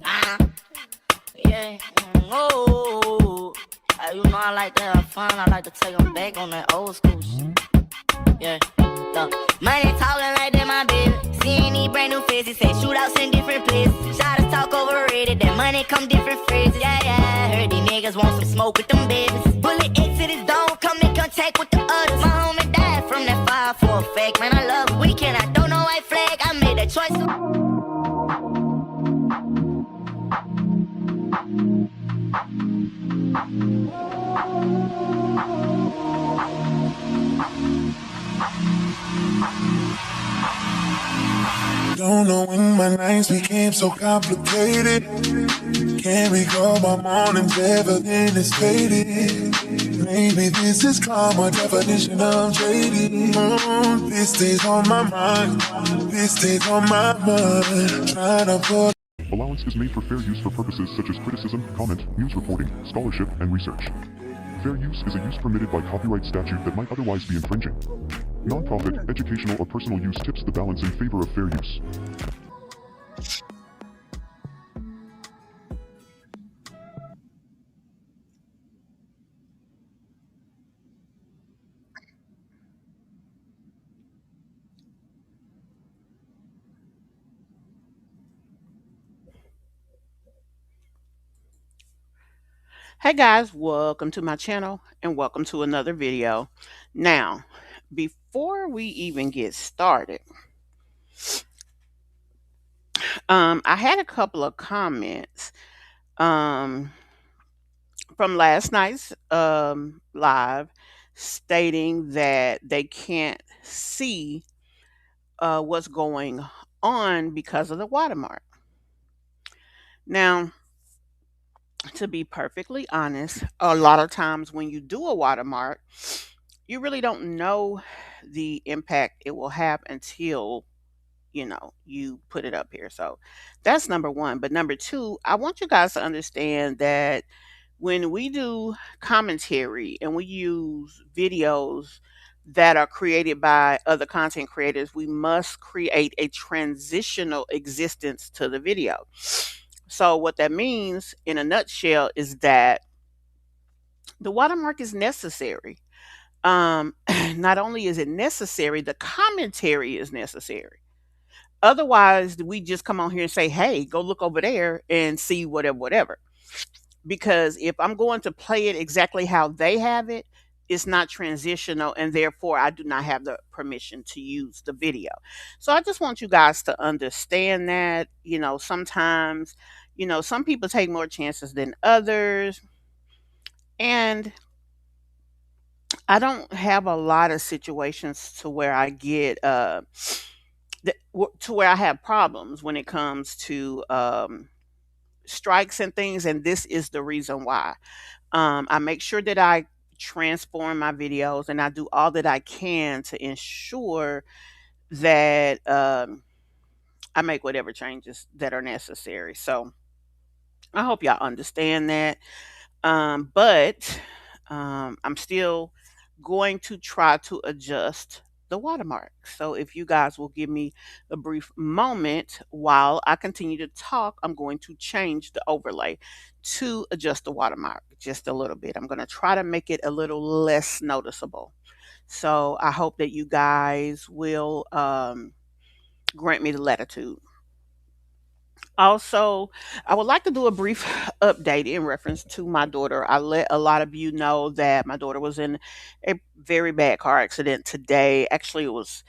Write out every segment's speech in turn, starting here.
Ah, yeah. Oh, you know I like to have fun. I like to take them back on that old school shit. Yeah. The money talking like that, my baby. Seeing these brand new faces, say shootouts in different places. Shotters talk overrated, that money come different phrases. Yeah, yeah. Heard these niggas want some smoke with them babies. Bullet X to this dome, come in contact with the others. My homie died from that fire for a fake, man. I love it. Weekend, I don't know white flag. I made that choice. Don't know when my nights became so complicated. Can't recall my mornings, everything is faded. Maybe this is karma, definition of jaded. This stays on my mind, this stays on my mind. Trying to put Allowance is made for fair use for purposes such as criticism, comment, news reporting, scholarship, and research. Fair use is a use permitted by copyright statute that might otherwise be infringing. Non-profit, educational, or personal use tips the balance in favor of fair use. Hey guys, welcome to my channel and welcome to another video. Now, before we even get started, I had a couple of comments um, from last night's live stating that they can't see what's going on because of the watermark. Now, to be perfectly honest, a lot of times when you do a watermark, you really don't know the impact it will have until you put it up here. So that's number one. But number two, I want you guys to understand that when we do commentary and we use videos that are created by other content creators, we must create a transitional existence to the video. So what that means in a nutshell is that the watermark is necessary. Not only is it necessary, the commentary is necessary. Otherwise, we just come on here and say, hey, go look over there and see whatever, whatever. Because if I'm going to play it exactly how they have it, it's not transitional, and therefore I do not have the permission to use the video. So I just want you guys to understand that, sometimes, some people take more chances than others. And I don't have a lot of situations to where I get to where I have problems when it comes to strikes and things, and this is the reason why. I make sure that I transform my videos, and I do all that I can to ensure that I make whatever changes that are necessary. So I hope y'all understand that. But I'm still going to try to adjust the watermark. So if you guys will give me a brief moment while I continue to talk, I'm going to change the overlay to adjust the watermark just a little bit. I'm going to try to make it a little less noticeable. So I hope that you guys will grant me the latitude. Also, I would like to do a brief update in reference to my daughter. I let a lot of you know that my daughter was in a very bad car accident today. Actually, it was,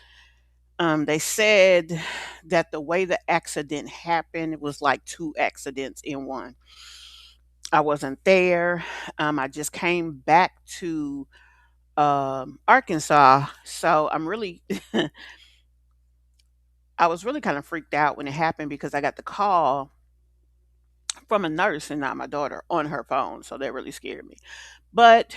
they said that the way the accident happened, it was like two accidents in one. I wasn't there. I just came back to Arkansas. So I'm really, I was really kind of freaked out when it happened because I got the call from a nurse and not my daughter on her phone. So that really scared me. But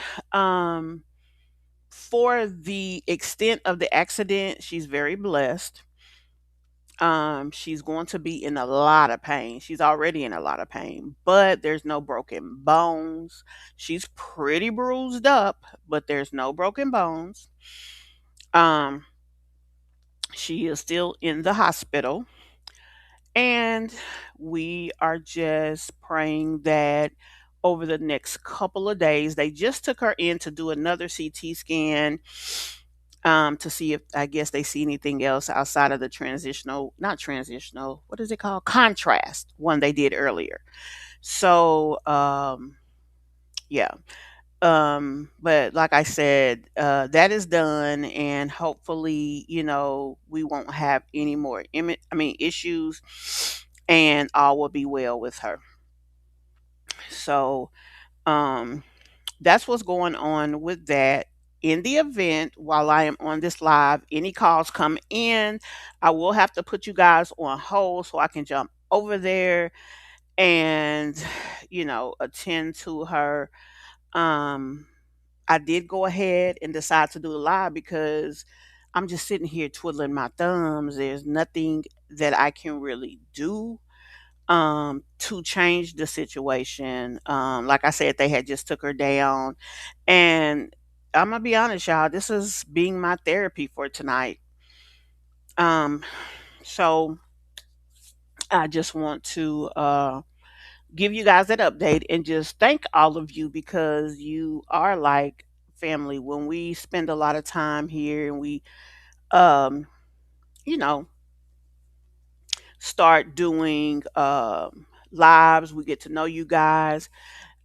for the extent of the accident, she's very blessed. She's going to be in a lot of pain. She's already in a lot of pain, but there's no broken bones. She's pretty bruised up, but there's no broken bones. Um, she is still in the hospital, And we are just praying that over the next couple of days, they just took her in to do another CT scan, to see if, I guess, they see anything else outside of the transitional, not transitional, what is it called? Contrast one they did earlier. So, yeah. But like I said, that is done, and hopefully, we won't have any more issues, and all will be well with her. So, um, that's what's going on with that. In the event, while I am on this live, any calls come in, I will have to put you guys on hold so I can jump over there and, attend to her. Um, I did go ahead and decide to do the live because I'm just sitting here twiddling my thumbs. There's nothing that I can really do to change the situation. Like I said, they had just took her down, and I'm gonna be honest, y'all. This is being my therapy for tonight. Um, so I just want to give you guys that update and just thank all of you because you are like family. When we spend a lot of time here and we, um, you know, start doing lives, we get to know you guys.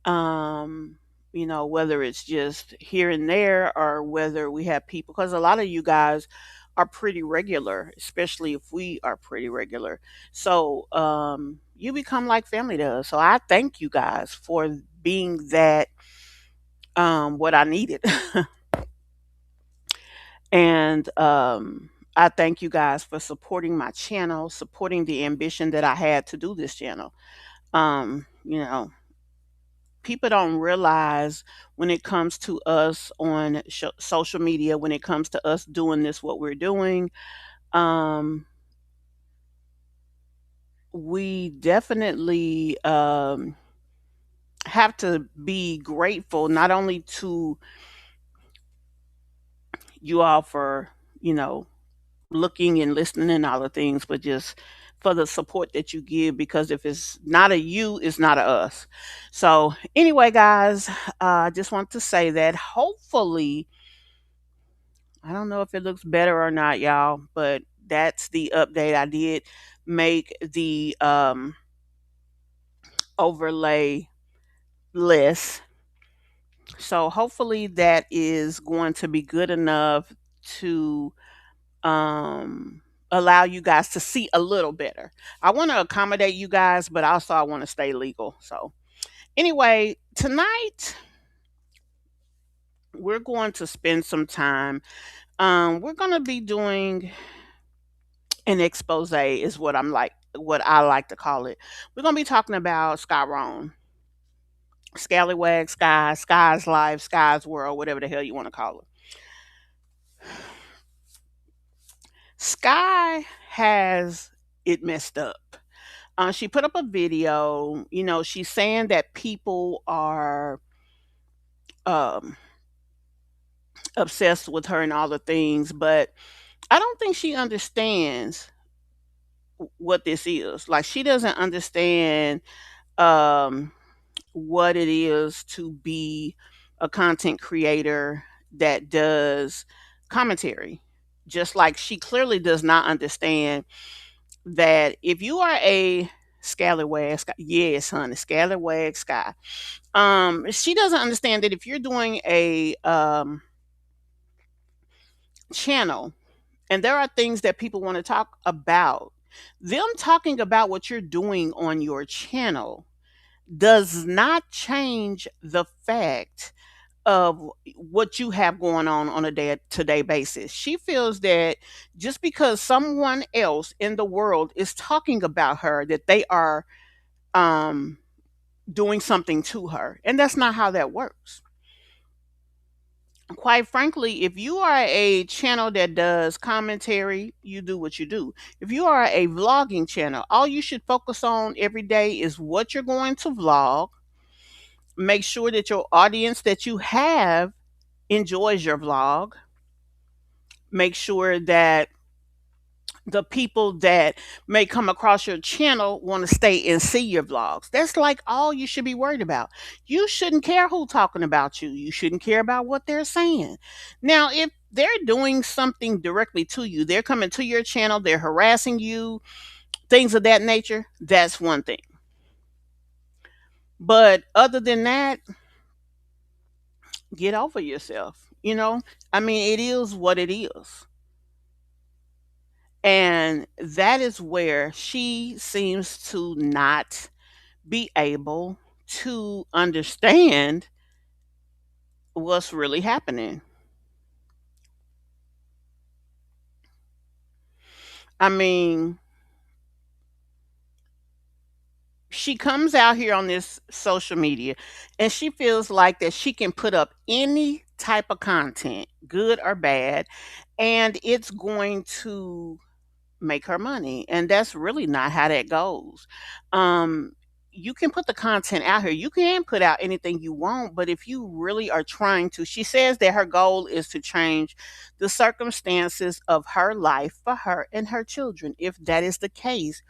um whether it's just here and there or whether we have people, because a lot of you guys are pretty regular, especially if we are pretty regular. So you become like family to us, so I thank you guys for being that, what I needed. And I thank you guys for supporting my channel, supporting the ambition that I had to do this channel. um you know People don't realize, when it comes to us on social media, when it comes to us doing this, what we're doing, um, we definitely have to be grateful not only to you all for, you know, looking and listening and all the things, but just for the support that you give, because if it's not a you, it's not a us. So anyway, guys, I just want to say that hopefully, I don't know if it looks better or not, y'all, but that's the update. I did make the overlay list. So hopefully that is going to be good enough to um allow you guys to see a little better. I want to accommodate you guys, but also I want to stay legal. So anyway, tonight we're going to spend some time. We're going to be doing an expose, is what I like to call it. We're gonna be talking about Skyron, Scallywag Sky, Sky's Life, Sky's World, whatever the hell you want to call it. Sky has it messed up. She put up a video. She's saying that people are um, obsessed with her and all the things, but I don't think she understands what this is. Like, she doesn't understand um, what it is to be a content creator that does commentary. Just like she clearly does not understand that if you are a scallywag sky, yes, honey, scallywag sky. She doesn't understand that if you're doing a channel and there are things that people want to talk about, them talking about what you're doing on your channel does not change the fact of what you have going on a day to day basis. She feels that just because someone else in the world is talking about her, that they are um, doing something to her. And that's not how that works. Quite frankly, if you are a channel that does commentary, you do what you do. If you are a vlogging channel, all you should focus on every day is what you're going to vlog. Make sure that your audience that you have enjoys your vlog. Make sure that The people that may come across your channel want to stay and see your vlogs. That's like all you should be worried about. You shouldn't care who's talking about you. You shouldn't care about what they're saying. Now, if they're doing something directly to you, they're coming to your channel, they're harassing you, things of that nature, that's one thing. But other than that, get over yourself. I mean, it is what it is. And that is where she seems to not be able to understand what's really happening. I mean, she comes out here on this social media and she feels like that she can put up any type of content, good or bad, and it's going to make her money. And that's really not how that goes. Um, you can put the content out here. You can put out anything you want, but if you really are trying to, she says that her goal is to change the circumstances of her life for her and her children. If that is the case,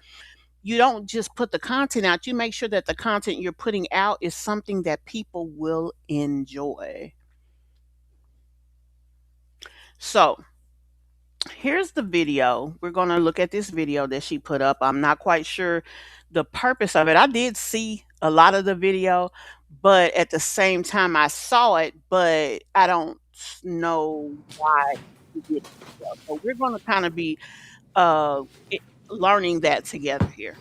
you don't just put the content out, you make sure that the content you're putting out is something that people will enjoy. So, here's the video. We're going to look at this video that she put up. I'm not quite sure the purpose of it. I did see a lot of the video, but at the same time, I saw it, but I don't know why she did the video. So we're going to kind of be uh, i- learning that together here.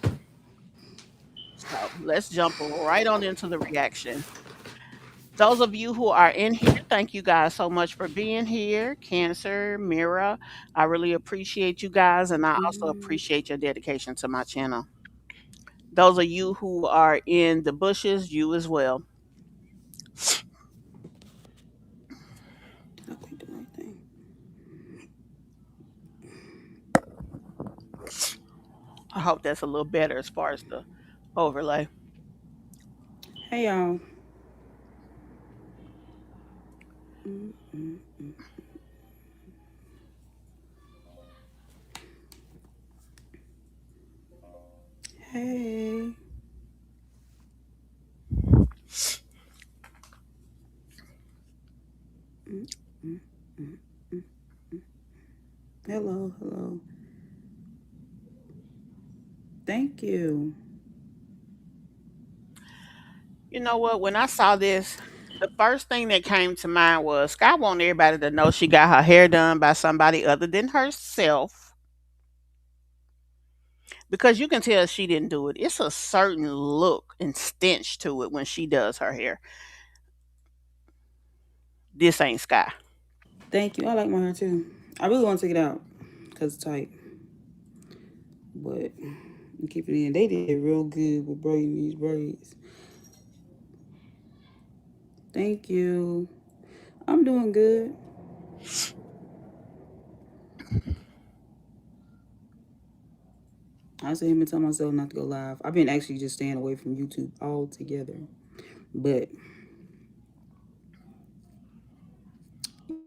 So let's jump right on into the reaction. Those of you who are in here, thank you guys so much for being here. Cancer, Mira, I really appreciate you guys, and I also appreciate your dedication to my channel. Those of you who are in the bushes, you as well. I clicked the right thing. I hope that's a little better as far as the overlay. Hey y'all. Mm, mm, mm. Hey. Mm, mm, mm, mm, mm. Hello, hello. Thank you. You know what? When I saw this, the first thing that came to mind was Sky want everybody to know she got her hair done by somebody other than herself. Because you can tell she didn't do it. It's a certain look and stench to it when she does her hair. This ain't Sky. Thank you. I like my hair too. I really want to take it out because it's tight. But I'm keeping it in. They did real good with braiding these braids. Thank you. I'm doing good. I say him and tell myself not to go live. I've been actually just staying away from YouTube altogether. But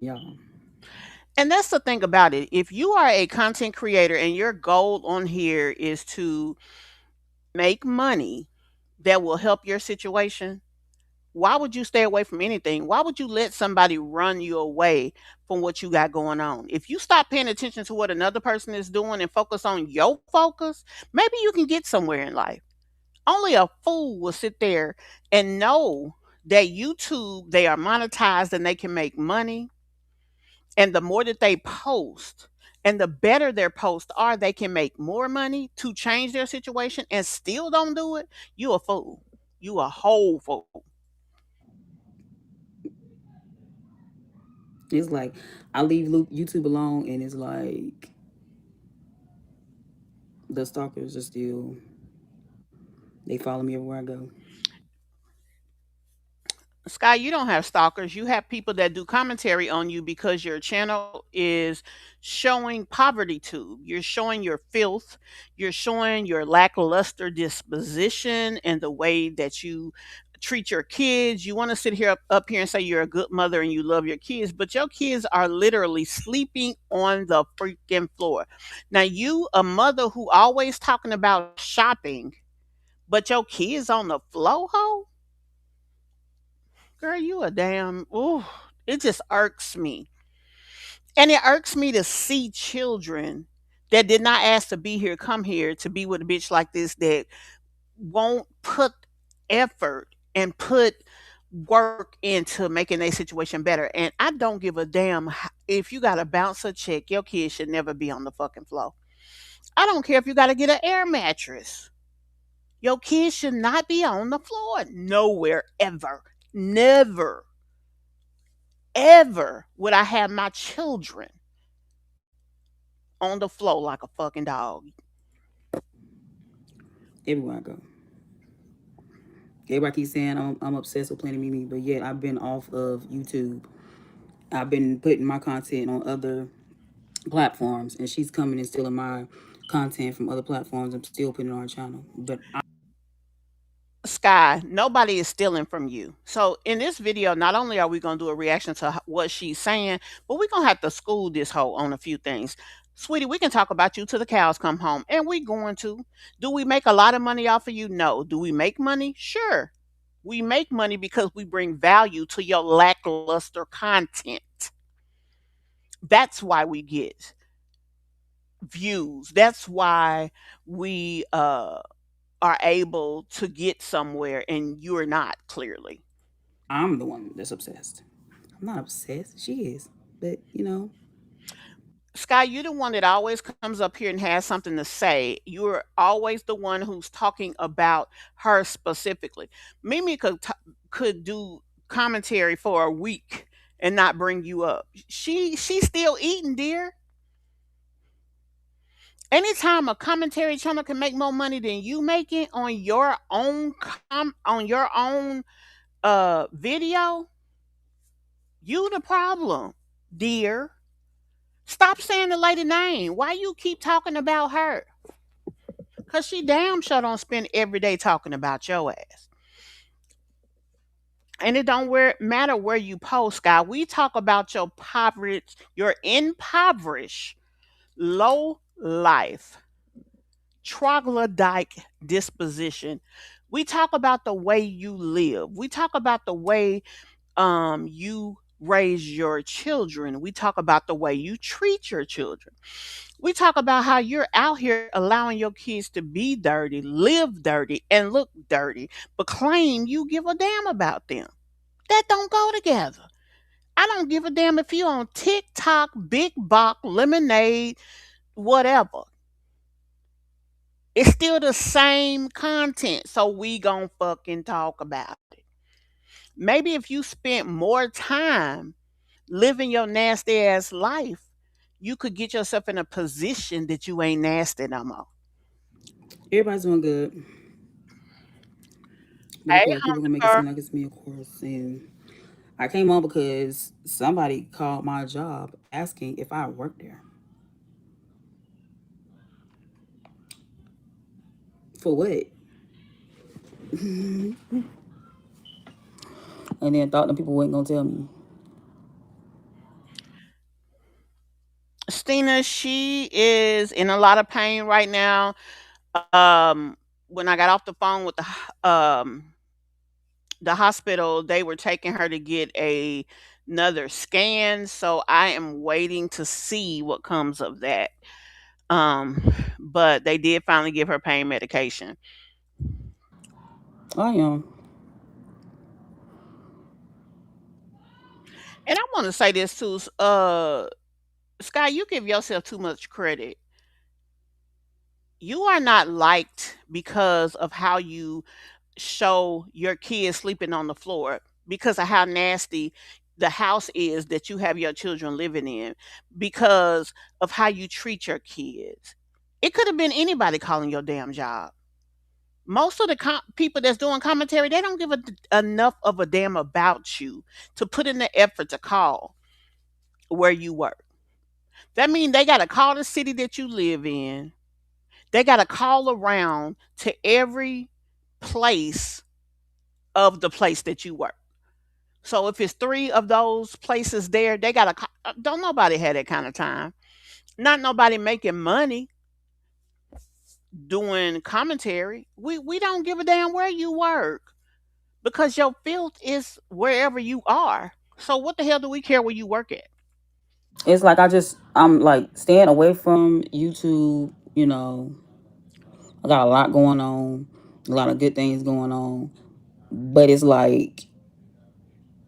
y'all. And that's the thing about it. If you are a content creator and your goal on here is to make money that will help your situation, why would you stay away from anything? Why would you let somebody run you away from what you got going on? If you stop paying attention to what another person is doing and focus on your focus, maybe you can get somewhere in life. Only a fool will sit there and know that YouTube, they are monetized and they can make money. And the more that they post and the better their posts are, they can make more money to change their situation and still don't do it. You a fool. You a whole fool. It's like I leave YouTube alone, and it's like the stalkers are still. They follow me everywhere I go. Sky, you don't have stalkers. You have people that do commentary on you because your channel is showing poverty tube. You're showing your filth. You're showing your lackluster disposition and the way that you treat your kids. You want to sit here up here and say you're a good mother and you love your kids, but your kids are literally sleeping on the freaking floor. Now you a mother who always talking about shopping, but your kids on the floor, ho? Girl, you a damn ooh. It just irks me. And it irks me to see children that did not ask to be here come here to be with a bitch like this that won't put effort and put work into making a situation better. And I don't give a damn if you got to bounce a check, your kid should never be on the fucking floor. I don't care if you got to get an air mattress. Your kid should not be on the floor nowhere ever. Never, ever would I have my children on the floor like a fucking dog. Everywhere I go. Everybody keeps saying I'm obsessed with Planet Mimi, but yet I've been off of YouTube. I've been putting my content on other platforms, and she's coming and stealing my content from other platforms. I'm still putting it on her channel, but Sky, nobody is stealing from you. So in this video, not only are we going to do a reaction to what she's saying, but we're going to have to school this hoe on a few things. Sweetie, we can talk about you till the cows come home, and we going to. Do we make a lot of money off of you? No. Do we make money? Sure. We make money because we bring value to your lackluster content. That's why we get views. That's why we are able to get somewhere and you're not, clearly. I'm the one that's obsessed. I'm not obsessed. She is, but Sky, you're the one that always comes up here and has something to say. You're always the one who's talking about her specifically. Mimi could do commentary for a week and not bring you up. She's still eating, dear. Anytime a commentary channel can make more money than you making on your own video, you the problem, dear. Stop saying the lady name. Why you keep talking about her? Cause she damn sure don't spend every day talking about your ass. And it don't matter where you post, guy. We talk about your impoverished, low life, troglodyte disposition. We talk about the way you live. We talk about the way you raise your children. We talk about the way you treat your children. We talk about how you're out here allowing your kids to be dirty, live dirty, and look dirty, but claim you give a damn about them. That don't go together. I don't give a damn if you on TikTok, Big Bok, Lemonade, whatever. It's still the same content, so we gon' fucking talk about it. Maybe if you spent more time living your nasty ass life, you could get yourself in a position that you ain't nasty no more. everybody's doing good. But of Hey, course, people gonna make it Hunter. seem like it's me, of course. And I came on because somebody called my job asking if I worked there. For what? And then thought the people weren't gonna tell me. Stina, she is in a lot of pain right now. Um, when I got off the phone with the hospital, they were taking her to get another scan. So I am waiting to see what comes of that. Um, but they did finally give her pain medication. I am. And I want to say this too, Sky, you give yourself too much credit. You are not liked because of how you show your kids sleeping on the floor, because of how nasty the house is that you have your children living in, because of how you treat your kids. It could have been anybody calling your damn job. Most of the people that's doing commentary, they don't give enough of a damn about you to put in the effort to call where you work. That means they got to call the city that you live in. They got to call around to every place of the place that you work. So if it's three of those places there, they got a, don't nobody have that kind of time. Not nobody making money doing commentary. We don't give a damn where you work because your field is wherever you are. So what the hell do we care where you work at? It's like I'm like staying away from YouTube. I got a lot going on, a lot of good things going on. But it's like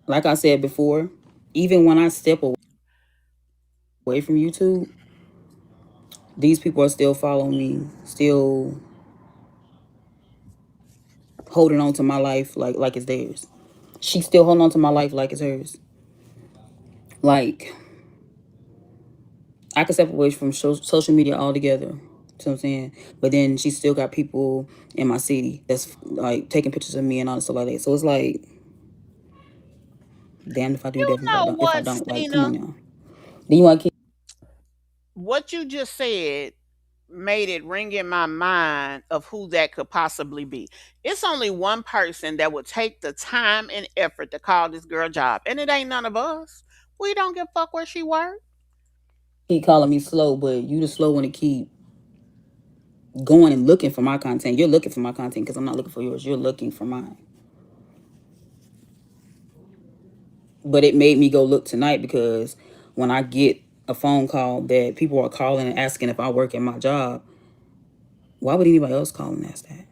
I said before, even when I step away from YouTube, these people are still following me, still holding on to my life like it's theirs. She's still holding on to my life like it's hers. Like I could step away from social media altogether. You know what I'm saying? But then she still got people in my city that's like taking pictures of me and all that stuff like that. So it's like, damn if I do, You damn know if I what, don't. Like, come on Stina? now. Then you want to keep What you just said made it ring in my mind of who that could possibly be. It's only one person that would take the time and effort to call this girl job, and it ain't none of us. We don't give a fuck where she work. calling me slow, but you the slow one to keep going and looking for my content. You're looking for my content because I'm not looking for yours. You're looking for mine. But it made me go look tonight because when I get a phone call that people are calling and asking if I work at my job, why would anybody else call and ask that?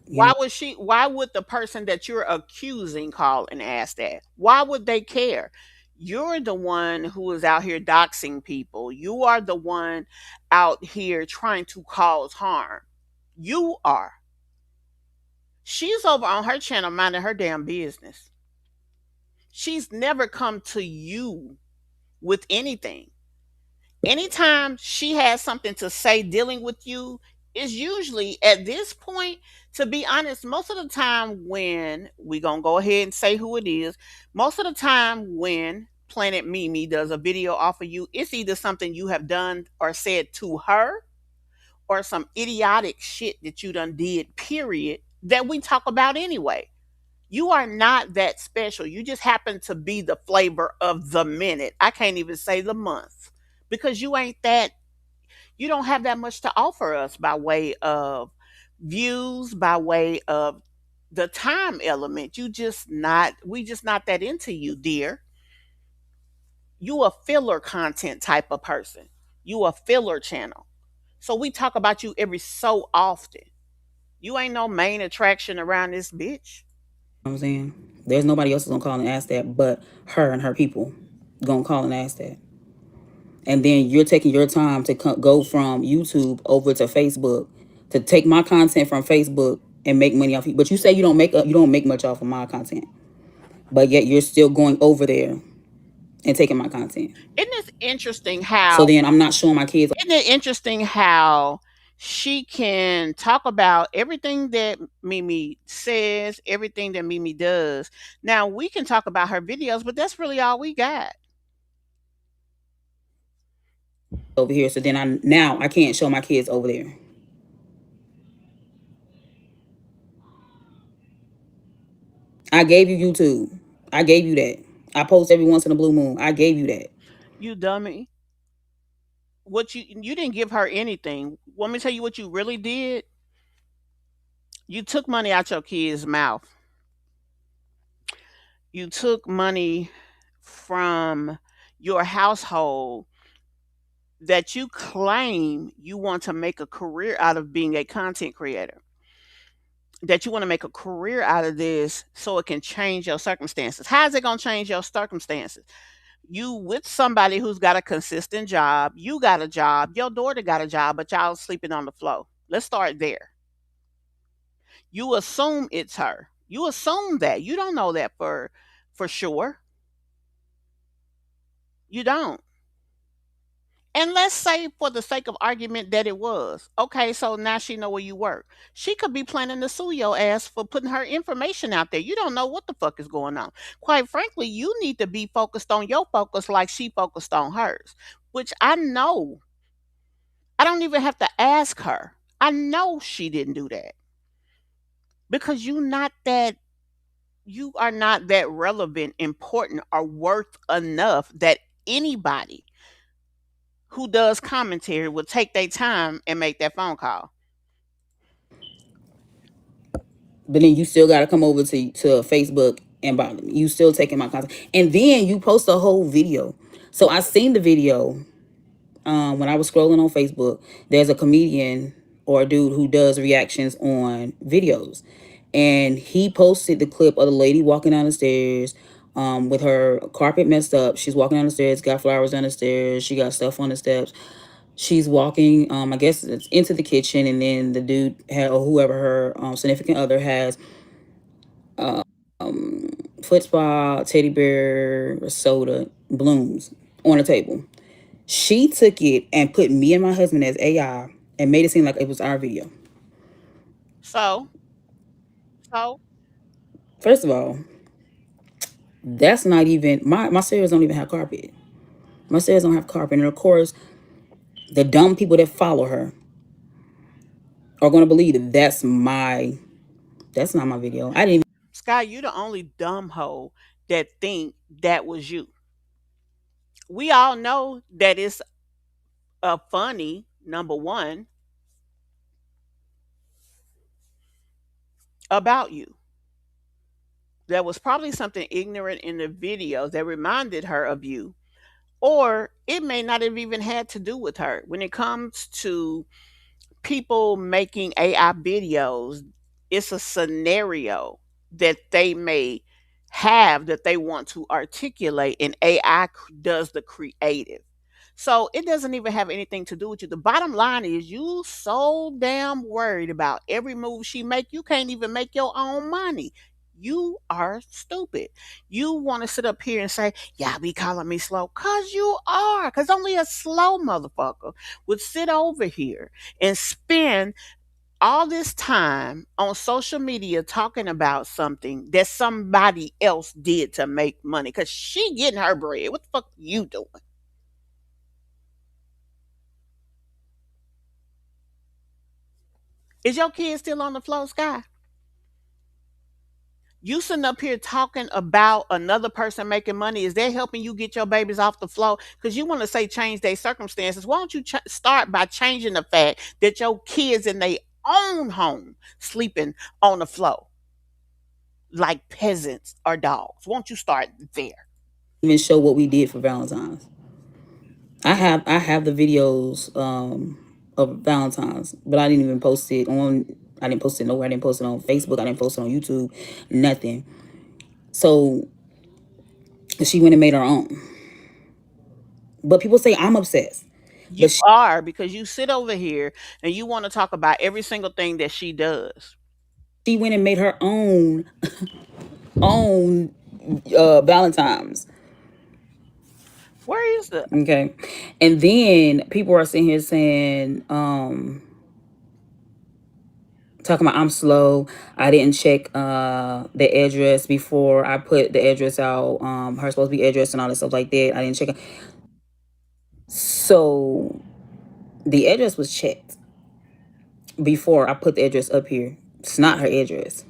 You know, Why would the person that you're accusing call and ask that? Why would they care? You're the one who is out here doxing people. You are the one out here trying to cause harm. You are. She's over on her channel minding her damn business. She's never come to you with anything. Anytime she has something to say dealing with you, is usually at this point, to be honest, most of the time when we gonna go ahead and say who it is, most of the time when Planet Mimi does a video off of you, it's either something you have done or said to her or some idiotic shit that you done did, period, that we talk about anyway. You are not that special. You just happen to be the flavor of the minute. I can't even say the month because you ain't that, you don't have that much to offer us by way of views, by way of the time element. We just not that into you, dear. You a filler content type of person. You a filler channel. So we talk about you every so often. You ain't no main attraction around this bitch. what I'm saying? There's nobody else that's gonna call and ask that but her and her people gonna call and ask that. And then you're taking your time to go from YouTube over to Facebook to take my content from Facebook and make money off it. But you say you don't make much off of my content, but yet you're still going over there and taking my content. Isn't this interesting So how then I'm not showing my kids. Isn't it interesting how she can talk about everything that Mimi says, everything that Mimi does? Now we can talk about her videos, but that's really all we got. Over here. So then I can't show my kids over there. I gave you YouTube. I gave you that. I post every once in a blue moon. I gave you that. You dummy. What you didn't give her anything. Want me to tell you what you really did? You took money out your kid's mouth. You took money from your household that you claim you want to make a career out of being a content creator, that you want to make a career out of this so it can change your circumstances. How is it going to change your circumstances? You with somebody who's got a consistent job, you got a job, your daughter got a job, but y'all sleeping on the floor. Let's start there. You assume it's her. You assume that. You don't know that for sure. You don't. And let's say for the sake of argument that it was. Okay, so now she know where you work. She could be planning to sue your ass for putting her information out there. You don't know what the fuck is going on. Quite frankly, you need to be focused on your focus like she focused on hers, which I know. I don't even have to ask her. I know she didn't do that because you not that you are not that relevant, important, or worth enough that anybody who does commentary will take their time and make that phone call. But then you still got to come over to Facebook and bother me. You still taking my content, and then you post a whole video. So I seen the video when I was scrolling on Facebook. There's a comedian or a dude who does reactions on videos, and he posted the clip of the lady walking down the stairs. With her carpet messed up, she's walking down the stairs, got flowers down the stairs, she got stuff on the steps. She's walking, I guess it's into the kitchen, and then the dude had, or whoever her significant other has, foot spa, teddy bear, soda, balloons on the table. She took it and put me and my husband as AI and made it seem like it was our video. So, so First of all, that's not even my stairs don't even have carpet. My stairs don't have carpet, and of course, the dumb people that follow her are going to believe that that's not my video. I didn't Sky, you the only dumb hoe that think that was you. We all know that it's a funny number one about you. There was probably something ignorant in the video that reminded her of you, or it may not have even had to do with her. When it comes to people making AI videos, it's a scenario that they may have that they want to articulate, and AI does the creative. So it doesn't even have anything to do with you. The bottom line is you so damn worried about every move she make, you can't even make your own money. You are stupid. You want to sit up here and say, "Y'all be calling me slow," cause you are. Cause only a slow motherfucker would sit over here and spend all this time on social media talking about something that somebody else did to make money. Cause she getting her bread. What the fuck you doing? Is your kid still on the floor, Sky? You sitting up here talking about another person making money. Is that helping you get your babies off the floor? Because you want to say change their circumstances. Why don't you start by changing the fact that your kids in their own home sleeping on the floor like peasants or dogs? Won't you start there? even show what we did for Valentine's. I have the videos of Valentine's, but I didn't even post it on. I didn't post it nowhere. I didn't post it on Facebook. I didn't post it on YouTube. Nothing. So she went and made her own. But people say I'm obsessed. You But are, because you sit over here and you want to talk about every single thing that she does. she went and made her own Valentine's. Where is the Okay. And then people are sitting here saying, talking about I'm slow. I didn't check the address before I put the address out. Her supposed to be address and all that stuff like that. I didn't check it. So the address was checked before I put the address up here. It's not her address.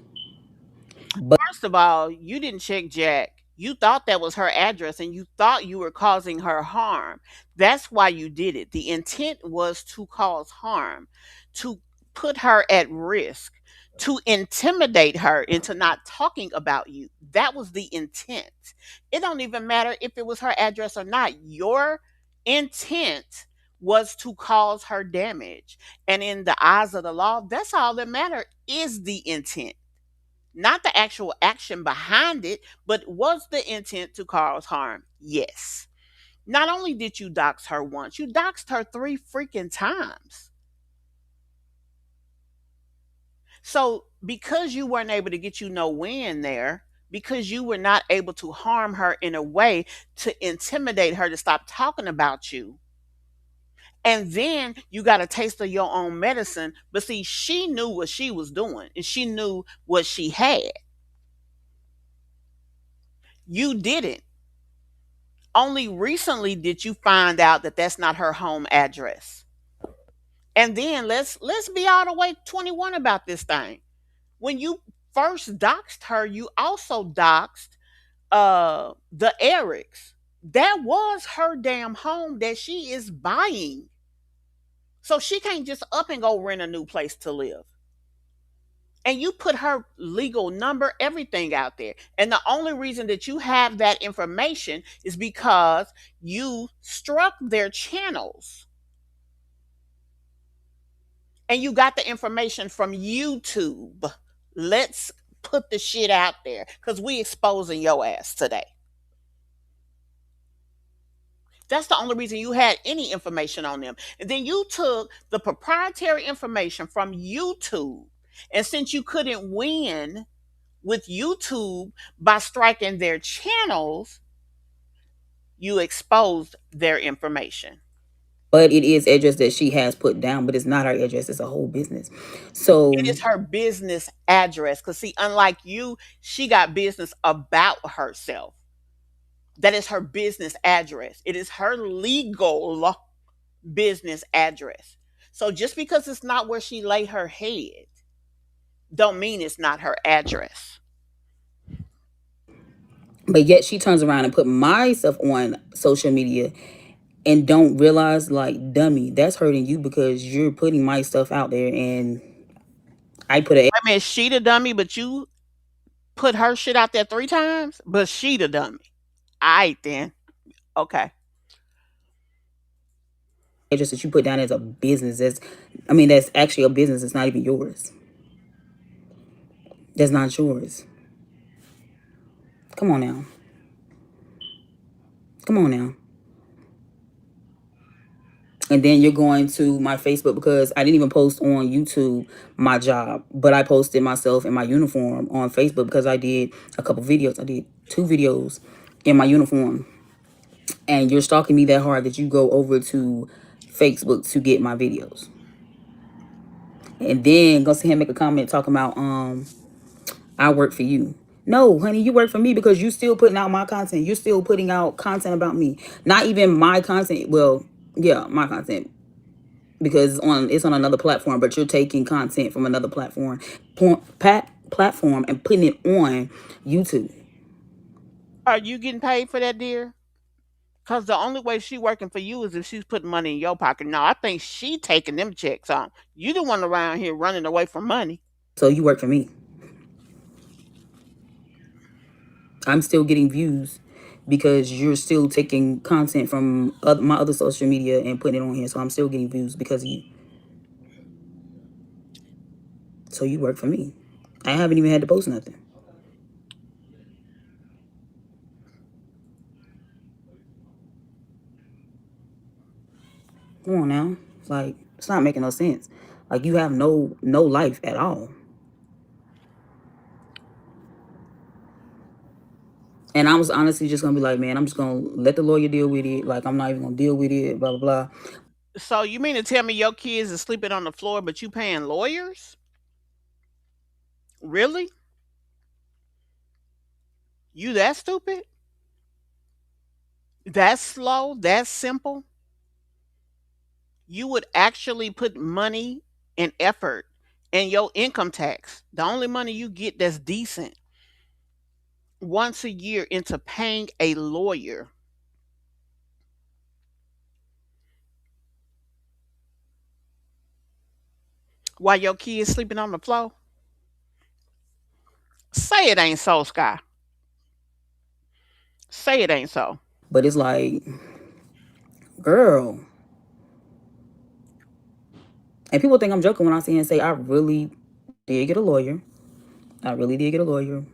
But First of all, you didn't check Jack. You thought that was her address and you thought you were causing her harm. That's why you did it. The intent was to cause harm, to put her at risk, to intimidate her into not talking about you. That was the intent. It don't even matter if it was her address or not. Your intent was to cause her damage. And in the eyes of the law, that's all that matters is the intent, not the actual action behind it, but was the intent to cause harm? Yes. Not only did you dox her once, you doxed her 3 freaking times. So, because you weren't able to get no win there, because you were not able to harm her in a way to intimidate her to stop talking about you, and then you got a taste of your own medicine. But see, she knew what she was doing and she knew what she had. You didn't. Only recently did you find out that that's not her home address. And then let's be all the way 21 about this thing. When you first doxed her, you also doxed the Erics. That was her damn home that she is buying. So she can't just up and go rent a new place to live. And you put her legal number, everything out there. And the only reason that you have that information is because you struck their channels and you got the information from YouTube. Let's put the shit out there because we exposing your ass today. That's the only reason you had any information on them. And then you took the proprietary information from YouTube. And since you couldn't win with YouTube by striking their channels, you exposed their information. But it is address that she has put down, but it's not her address. It's a whole business. So It is her business address. Because, see, unlike you, she got business about herself. That is her business address. It is her legal business address. So just because it's not where she lay her head, don't mean it's not her address. but yet she turns around and put my stuff on social media and don't realize, like, dummy, that's hurting you because you're putting my stuff out there and I put a I mean, she the dummy, but you put her shit out there 3 times, but she the dummy. All right, then. Okay. address that you put down as a business. That's actually a business. It's not even yours. That's not yours. Come on now. Come on now. And then you're going to my Facebook because I didn't even post on YouTube my job, but I posted myself in my uniform on Facebook because I did a couple videos. I did 2 videos in my uniform. And you're stalking me that hard that you go over to Facebook to get my videos. And then go see him make a comment talking about I work for you. No, honey, you work for me because you still putting out my content. You're still putting out content about me. Not even my content. Well, yeah, my content. Because it's on another platform, but you're taking content from another platform and putting it on YouTube. Are you getting paid for that, dear? Because the only way she working for you is if she's putting money in your pocket. No, I think she taking them checks on. You the one around here running away from money. So you work for me. I'm still getting views because you're still taking content from my other social media and putting it on here. So I'm still getting views because of you. So you work for me. I haven't even had to post nothing. Come on now. Like, it's not making no sense. Like, you have no life at all. And I was honestly just gonna be like, man, I'm just gonna let the lawyer deal with it. Like, I'm not even gonna deal with it, blah, blah, blah. So you mean to tell me your kids is sleeping on the floor, but you paying lawyers? Really? You that stupid? That slow? That simple? You would actually put money and effort and your income tax, the only money you get that's decent, once a year into paying a lawyer while your kids sleeping on the floor? Say it ain't so, Sky. Say it ain't so. But it's like, girl. And people think I'm joking when I say and say I really did get a lawyer. I really did get a lawyer.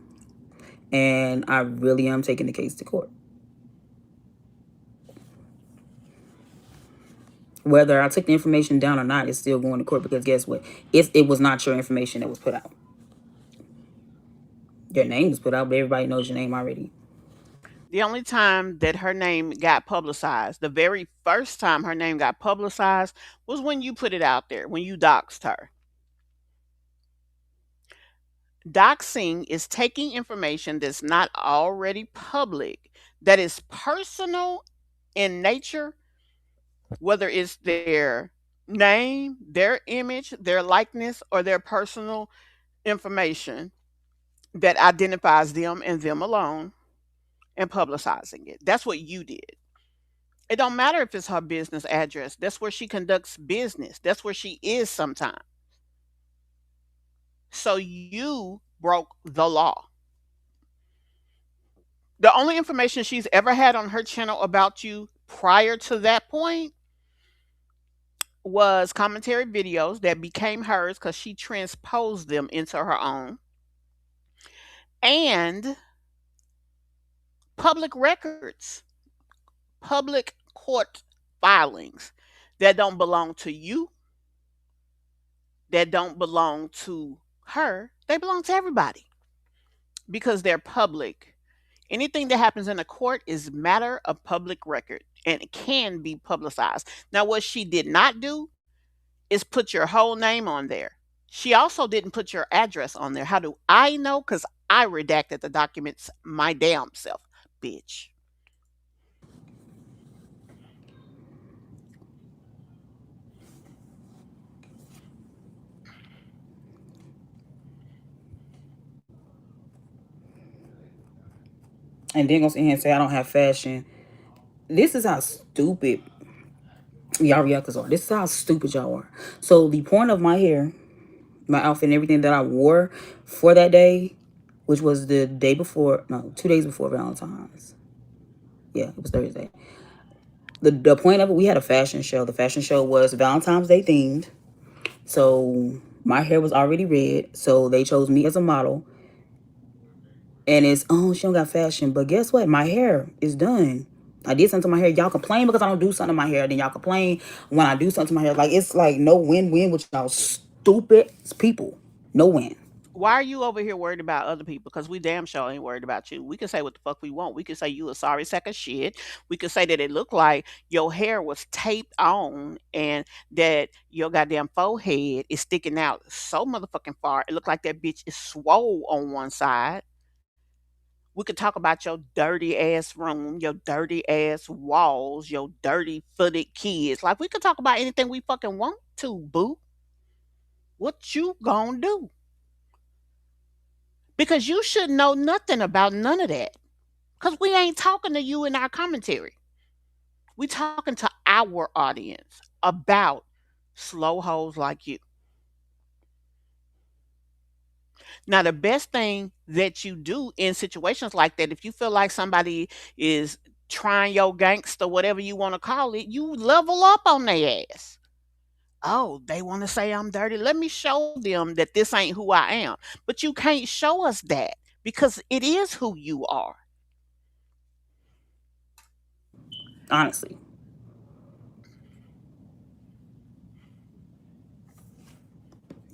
And I really am taking the case to court. Whether I took the information down or not, it's still going to court because guess what? It was not your information that was put out. Your name was put out, but everybody knows your name already. The only time that her name got publicized, the very first time her name got publicized, was when you put it out there, when you doxed her. Doxing is taking information that's not already public, that is personal in nature, whether it's their name, their image, their likeness, or their personal information, that identifies them and them alone and publicizing it. That's what you did. It don't matter if it's her business address. That's where she conducts business. That's where she is sometimes. So you broke the law. The only information she's ever had on her channel about you prior to that point was commentary videos that became hers because she transposed them into her own, and public records, public court filings that don't belong to you, that don't belong to her. They belong to everybody because they're public. Anything that happens in a court is matter of public record and it can be publicized. Now, what she did not do is put your whole name on there. She also didn't put your address on there. How do I know? Because I redacted the documents my damn self, bitch. And then gonna sit here and say I don't have fashion. This is how stupid y'all reactors are. This is how stupid y'all are. So the point of my hair, my outfit, and everything that I wore for that day, which was the day before, no, 2 days before Valentine's. Yeah, it was Thursday. The point of it, we had a fashion show. The fashion show was Valentine's Day themed. So my hair was already red. So they chose me as a model. And it's, oh, she don't got fashion. But guess what? My hair is done. I did something to my hair. Y'all complain because I don't do something to my hair. Then y'all complain when I do something to my hair. Like, it's like no win-win with y'all stupid people. No win. Why are you over here worried about other people? Because we damn sure ain't worried about you. We can say what the fuck we want. We can say you a sorry sack of shit. We could say that it looked like your hair was taped on and that your goddamn forehead is sticking out so motherfucking far. It looked like that bitch is swole on one side. We could talk about your dirty ass room, your dirty ass walls, your dirty footed kids. Like we could talk about anything we fucking want to, boo. What you gonna do? Because you should know nothing about none of that. Because we ain't talking to you in our commentary. We talking to our audience about slow hoes like you. Now, the best thing that you do in situations like that, if you feel like somebody is trying your gangster, whatever you want to call it, you level up on their ass. Oh, they want to say I'm dirty. Let me show them that this ain't who I am. But you can't show us that because it is who you are. Honestly.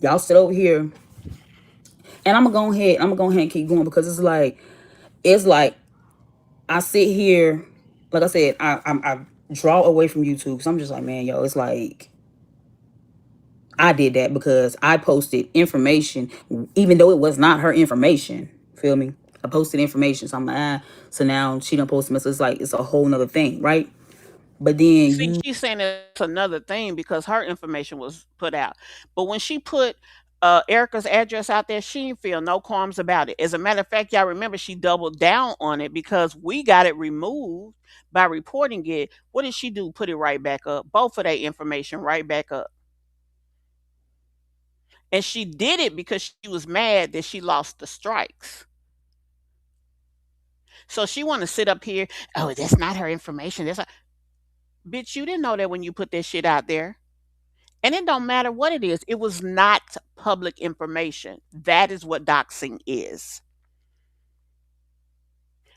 Y'all sit over here. And I'm gonna go ahead and keep going because it's like I sit here, like I said, I draw away from YouTube because I'm just like, man, yo, it's like I did that because I posted information, even though it was not her information. Feel me? I posted information, so I'm like, so now she don't post it. So it's like it's a whole nother thing, right? But then See, you she's saying it's another thing because her information was put out. But when she put Erica's address out there, she didn't feel no qualms about it. As a matter of fact, y'all remember she doubled down on it because we got it removed by reporting it. What did she do? Put it right back up. Both of that information right back up. And she did it because she was mad that she lost the strikes. So she want to sit up here. Oh, that's not her information. That's not... Bitch, you didn't know that when you put that shit out there. And it don't matter what it is. It was not public information. That is what doxing is.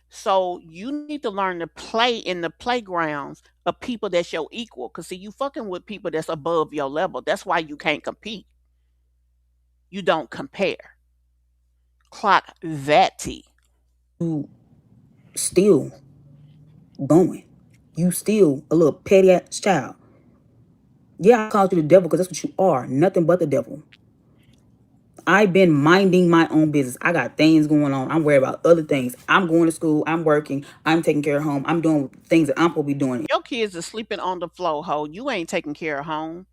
So you need to learn to play in the playgrounds of people that's your equal. Cause see, you fucking with people that's above your level. That's why you can't compete. You don't compare. Clock that T. still going. You still a little petty ass child. Yeah, I called you the devil because that's what you are. Nothing but the devil. I've been minding my own business. I got things going on. I'm worried about other things. I'm going to school. I'm working. I'm taking care of home. I'm doing things that I'm supposed to be doing. Your kids are sleeping on the floor, ho. You ain't taking care of home.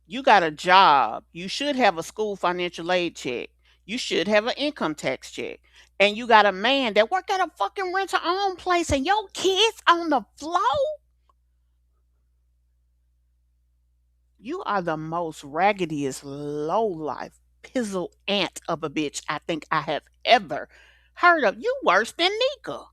You got a job. You should have a school financial aid check. You should have an income tax check. And you got a man that work at a fucking rental own place and your kids on the floor. You are the most raggediest, low life, pizzle ant of a bitch I think I have ever heard of. You worse than Nika.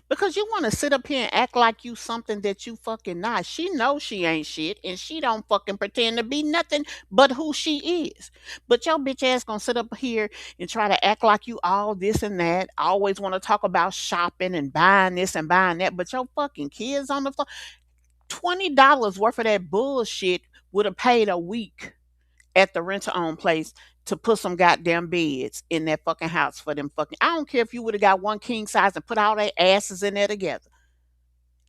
Because you want to sit up here and act like you something that you fucking not. She knows she ain't shit and she don't fucking pretend to be nothing but who she is. But your bitch ass gonna sit up here and try to act like you all this and that. Always want to talk about shopping and buying this and buying that. But your fucking kids on the floor. $20 worth of that bullshit would have paid a week at the renter own place to put some goddamn beds in that fucking house for them fucking. I don't care if you would have got one king size and put all their asses in there together.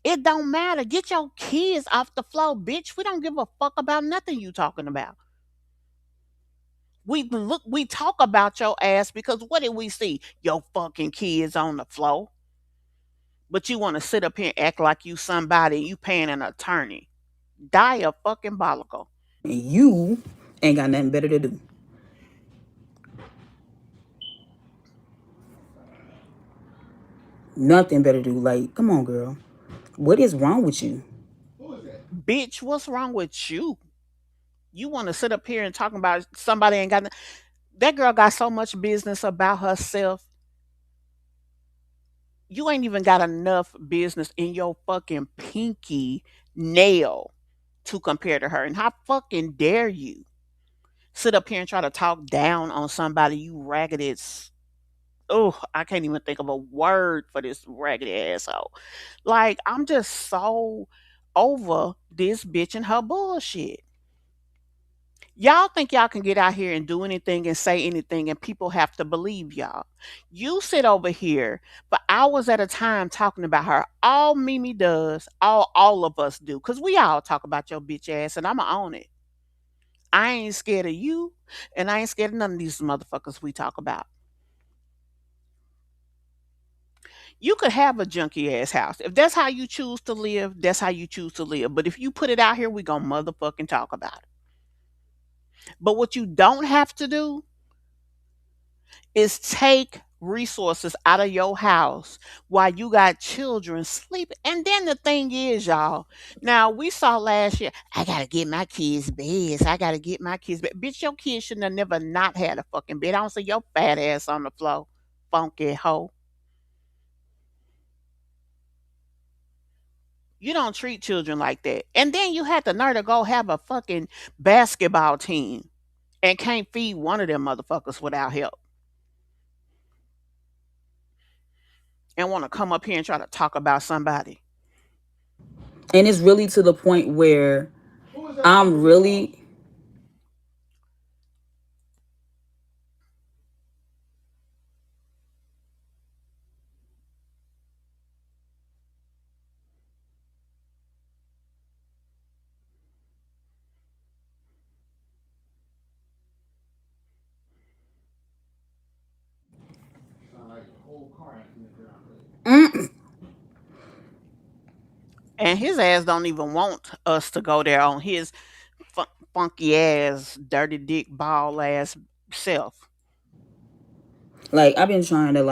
It don't matter. Get your kids off the floor, bitch. We don't give a fuck about nothing you talking about. We talk about your ass because what did we see? Your fucking kids on the floor. But you want to sit up here and act like you somebody, you paying an attorney. Die a fucking bollicle. And you ain't got nothing better to do. Nothing better to do. Like, come on, girl. What is wrong with you? Bitch, what's wrong with you? You want to sit up here and talking about somebody ain't got that girl got so much business about herself. You ain't even got enough business in your fucking pinky nail to compare to her. And how fucking dare you sit up here and try to talk down on somebody you ragged as oh, I can't even think of a word for this raggedy asshole. Like, I'm just so over this bitch and her bullshit. Y'all think y'all can get out here and do anything and say anything and people have to believe y'all. You sit over here for hours at a time talking about her. All Mimi does, all of us do, because we all talk about your bitch ass and I'ma own it. I ain't scared of you and I ain't scared of none of these motherfuckers we talk about. You could have a junky ass house. If that's how you choose to live, that's how you choose to live. But if you put it out here, we gonna motherfucking talk about it. But what you don't have to do is take resources out of your house while you got children sleeping. And then the thing is, y'all, now we saw last year, I gotta get my kids beds. I gotta get my kids bed. Bitch, your kids shouldn't have never not had a fucking bed. I don't see your fat ass on the floor, funky hoe. You don't treat children like that. And then you had the nerve to go have a fucking basketball team and can't feed one of them motherfuckers without help. And want to come up here and try to talk about somebody. And it's really to the point where I'm really mm, And his ass don't even want us to go there on his funky ass, dirty dick, ball ass self. like I've been trying to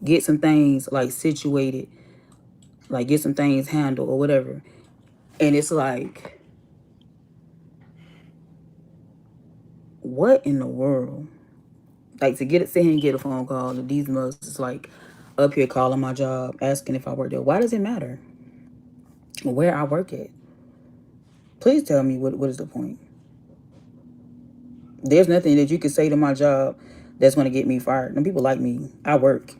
get some things like situated, like get some things handled or whatever. And it's like, what in the world? Like to get it, sit here and get a phone call. And these mothers is like up here calling my job, asking if I work there. Why does it matter where I work at? Please tell me what is the point? There's nothing that you can say to my job that's gonna get me fired. And people like me. I work.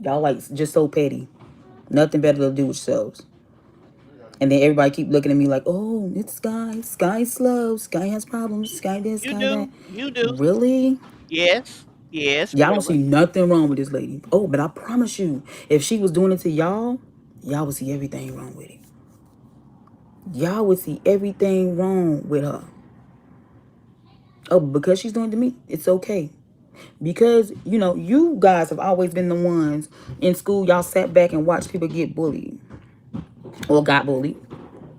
Y'all like just so petty. Nothing better to do with yourselves. And then everybody keep looking at me like, oh, it's Sky. Sky's slow. Sky has problems. Sky this, You Sky that. do. You do. Really? Yes. Yes, Y'all don't see really. nothing wrong with this lady. Oh, but I promise you, if she was doing it to y'all, y'all would see everything wrong with it. Y'all would see everything wrong with her. Oh, because she's doing it to me, it's okay. Because, you guys have always been the ones in school, y'all sat back and watched people get bullied. or got bullied.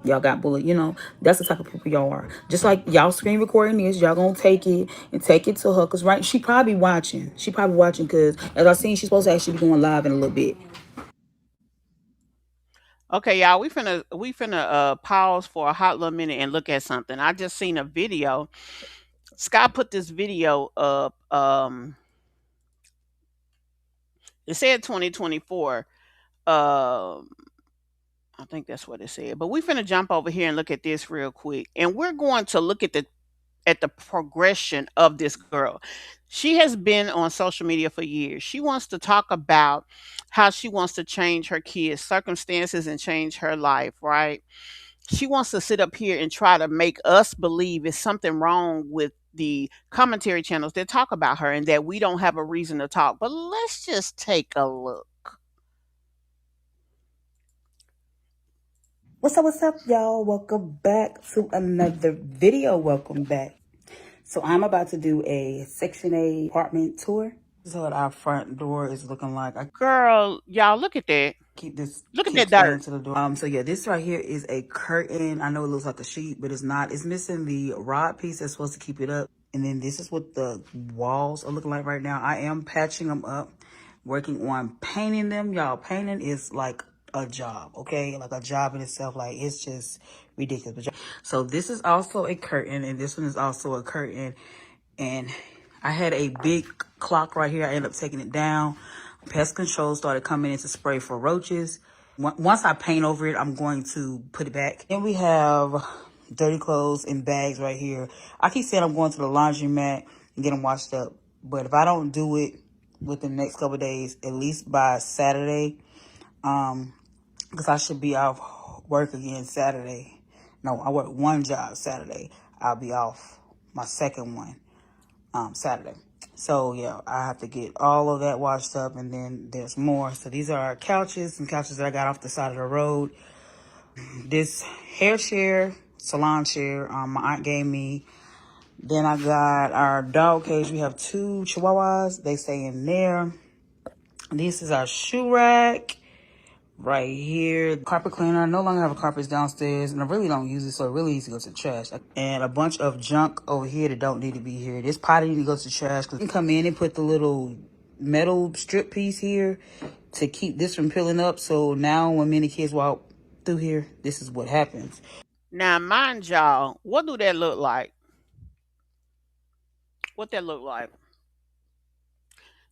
Y'all got bullied, you know. That's the type of people y'all are. Just like y'all screen recording this, y'all gonna take it and take it to her. Cause right, she probably watching. She probably watching because as I seen, she's supposed to actually be going live in a little bit. Okay, y'all, we finna pause for a hot little minute and look at something. I just seen a video. Scott put this video up. It said 2024. Um, I think that's what it said. But we finna jump over here and look at this real quick, and we're going to look at the progression of this girl. She has been on social media for years. She wants to talk about how she wants to change her kids' circumstances and change her life, right? She wants to sit up here and try to make us believe it's something wrong with the commentary channels that talk about her and that we don't have a reason to talk. But let's just take a look. What's up, y'all? Welcome back to another video. Welcome back. So I'm about to do a Section 8 apartment tour. This is what our front door is looking like. I Girl, y'all, look at that. keep this Look at that kickstand dirt. to the door. So yeah, this right here is a curtain. I know it looks like a sheet, but it's not. It's missing the rod piece that's supposed to keep it up. And then this is what the walls are looking like right now. I am patching them up, working on painting them. Y'all, painting is like a job, okay? Like a job in itself. Like, it's just ridiculous. So this is also a curtain, and this one is also a curtain. And I had a big clock right here. I ended up taking it down. Pest control started coming in to spray for roaches. Once I paint over it, I'm going to put it back. Then we have dirty clothes in bags right here. I keep saying I'm going to the laundromat and get them washed up. But if I don't do it within the next couple of days, at least by Saturday, because I should be off work again Saturday. No, I work one job Saturday. I'll be off my second one Saturday. So yeah, I have to get all of that washed up, and then there's more. So these are our couches, some couches that I got off the side of the road. This hair chair, salon chair, my aunt gave me. Then I got our dog cage. We have 2 chihuahuas. They stay in there. This is our shoe rack right here. Carpet cleaner. I no longer have a carpet downstairs, and I really don't use it, so it really needs to go to the trash. And a bunch of junk over here that don't need to be here. This potty needs to go to the trash, because you can come in and put the little metal strip piece here to keep this from peeling up. So now when many kids walk through here, this is what happens. Now, mind y'all, what do that look like? What that look like?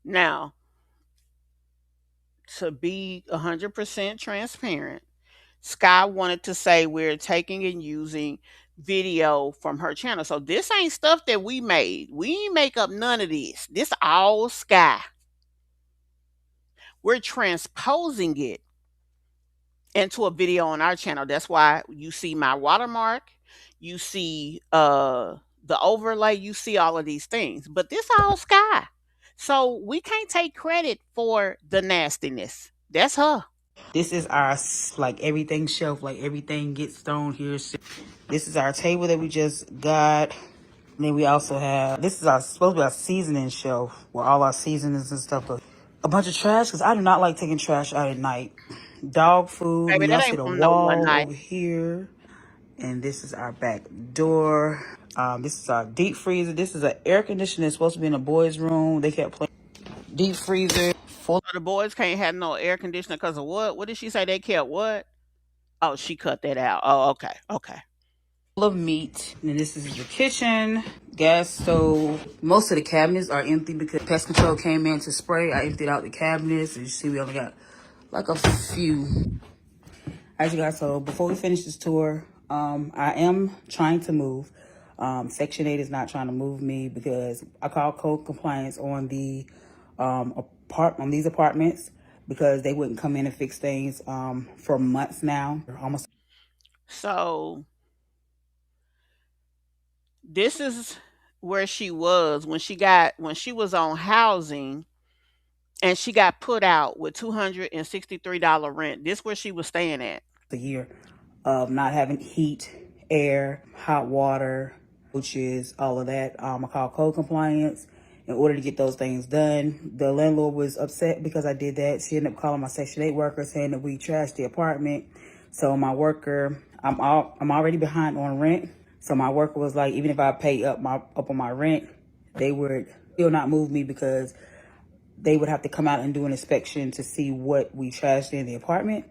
Now, to be 100% transparent, Sky wanted to say we're taking and using video from her channel. So this ain't stuff that we made. We ain't make up none of this. This all Sky. We're transposing it into a video on our channel. That's why you see my watermark, you see the overlay, you see all of these things. But this all Sky. So we can't take credit for the nastiness. That's her. This is our, like, everything shelf, like everything gets thrown here. This is our table that we just got. And then we also have, this is our supposed to be our seasoning shelf where all our seasonings and stuff are. A bunch of trash, because I do not like taking trash out at night. Dog food, Baby, and y'all that see ain't the from no one wall night. over here. And this is our back door. This is our deep freezer. This is an air conditioner that's supposed to be in the boys' room. They kept playing deep freezer full The boys can't have no air conditioner because of what? What did she say they kept what? Oh, she cut that out. Oh, okay. Okay. of meat. And then this is the kitchen, gas stove. Most of the cabinets are empty because pest control came in to spray. I emptied out the cabinets, and you see we only got like a few. As you guys saw, before we finish this tour, I am trying to move. Section 8 is not trying to move me because I called code compliance on the on these apartments because they wouldn't come in and fix things for months now. Almost. So this is where she was when she was on housing and she got put out with $263 rent. This where she was staying at. A year of not having heat, air, hot water, which is all of that. I called code compliance in order to get those things done. The landlord was upset because I did that. She ended up calling my Section 8 worker saying that we trashed the apartment. So my worker, I'm already behind on rent. So my worker was like, even if I pay up on my rent, they would still not move me because they would have to come out and do an inspection to see what we trashed in the apartment.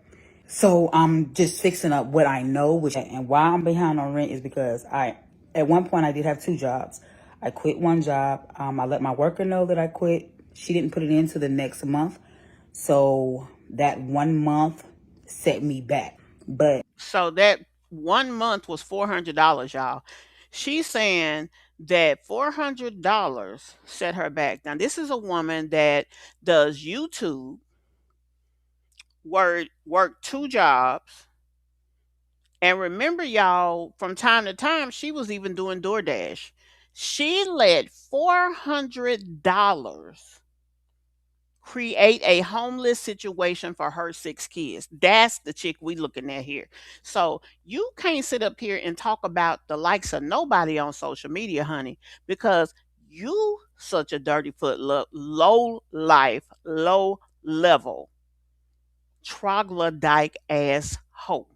So I'm just fixing up what I know, and why I'm behind on rent is because at one point I did have 2 jobs. I quit one job. I let my worker know that I quit. She didn't put it into the next month. So that 1 month set me back. But So that 1 month was $400, y'all. She's saying that $400 set her back. Now, this is a woman that does YouTube, work 2 jobs. And remember, y'all, from time to time, she was even doing DoorDash. She let $400 create a homeless situation for her 6 kids. That's the chick we looking at here. So you can't sit up here and talk about the likes of nobody on social media, honey, because you such a dirty foot, low life, low level, troglodyte ass hoe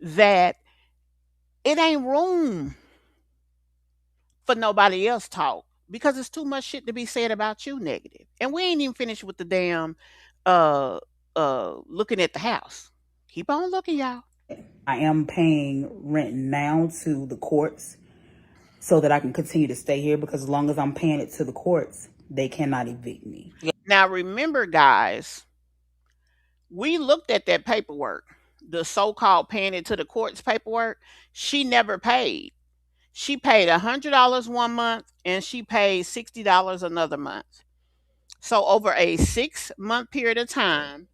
that it ain't room for nobody else talk because it's too much shit to be said about you negative. And we ain't even finished with the damn uh looking at the house. Keep on looking, y'all. I am paying rent now to the courts so that I can continue to stay here, because as long as I'm paying it to the courts, they cannot evict me. Now remember, guys, we looked at that paperwork, the so-called paying it to the courts paperwork. She never paid. She paid $100 one month and she paid $60 another month. So over a 6-month period of time,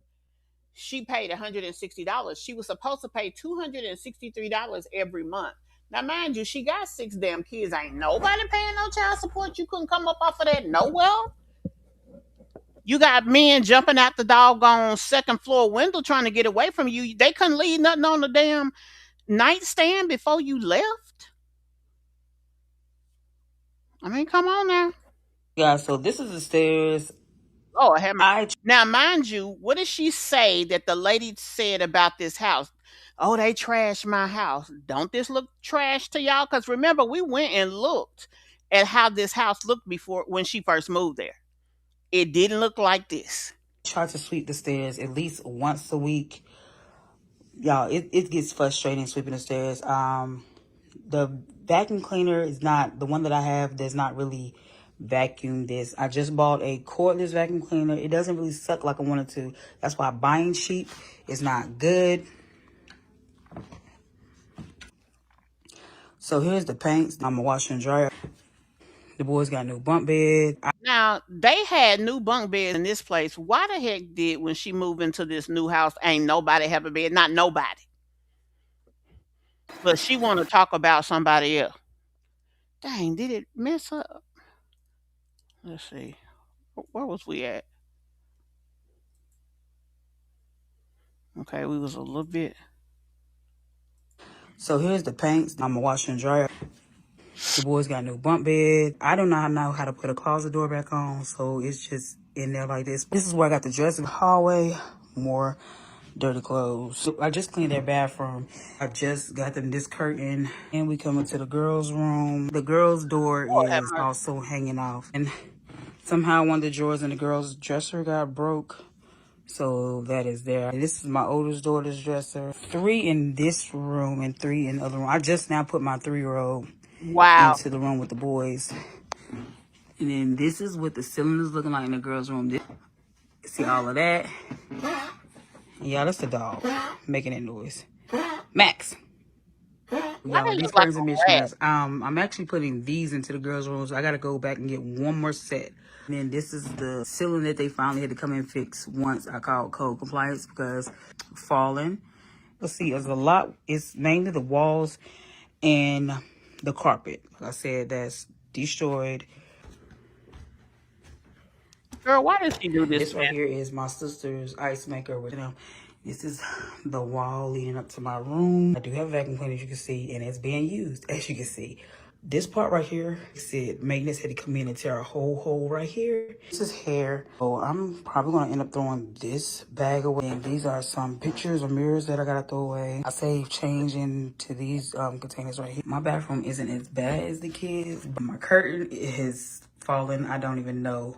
she paid $160. She was supposed to pay $263 every month. Now, mind you, she got 6 damn kids. Ain't nobody paying no child support. You couldn't come up off of that nowhere. You got men jumping out the doggone second floor window trying to get away from you. They couldn't leave nothing on the damn nightstand before you left. I mean, come on now. Yeah, so this is the stairs. Oh, now, mind you, what did she say that the lady said about this house? Oh, they trashed my house. Don't this look trash to y'all? Because remember, we went and looked at how this house looked before when she first moved there. It didn't look like this. Try to sweep the stairs at least once a week. Y'all, it gets frustrating sweeping the stairs. The vacuum cleaner is not, the one that I have does not really vacuum this. I just bought a cordless vacuum cleaner. It doesn't really suck like I wanted to. That's why buying cheap is not good. So here's the paints. I'm a washer and dryer. The boys got a new bunk bed. Now, they had new bunk beds in this place. Why the heck did, when she moved into this new house, ain't nobody have a bed? Not nobody. But she want to talk about somebody else. Dang, did it mess up? Let's see. Where was we at? Okay, we was a little bit. So here's the paints. I'm a washer and dryer. The boys got a new bunk bed. I do not know how to put a closet door back on, so it's just in there like this. This is where I got the dressing hallway. More dirty clothes. So I just cleaned their bathroom. I just got them this curtain. And we come into the girls' room. The girls' door Lord have is mercy. also hanging off. And somehow one of the drawers in the girls' dresser got broke. So that is there. This is my oldest daughter's dresser. 3 in this room and 3 in the other room. I just now put my 3-year-old Wow. into the room with the boys. And then this is what the ceiling is looking like in the girls' room. See all of that? Yeah, that's the dog making that noise. Max. Why Y'all, they these look like curtains are a rat? mismatched. I'm actually putting these into the girls' rooms. I gotta go back and get one more set. And then this is the ceiling that they finally had to come and fix once I called code compliance because falling. Let's see, there's a lot. It's mainly the walls and the carpet. Like I said, that's destroyed. Girl, why did she do this This right mess? here is my sister's ice maker with them. This is the wall leading up to my room. I do have a vacuum cleaner, as you can see, and it's being used, as you can see. This part right here, it said maintenance had to come in and tear a whole hole right here. This is hair. So I'm probably gonna end up throwing this bag away. And these are some pictures or mirrors that I gotta throw away. I save change into these containers right here. My bathroom isn't as bad as the kids, but my curtain has fallen. I don't even know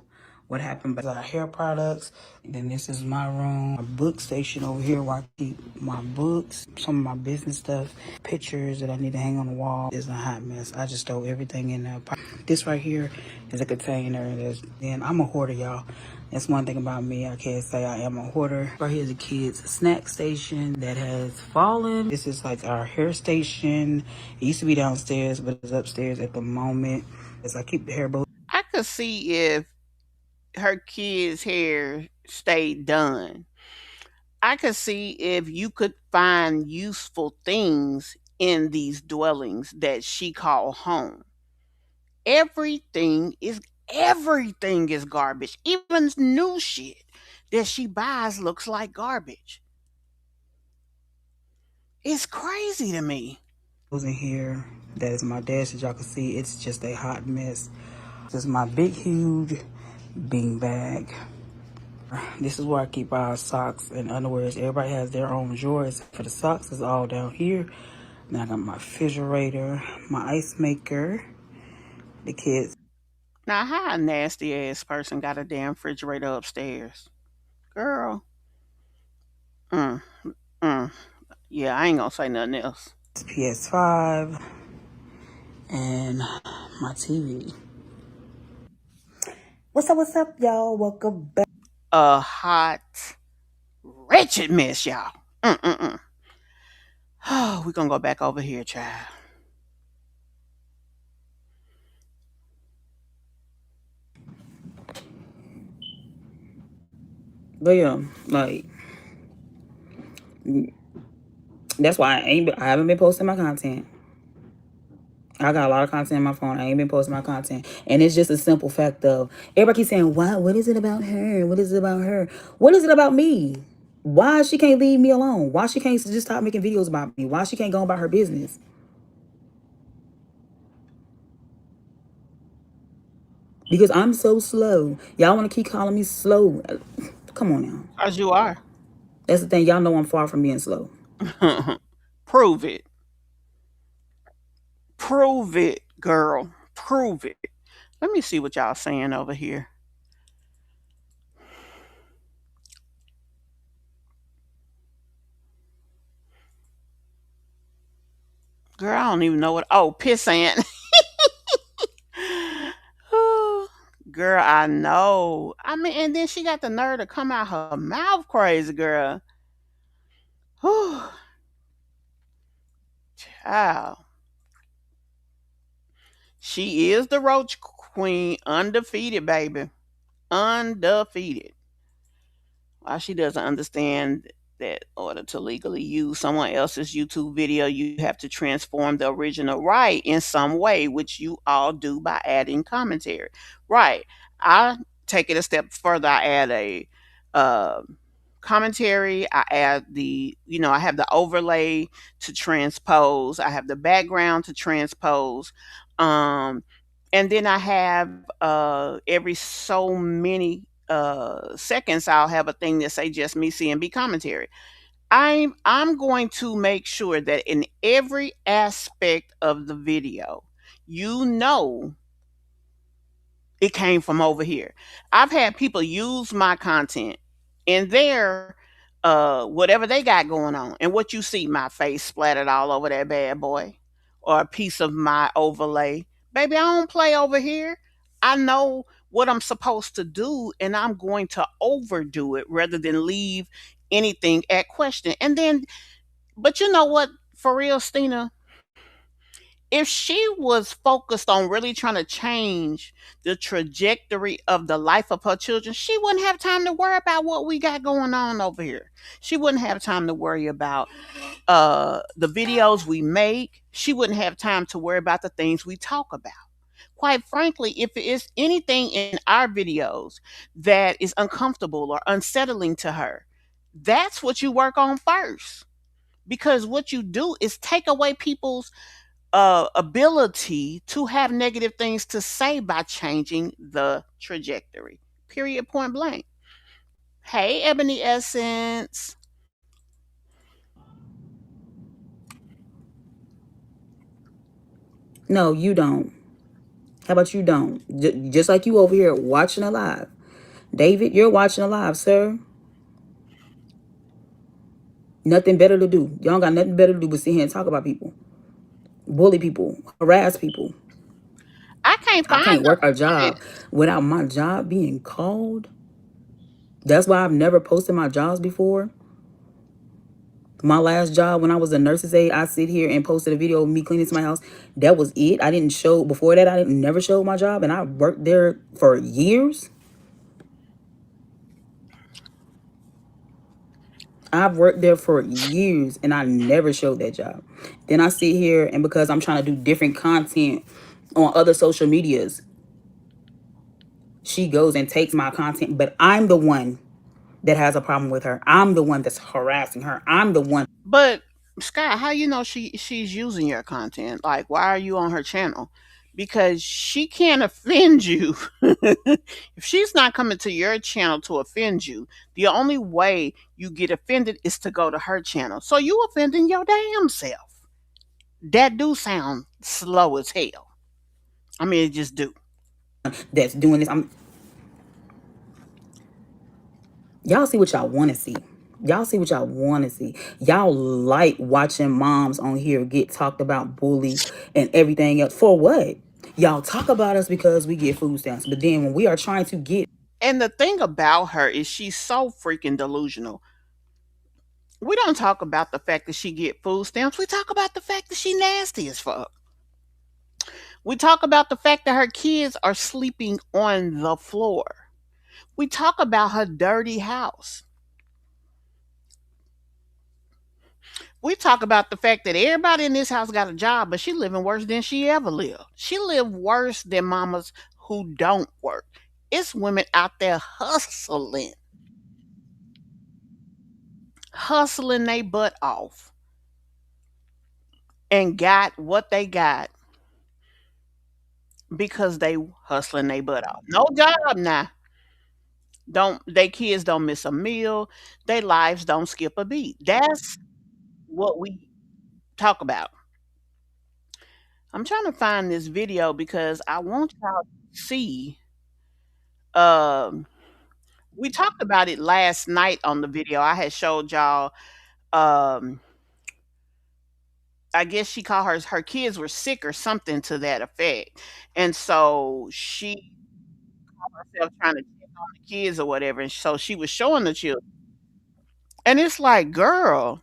what happened, but hair products. And then this is my room, my book station over here where I keep my books, some of my business stuff, pictures that I need to hang on the wall. It's a hot mess. I just throw everything in there. This right here is a container. And I'm a hoarder, y'all. That's one thing about me. I can't say I am a hoarder. Right here is a kid's snack station that has fallen. This is like our hair station. It used to be downstairs, but it's upstairs at the moment. As I keep the hair bow. I could see if her kids' hair stayed done. I could see if you could find useful things in these dwellings that she called home. Everything is everything is garbage. Even new shit that she buys looks like garbage. It's crazy to me. In here, that is my desk. As y'all can see, it's just a hot mess. This is my big huge bean bag. This is where I keep our socks and underwears. Everybody has their own drawers. For the socks, it's all down here. Then I got my refrigerator, my ice maker, the kids. Now, how a nasty ass person got a damn refrigerator upstairs? Girl. Mm, mm. Yeah, I ain't gonna say nothing else. PS5 and my TV. What's up, y'all? Welcome back. A hot, wretched mess, y'all. Mm-mm-mm. Oh, we gonna go back over here, child. But yeah, like that's why I haven't been posting my content. I got a lot of content on my phone. I ain't been posting my content. And it's just a simple fact of everybody keeps saying, why? What is it about her? What is it about her? What is it about me? Why she can't leave me alone? Why she can't just stop making videos about me? Why she can't go about her business? Because I'm so slow. Y'all want to keep calling me slow. Come on now. As you are. That's the thing. Y'all know I'm far from being slow. Prove it. Prove it, girl. Prove it. Let me see what y'all saying over here. Girl, I don't even know what. Oh, pissant. Girl, I know. I mean, and then she got the nerve to come out her mouth crazy, girl. Whew. Child. She is the roach queen, undefeated, baby. Undefeated. Why she doesn't understand that in order to legally use someone else's YouTube video, you have to transform the original right in some way, which you all do by adding commentary. Right. I take it a step further. I add a uh, commentary. I add I have the overlay to transpose. I have the background to transpose. Um, and then I have every so many seconds I'll have a thing that say just me CMB commentary. I'm going to make sure that in every aspect of the video, you know it came from over here. I've had people use my content in their whatever they got going on. And what you see, my face splattered all over that bad boy or a piece of my overlay. Baby, I don't play over here. I know what I'm supposed to do and I'm going to overdo it rather than leave anything at question. And then, but you know what, for real, Stina, if she was focused on really trying to change the trajectory of the life of her children, she wouldn't have time to worry about what we got going on over here. She wouldn't have time to worry about the videos we make. She wouldn't have time to worry about the things we talk about. Quite frankly, if it is anything in our videos that is uncomfortable or unsettling to her, that's what you work on first. Because what you do is take away people's ability to have negative things to say by changing the trajectory. Period, point blank. Hey, Ebony Essence. No, you don't. How about you don't? Just like you over here watching a live. David, you're watching a live, sir. Nothing better to do. Y'all got nothing better to do but sit here and talk about people, bully people, harass people. I can't I find can't work a the job without my job being called. That's why I've never posted my jobs before. My last job when I was a nurse's aide, I sit here and posted a video of me cleaning my house. That was it. I didn't show before that. I didn't never show my job, and I worked there for years. I've worked there for years, and I never showed that job. Then I sit here, and because I'm trying to do different content on other social medias, she goes and takes my content, but I'm the one that has a problem with her. I'm the one that's harassing her. I'm the one. But Scott, how you know she's using your content? Like, why are you on her channel? Because she can't offend you. If she's not coming to your channel to offend you, the only way you get offended is to go to her channel. So you offending your damn self. That do sound slow as hell. I mean, it just do. That's doing this. Y'all see what y'all want to see. Y'all see what y'all want to see. Y'all like watching moms on here get talked about, bullied, and everything else. For what? Y'all talk about us because we get food stamps. But then when we are trying to get... And the thing about her is she's so freaking delusional. We don't talk about the fact that she get food stamps. We talk about the fact that she nasty as fuck. We talk about the fact that her kids are sleeping on the floor. We talk about her dirty house. We talk about the fact that everybody in this house got a job, but she living worse than she ever lived. She lived worse than mamas who don't work. It's women out there hustling their butt off, and got what they got because they hustling their butt off. No job now. Don't they kids don't miss a meal. Their lives don't skip a beat. That's what we talk about. I'm trying to find this video because I want y'all to see. Um, we talked about it last night on the video. I had showed y'all. Um, I guess she called her kids were sick or something to that effect, and so she called herself trying to check on the kids or whatever. And so she was showing the children, and it's like, girl,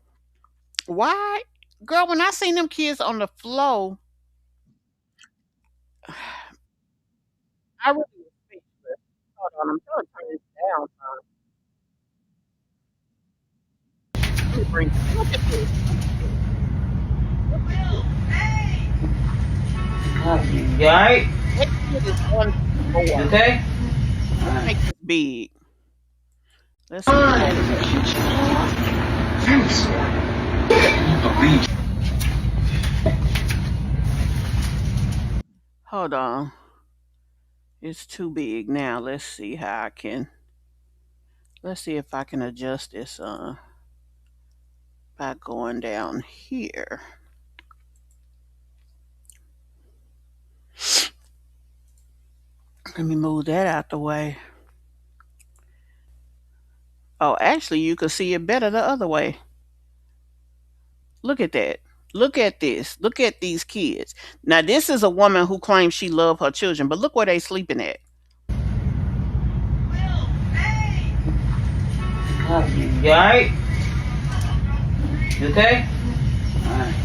why, girl? When I seen them kids on the floor, I really was speechless. Hold on, I'm trying to turn this down. Let me bring. Look at this. Right? That kid is on the floor. Okay? Let's make this big. Let's see. Hold on. It's too big now. Let's see how I can. Let's see if I can adjust this by going down here. Let me move that out the way. Oh, actually, you can see it better the other way. Look at that. Look at this. Look at these kids. Now, this is a woman who claims she loves her children, but look where they sleeping at. You alright? You okay? Alright.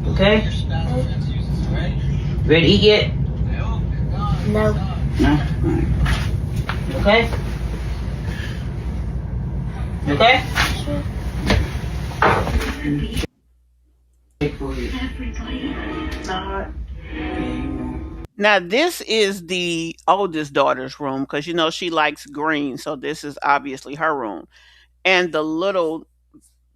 Okay? Ready to eat yet? No. No? Alright. You okay? You okay? Take for you. Not. Yeah, you know. Now this is the oldest daughter's room because she likes green, so this is obviously her room. And the little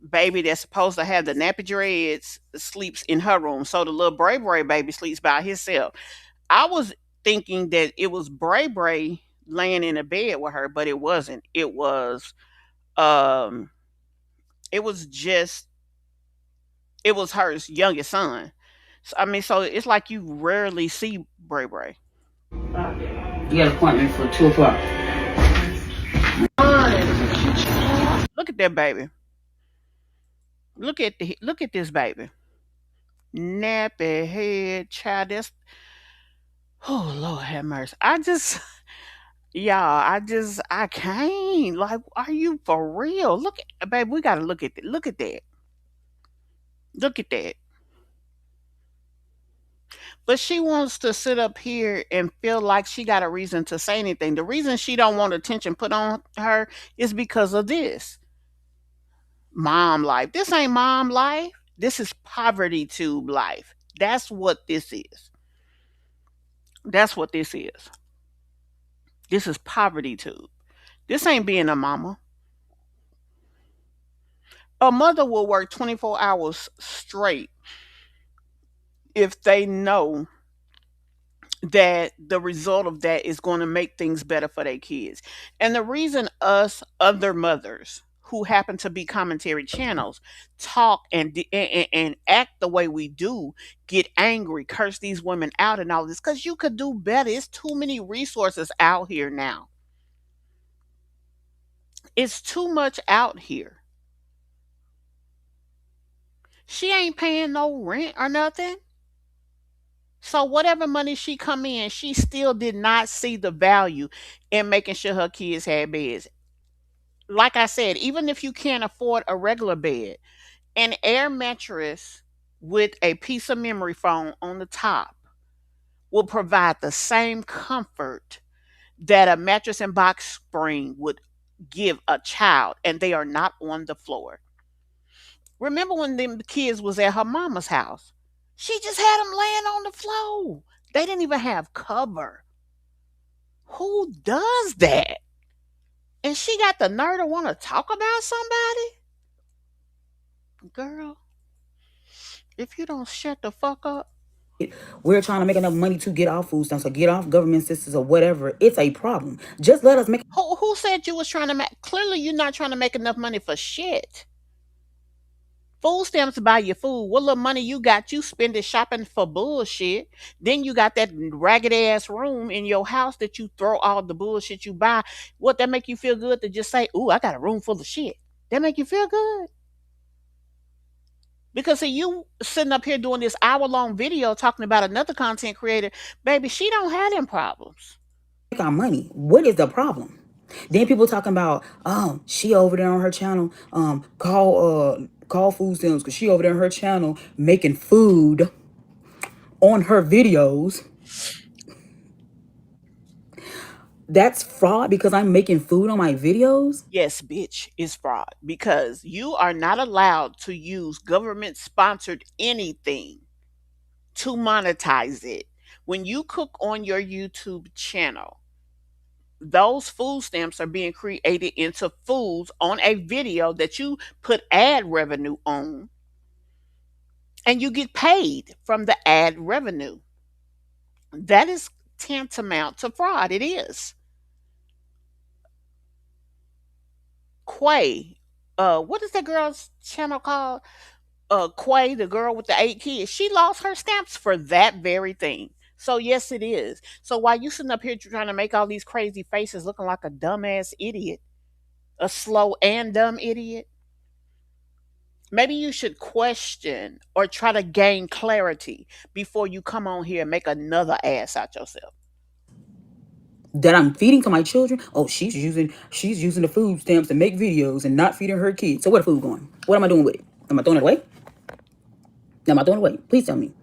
baby that's supposed to have the nappy dreads sleeps in her room. So the little Bray Bray baby sleeps by himself. I was thinking that it was Bray Bray laying in a bed with her, but it wasn't. Um it was just it was her youngest son. So, I mean, so it's like you rarely see Bray Bray. You got an appointment for 2 o'clock. Look at that baby. Look at this baby. Nappy head child. That's oh Lord have mercy. I can't. Like, are you for real? Look at baby, we gotta look at that. Look at that. Look at that. But she wants to sit up here and feel like she got a reason to say anything. The reason she don't want attention put on her is because of this. Mom life. This ain't mom life. This is poverty tube life. That's what this is. That's what this is. This is poverty tube. This ain't being a mama. A mother will work 24 hours straight if they know that the result of that is going to make things better for their kids. And the reason us other mothers who happen to be commentary channels talk and act the way we do, get angry, curse these women out and all this, because you could do better. It's too many resources out here now. It's too much out here. She ain't paying no rent or nothing. So whatever money she come in, she still did not see the value in making sure her kids had beds. Like I said, even if you can't afford a regular bed, an air mattress with a piece of memory foam on the top will provide the same comfort that a mattress and box spring would give a child, and they are not on the floor. Remember when them kids was at her mama's house? She just had them laying on the floor. They didn't even have cover. Who does that? And she got the nerve to want to talk about somebody? Girl, if you don't shut the fuck up. We're trying to make enough money to get off food stamps or get off government assistance or whatever. It's a problem. Just let us make. Who said you was trying to make? Clearly, you're not trying to make enough money for shit. Food stamps buy your food. What little money you got, you spend it shopping for bullshit. Then you got that ragged ass room in your house that you throw all the bullshit you buy. What, that make you feel good to just say, "Ooh, I got a room full of shit"? That make you feel good? Because see, you sitting up here doing this hour-long video talking about another content creator, baby, she don't have them problems. Our money. What is the problem? Then people talking about, she over there on her channel, call food stamps because she over there on her channel making food on her videos. That's fraud because I'm making food on my videos. Yes, bitch, it's fraud because you are not allowed to use government sponsored anything to monetize it. When you cook on your YouTube channel, those food stamps are being created into foods on a video that you put ad revenue on, and you get paid from the ad revenue. That is tantamount to fraud. It is. Quay, what is that girl's channel called? Quay, the girl with the 8 kids, she lost her stamps for that very thing. So yes, it is. So while you sitting up here trying to make all these crazy faces looking like a dumbass idiot, a slow and dumb idiot, maybe you should question or try to gain clarity before you come on here and make another ass out yourself. That I'm feeding to my children. Oh, she's using the food stamps to make videos and not feeding her kids. So where the food going? What am I doing with it? Am I throwing it away? Am I throwing it away? Please tell me.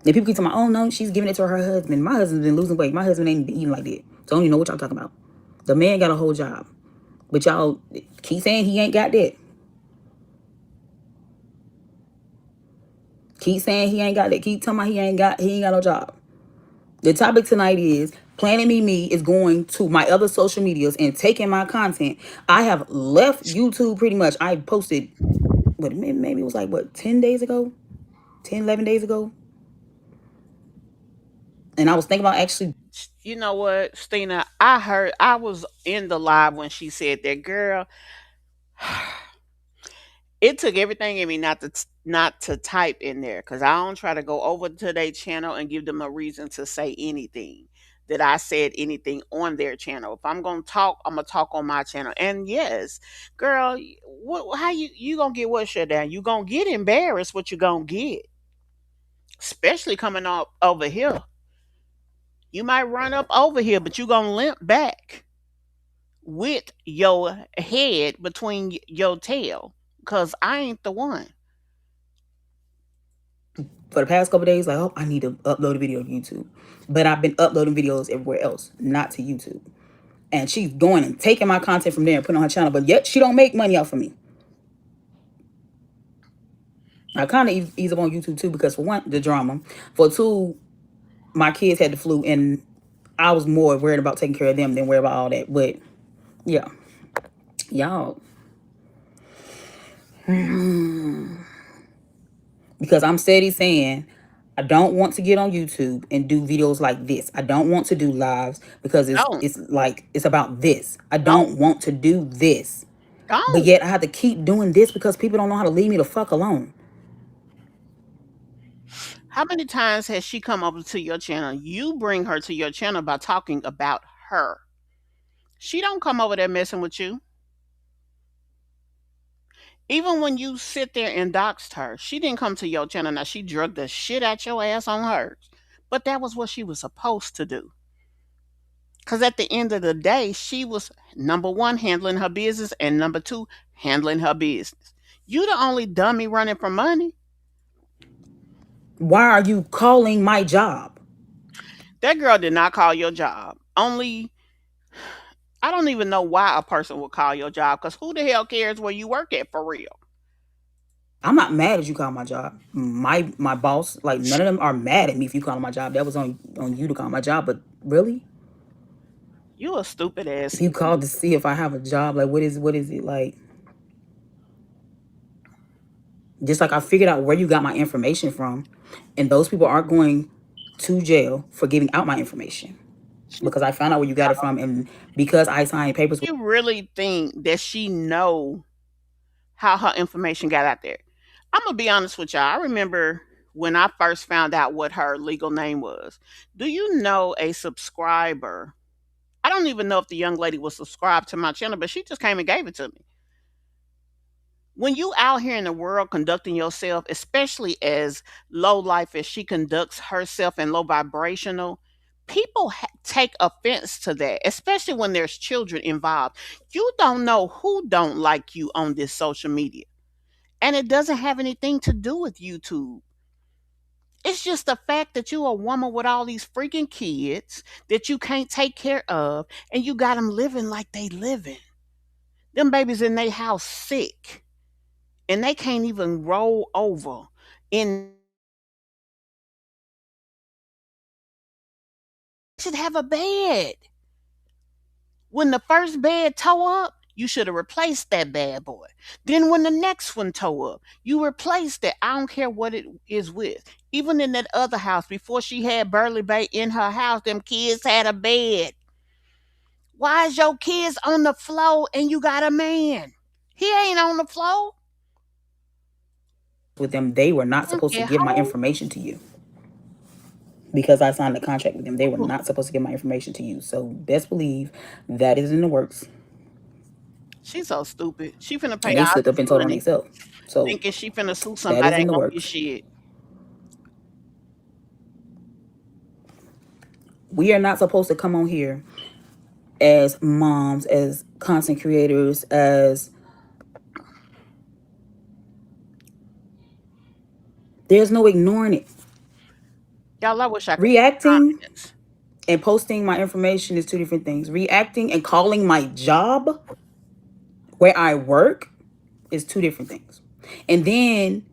Then people keep telling me, oh no, she's giving it to her husband. My husband's been losing weight. My husband ain't been eating like that. So I don't even know what y'all talking about. The man got a whole job. But y'all keep saying he ain't got that. Keep saying he ain't got that. Keep telling me he ain't got no job. The topic tonight is Planning Me is going to my other social medias and taking my content. I have left YouTube pretty much. I posted, what, maybe it was like, what, 10 days ago? 10, 11 days ago? And I was thinking about actually. You know what, Stina? I was in the live when she said that, girl. It took everything in me not to type in there because I don't try to go over to their channel and give them a reason to say anything that I said anything on their channel. If I'm gonna talk, I'm gonna talk on my channel. And yes, girl, what? How you gonna get what shut down? You gonna get embarrassed? What you gonna get? Especially coming up over here. You might run up over here, but you gonna limp back with your head between your tail. Cause I ain't the one. For the past couple days, like, oh, I need to upload a video to YouTube. But I've been uploading videos everywhere else, not to YouTube. And she's going and taking my content from there and putting on her channel, but yet she don't make money off of me. I kind of ease up on YouTube too because for one, the drama. For two, my kids had the flu and I was more worried about taking care of them than worried about all that. But yeah, y'all, because I'm steady saying I don't want to get on YouTube and do videos like this. I don't want to do lives because Don't, it's like it's about this. I don't, don't want to do this. But don't. yet I have to keep doing this because people don't know how to leave me the fuck alone. How many times has she come over to your channel? You bring her to your channel by talking about her. She don't come over there messing with you. Even when you sit there and doxed her, she didn't come to your channel. Now she drugged the shit out your ass on hers. But that was what she was supposed to do. Because at the end of the day, she was number one, handling her business, and number two, handling her business. You the only dummy running for money. Why are you calling my job? That girl did not call your job. Only I don't even know why a person would call your job because who the hell cares where you work at for real? I'm not mad at you calling my job. My boss, like none of them are mad at me if you call my job. That was on you to call my job. But really, You a stupid if ass. you called to see if I have a job, like what is it like? Just like I figured out where you got my information from, and those people aren't going to jail for giving out my information She, because I found out where you got it from, and because I signed papers with. you really think that she know how her information got out there? I'm gonna be honest with y'all. I remember when I first found out what her legal name was. Do you know a subscriber? I don't even know if the young lady was subscribed to my channel, but she just came and gave it to me. When you out here in the world conducting yourself, especially as low life as she conducts herself and low vibrational, people take offense to that, especially when there's children involved. You don't know who don't like you on this social media, and it doesn't have anything to do with YouTube. It's just the fact that you're a woman with all these freaking kids that you can't take care of, and you got them living like they living. Them babies in their house sick and they can't even roll over in should have a bed. When the first bed tore up, you should have replaced that bad boy. Then when the next one tore up, you replaced it. I don't care what it is with. Even in that other house, before she had Burley Bay in her house, them kids had a bed. Why is your kids on the floor and you got a man? He ain't on the floor. Them. They were not supposed to At give my home. information to you because I signed a contract with them. They were not supposed to give my information to you. So best believe that is in the works, She's so stupid. She finna pay and they all slipped up this and told on money themselves. So thinking she finna sue that somebody is in ain't the gonna get works. shit. We are not supposed to come on here as moms, as content creators, as there's no ignoring it. Y'all, I wish I could see the Reacting comments. and posting my information is two different things. Reacting and calling my job where I work is two different things. And then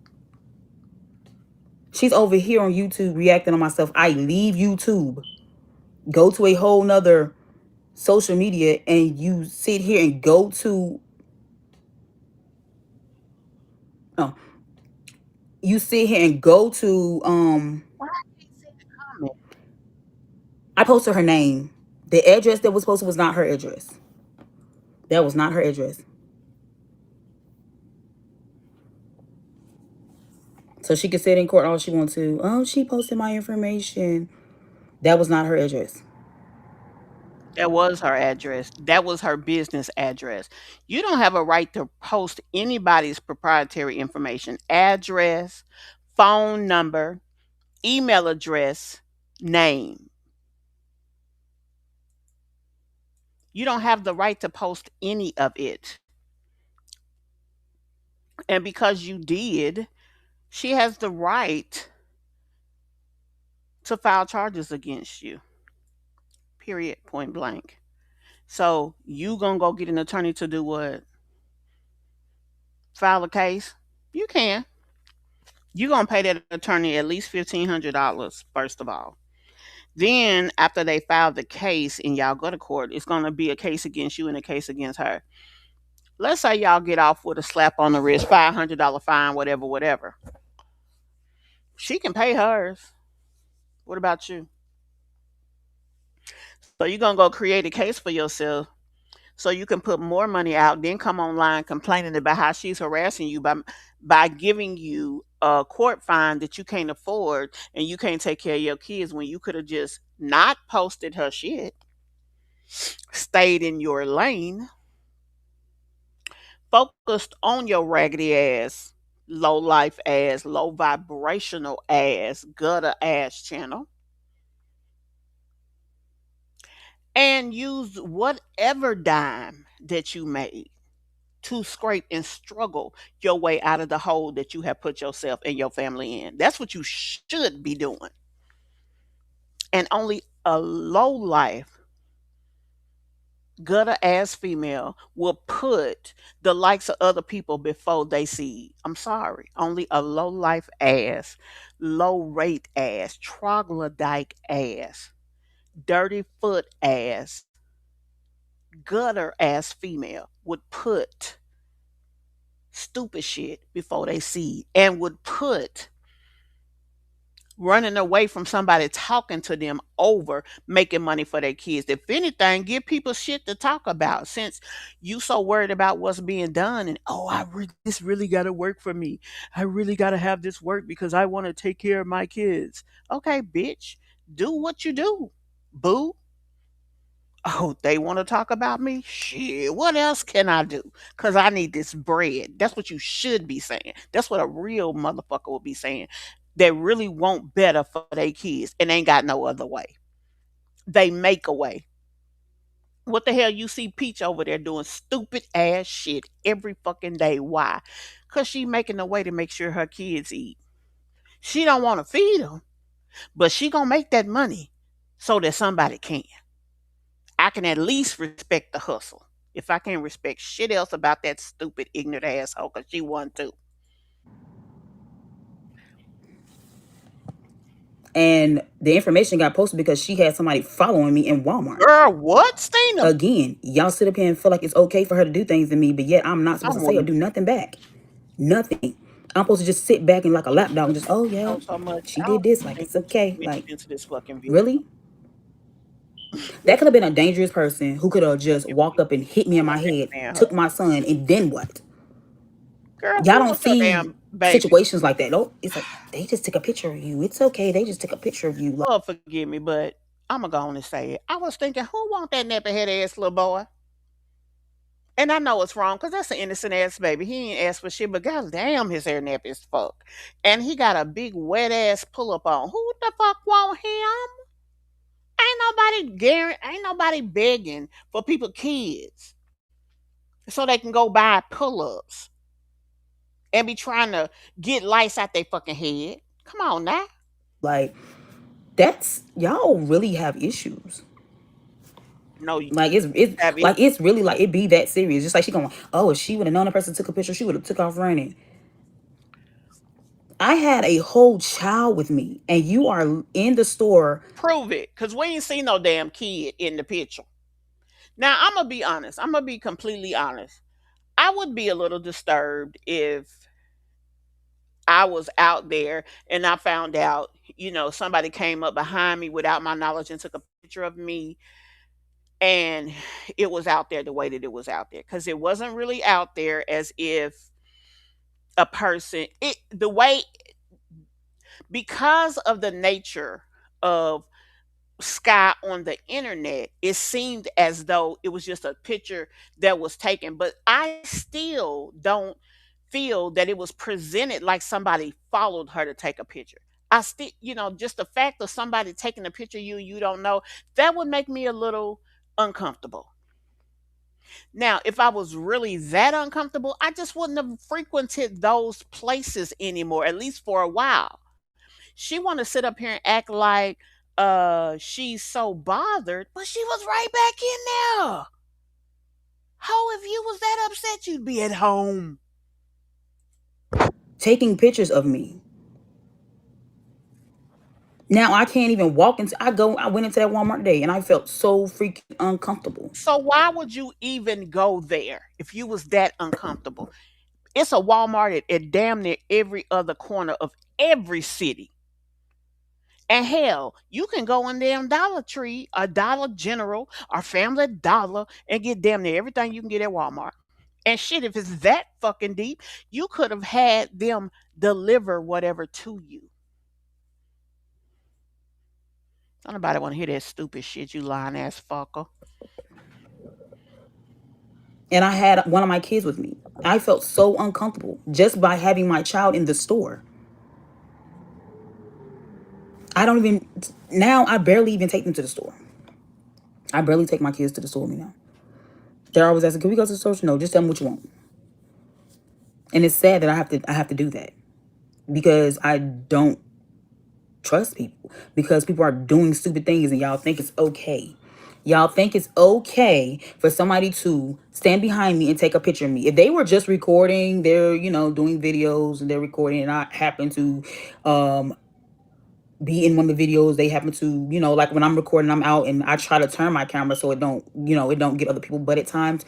she's over here on YouTube reacting on myself. I leave YouTube go to a whole nother social media and you sit here and go to, oh, you sit here and go to, Why I can't see the comment? I posted her name. The address that was posted was not her address. That was not her address. So she could sit in court all she wants to. Oh, she posted my information. That was not her address. That was her address. That was her business address. You don't have a right to post anybody's proprietary information, address, phone number, email address, name. You don't have the right to post any of it. And because you did, she has the right to file charges against you. Period. Point blank. So you gonna go get an attorney to do what? File a case? You can. You gonna pay that attorney at least $1,500 first of all. Then after they file the case and y'all go to court, it's gonna be a case against you and a case against her. Let's say y'all get off with a slap on the wrist, $500 fine, whatever, whatever. She can pay hers. What about you? So you're gonna go create a case for yourself so you can put more money out, then come online complaining about how she's harassing you by giving you a court fine that you can't afford and you can't take care of your kids when you could have just not posted her shit, stayed in your lane, focused on your raggedy ass, low life ass, low vibrational ass, gutter ass channel, and used whatever dime that you made to scrape and struggle your way out of the hole that you have put yourself and your family in. That's what you should be doing. And only a low life, gutter ass female will put the likes of other people before they see. I'm sorry. Only a low life ass, low rate ass, troglodyte ass, dirty foot ass, gutter ass female would put stupid shit before they see and would put running away from somebody talking to them over making money for their kids. If anything, give people shit to talk about since you so worried about what's being done and this really got to work for me. I really got to have this work because I want to take care of my kids. Okay, bitch, do what you do. Boo. Oh, they want to talk about me? Shit, what else can I do? Because I need this bread. That's what you should be saying. That's what a real motherfucker will be saying. They really want better for their kids and ain't got no other way. They make a way. What the hell you see Peach over there doing stupid ass shit every fucking day? Why? Because she making a way to make sure her kids eat. She don't want to feed them, but she gonna make that money so that somebody can. I can at least respect the hustle. If I can't respect shit else about that stupid, ignorant asshole, because she won too. And the information got posted because she had somebody following me in Walmart. Girl, what, Stina? Again, y'all sit up here and feel like it's okay for her to do things to me, but yet I'm not I supposed to say want or do nothing back. Nothing. I'm supposed to just sit back and like a lapdog and just, oh to yeah, know so much. she I did don't this. Like think it's okay. mentioned Like into this fucking video. really? That could have been a dangerous person who could have just If walked you up and hit me in my want that head, man took her. my son, and then what? Girl, Y'all who don't was your see damn baby? situations like that. Oh, it's like they just took a picture of you. It's okay. They just took a picture of you. Like, Lord forgive me, but I'm going to go on and say it. I was thinking, who want that nappy head ass little boy? And I know it's wrong because that's an innocent ass baby. He ain't asked for shit, but goddamn, his hair nappy as fuck. And he got a big wet ass pull up on. Who the fuck want him? Ain't nobody begging for people kids so they can go buy pull-ups and be trying to get lice out their fucking head. Come on now. like that's y'all really have issues. No, you Like it's have it. like it's really like it be that serious. Just like she going, oh, if she would have known the person took a picture, she would have took off running. I had a whole child with me, and you are in the store. Prove it, because we ain't seen no damn kid in the picture. Now, I'm going to be honest. I'm going to be completely honest. I would be a little disturbed if I was out there and I found out, somebody came up behind me without my knowledge and took a picture of me, and it was out there the way that it was out there, because it wasn't really out there as if a person, the way, because of the nature of Sky on the internet, it seemed as though it was just a picture that was taken. But I still don't feel that it was presented like somebody followed her to take a picture. I still, just the fact of somebody taking a picture of you and you don't know, that would make me a little uncomfortable. Now, if I was really that uncomfortable, I just wouldn't have frequented those places anymore, at least for a while. She want to sit up here and act like she's so bothered, but she was right back in there. How, if you was that upset, you'd be at home. Taking pictures of me. Now I can't even walk into. I went into that Walmart today, and I felt so freaking uncomfortable. So why would you even go there if you was that uncomfortable? It's a Walmart at damn near every other corner of every city. And hell, you can go in damn Dollar Tree, or Dollar General, or Family Dollar and get damn near everything you can get at Walmart. And shit, if it's that fucking deep, you could have had them deliver whatever to you. Don't nobody want to hear that stupid shit, you lying ass fucker. And I had one of my kids with me. I felt so uncomfortable just by having my child in the store. I don't even now. I barely even take them to the store. I barely take my kids to the store now. They're always asking, "Can we go to the store?" No, just tell them what you want. And it's sad that I have to do that because I don't trust people, because people are doing stupid things and y'all think it's okay. Y'all think it's okay for somebody to stand behind me and take a picture of me. If they were just recording, they're, doing videos and they're recording, and I happen to um be in one of the videos, they happen to, like when I'm recording, I'm out and I try to turn my camera so it don't get other people, but at times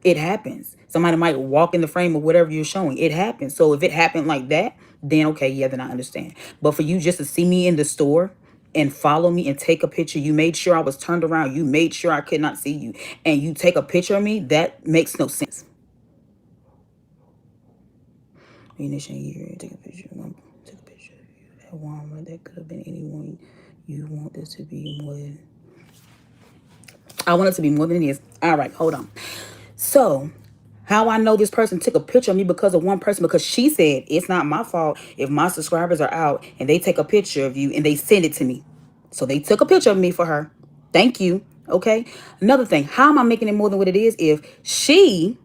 it happens. Somebody might walk in the frame of whatever you're showing. It happens. So if it happened like that, then okay, yeah, then I understand. But for you just to see me in the store and follow me and take a picture, you made sure I was turned around, you made sure I could not see you, and you take a picture of me, that makes no sense. Initial year, take a picture. Take a picture of you at Walmart. That could have been anyone. You want this to be more than. I want it to be more than it is. All right, hold on. So, how I know this person took a picture of me because of one person, because she said it's not my fault if my subscribers are out and they take a picture of you and they send it to me. So they took a picture of me for her. Thank you. Okay. Another thing, how am I making it more than what it is if she,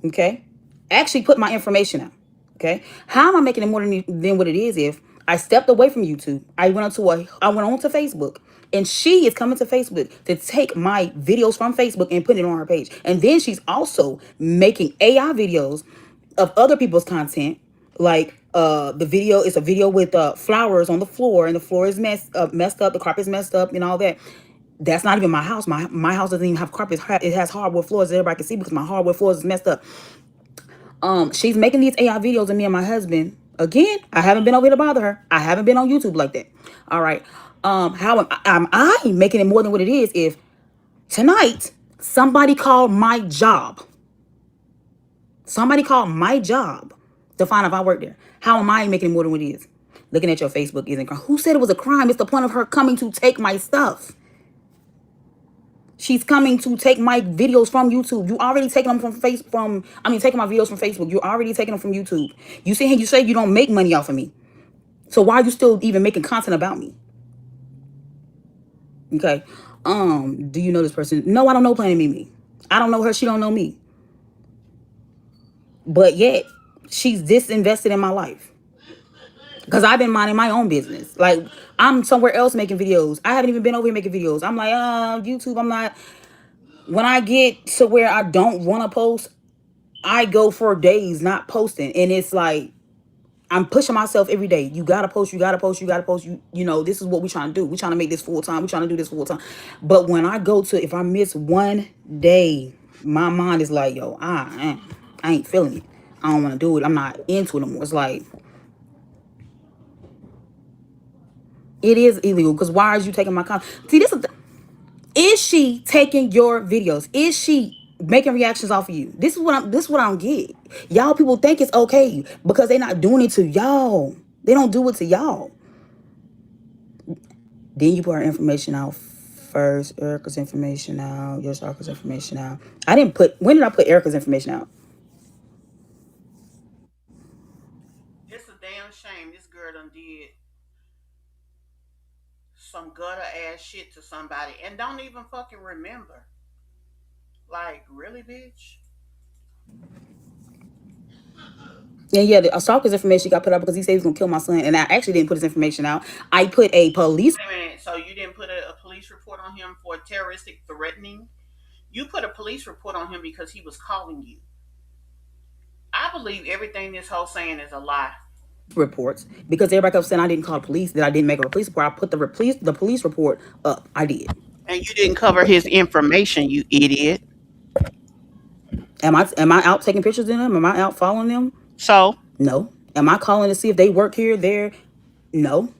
okay, actually put my information out? Okay. How am I making it more than what it is if I stepped away from YouTube? I went on to Facebook, and she is coming to Facebook to take my videos from Facebook and put it on her page. And then she's also making AI videos of other people's content. Like the video is a video with flowers on the floor, and the floor is messed up, the carpet's messed up and all that. That's not even my house. My house doesn't even have carpet. It has hardwood floors that everybody can see because my hardwood floors is messed up. She's making these AI videos of me and my husband. Again, I haven't been over here to bother her. I haven't been on YouTube like that. All right. How am I making it more than what it is if tonight somebody called my job? Somebody called my job to find out if I work there. How am I making it more than what it is? Looking at your Facebook isn't crime. Who said it was a crime? It's the point of her coming to take my stuff. She's coming to take my videos from YouTube. You already taking them taking my videos from Facebook. You already taking them from YouTube. You say, hey, you say you don't make money off of me. So why are you still even making content about me? Okay. Do you know this person? No, I don't know Planet Mimi. I don't know her. She don't know me. But yet, she's disinvested in my life. Because I've been minding my own business. Like, I'm somewhere else making videos. I haven't even been over here making videos. I'm like, YouTube, I'm not. When I get to where I don't want to post, I go for days not posting. And it's like, I'm pushing myself every day. You gotta post, you gotta post, you gotta post. You know, this is what we're trying to do. We're trying to make this full time. We're trying to do this full time. But when I go to, if I miss one day, my mind is like, yo, I ain't feeling it. I don't want to do it. I'm not into it anymore. It's like, it is illegal. Because why are you taking my content? See, is she taking your videos? Is she making reactions off of you? This is what I don't get. Y'all people think it's okay because they're not doing it to y'all. They don't do it to y'all. Then you put her information out first. Erica's information out. Your Erica's information out. I didn't put. When did I put Erica's information out? It's a damn shame this girl done did some gutter ass shit to somebody and don't even fucking remember. Like, really, bitch? Yeah, yeah. The stalker's information got put out because he said he was gonna kill my son, and I actually didn't put his information out. I put a police Wait a minute. So you didn't put a police report on him for terroristic threatening? You put a police report on him because he was calling you. I believe everything this whole saying is a lie. reports because everybody kept saying I didn't call the police. That I didn't make a police report. I put the police report up. I did. And you didn't cover his information, you idiot. Am I out taking pictures of them? Am I out following them? So, No. Am I calling to see if they work here, there? No.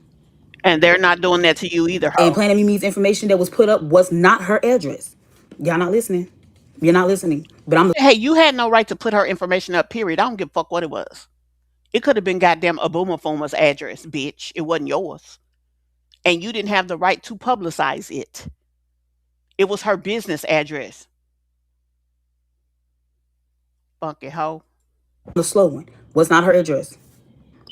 and they're not doing that to you either, And ho. Planet Mimi's information that was put up was not her address. Y'all not listening. You're not listening. But I'm Hey, you had no right to put her information up, period. I don't give a fuck what it was. It could have been goddamn Abumafuma's address, bitch. It wasn't yours. And you didn't have the right to publicize it. It was her business address. Funky hoe. the slow one. Was not her address.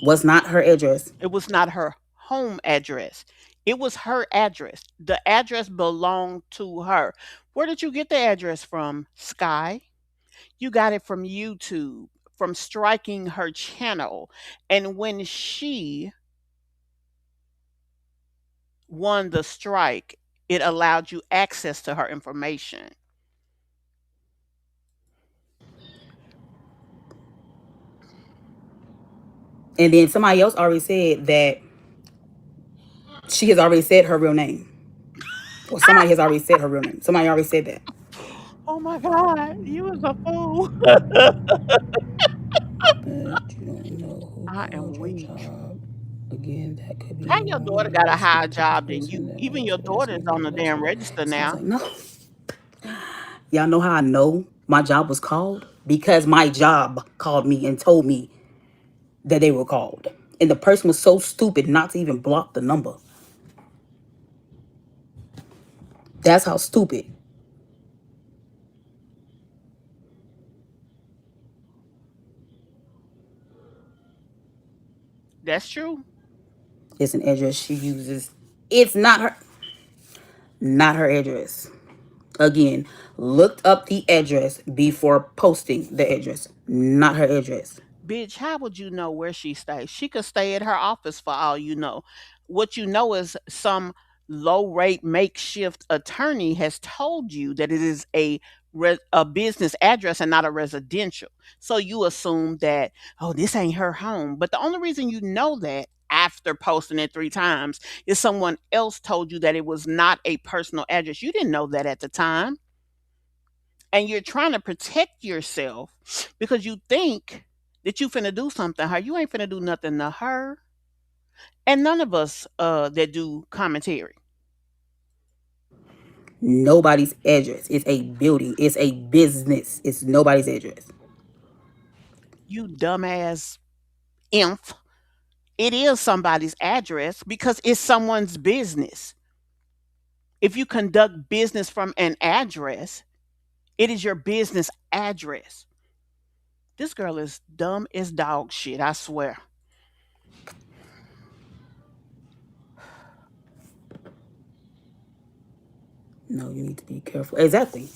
Was not her address. It was not her home address. It was her address. The address belonged to her. Where did you get the address from, Sky? You got it from YouTube, from striking her channel. And when she won the strike, it allowed you access to her information. And then somebody else already said that she has already said her real name. Or somebody has already said her real name. Somebody already said that. Oh my God, you was a fool. But you don't know who I called am your weak. job. Again, that could be How your anyone. daughter Maybe got a you're higher speaking to this job than person you? that Even works your for this. daughter's Maybe on the you're less damn with. register So I was now. like, no. Y'all know how I know my job was called? Because my job called me and told me that they were called. And the person was so stupid not to even block the number. That's how stupid. That's true. It's an address she uses. It's not her address. Again, looked up the address before posting the address. Not her address. Bitch, how would you know where she stays? She could stay at her office for all you know. What you know is some low rate makeshift attorney has told you that it is a business address and not a residential. So you assume that, oh, this ain't her home. But the only reason you know that after posting it 3 times is someone else told you that it was not a personal address. You didn't know that at the time. And you're trying to protect yourself because you think that you finna do something to her. You ain't finna do nothing to her. And none of us that do commentary. Nobody's address. It's a building. It's a business. It's nobody's address. You dumbass imp. It is somebody's address because it's someone's business. If you conduct business from an address, it is your business address. This girl is dumb as dog shit, I swear. No, you need to be careful. Exactly.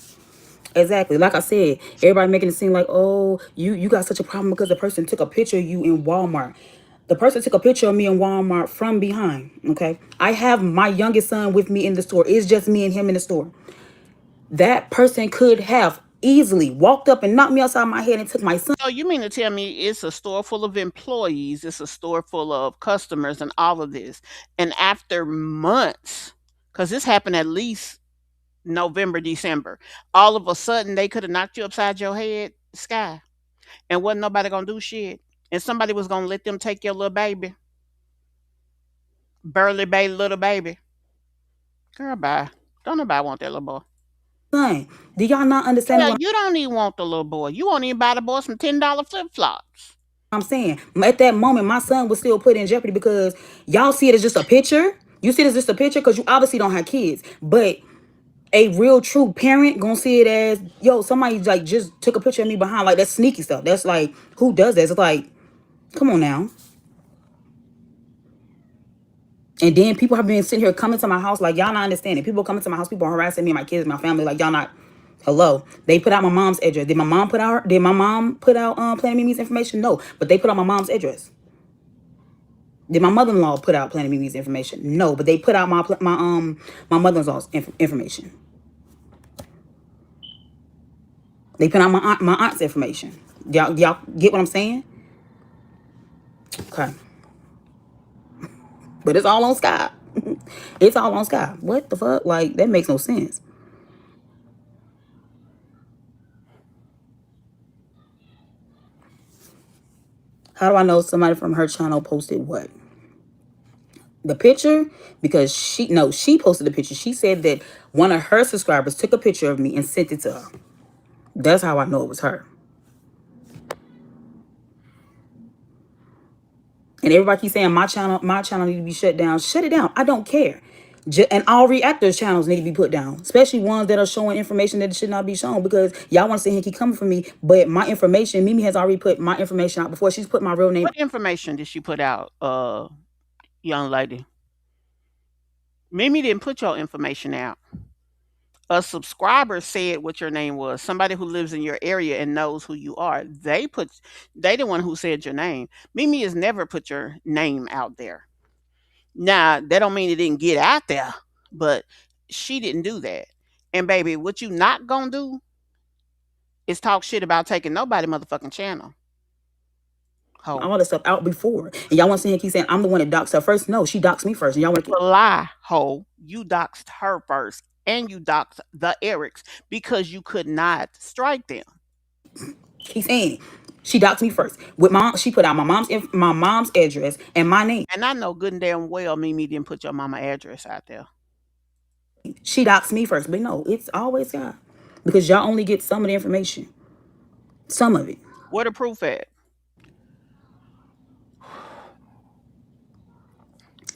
Exactly. Like I said, everybody making it seem like, oh, you got such a problem because the person took a picture of you in Walmart. The person took a picture of me in Walmart from behind. Okay. I have my youngest son with me in the store. It's just me and him in the store. That person could have easily walked up and knocked me outside my head and took my son. So you mean to tell me it's a store full of employees, it's a store full of customers and all of this. And after months, because this happened at least November, December, all of a sudden they could have knocked you upside your head, Sky, and wasn't nobody gonna do shit. And somebody was gonna let them take your little baby, burly baby, little baby. Girl, bye. Don't nobody want that little boy. Son, do y'all not understand Hell, what you don't even want the little boy. You won't even buy the boy some $10 flip flops. I'm saying? At that moment, my son was still put in jeopardy because y'all see it as just a picture. You see it as just a picture because you obviously don't have kids. But a real true parent gonna see it as, yo, somebody like just took a picture of me behind. Like, that's sneaky stuff. That's like, who does that? It's like, come on now. And then people have been sitting here coming to my house like, y'all not understanding. People coming to my house, people are harassing me, my kids, my family, like, y'all not. Hello. They put out my mom's address. Did my mom put out Planet Mimi's information? No. But they put out my mom's address. Did my mother-in-law put out Planet Mimi's information? No. But they put out my mother-in-law's information. They put out my aunt's information. Y'all get what I'm saying? Okay. But it's all on Sky. It's all on Sky. What the fuck? Like, that makes no sense. How do I know somebody from her channel posted what? The picture? Because she posted the picture. She said that one of her subscribers took a picture of me and sent it to her. That's how I know it was her. And everybody keeps saying my channel need to be shut down. Shut it down. I don't care. And all reactors channels need to be put down, especially ones that are showing information that should not be shown, because y'all want to say he keep coming for me, but my information, Mimi has already put my information out before. She's put my real name. What information did she put out, young lady? Mimi didn't put your information out. A subscriber said what your name was. Somebody who lives in your area and knows who you are. They the one who said your name. Mimi has never put your name out there. Now, that don't mean it didn't get out there, but she didn't do that. And baby, what you not gonna do is talk shit about taking nobody motherfucking channel. All this stuff out before. And y'all want to keep saying I'm the one that doxed her first. No, she doxed me first. And y'all want to lie, ho. You doxed her first. And you doxed the Erics because you could not strike them. He's saying she doxed me first. With she put out my mom's address and my name. And I know good and damn well Mimi didn't put your mama address out there. She doxed me first. But no, it's always God. Because y'all only get some of the information. Some of it. Where the proof at?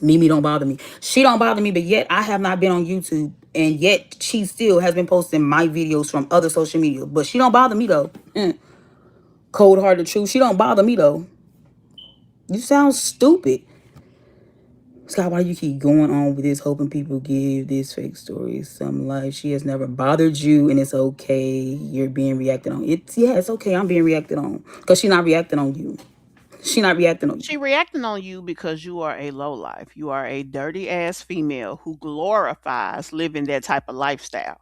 Mimi don't bother me. She don't bother me, but yet I have not been on YouTube, and yet she still has been posting my videos from other social media. But she don't bother me though. Cold hearted truth. She don't bother me though. You sound stupid. Scott, why do you keep going on with this, hoping people give this fake story some life? She has never bothered you, and it's okay. You're being reacted on. It's okay. I'm being reacted on because she's not reacting on you. She not reacting on you. She reacting on you because you are a lowlife. You are a dirty ass female who glorifies living that type of lifestyle.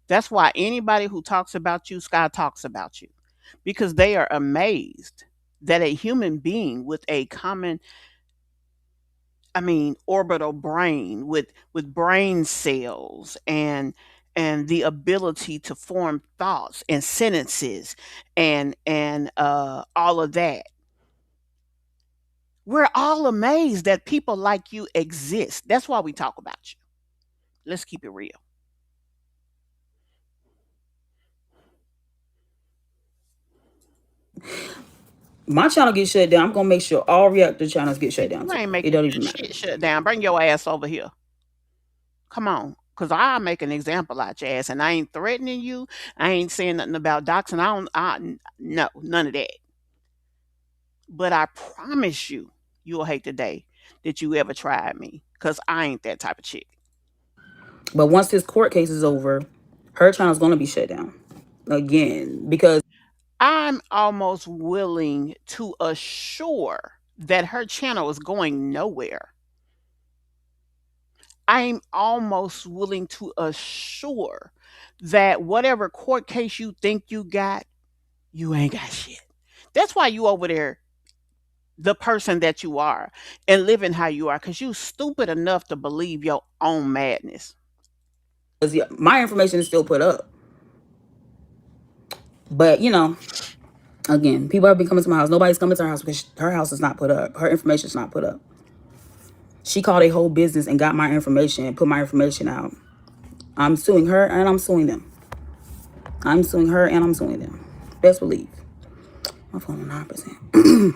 That's why anybody who talks about you, Sky, talks about you. Because they are amazed that a human being with a common, orbital brain with brain cells and the ability to form thoughts and sentences and all of that. We're all amazed that people like you exist. That's why we talk about you. Let's keep it real. My channel gets shut down. I'm gonna make sure all reactor channels get shut down. You ain't It making don't even matter. shit shut down. Bring your ass over here. Come on. Cause I'll make an example out your ass. And I ain't threatening you. I ain't saying nothing about doxing. No, none of that. But I promise you, you'll hate the day that you ever tried me. Cause I ain't that type of chick. But once this court case is over, her channel's gonna be shut down again because I'm almost willing to assure that her channel is going nowhere. I'm almost willing to assure that whatever court case you think you got, you ain't got shit. That's why you over there the person that you are and living how you are because you stupid enough to believe your own madness. Because my information is still put up. But, again, people have been coming to my house. Nobody's coming to her house because her house is not put up. Her information is not put up. She called a whole business and got my information and put my information out. I'm suing her and I'm suing them. I'm suing her and I'm suing them. Best believe. My phone on 9%.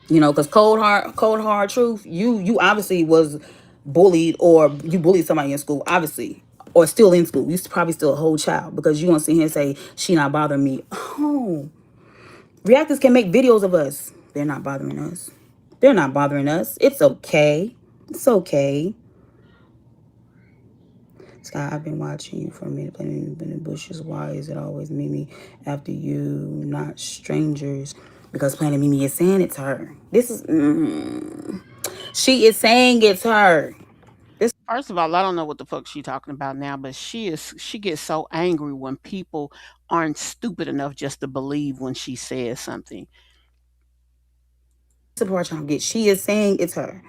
Because cold hard truth, you obviously was bullied or you bullied somebody in school, obviously. Or still in school. You probably still a whole child because you gonna sit here and say, she not bothering me. Oh. Reactors can make videos of us. They're not bothering us. They're not bothering us. It's okay. It's okay. Sky, I've been watching you for a minute, playing in the bushes. Why is it always Mimi after you, not strangers? Because Planet Mimi is saying it's her. This is, she is saying it's her. First of all, I don't know what the fuck she talking about now, but she gets so angry when people aren't stupid enough just to believe when she says something. This is what I'm trying to get. She is saying it's her.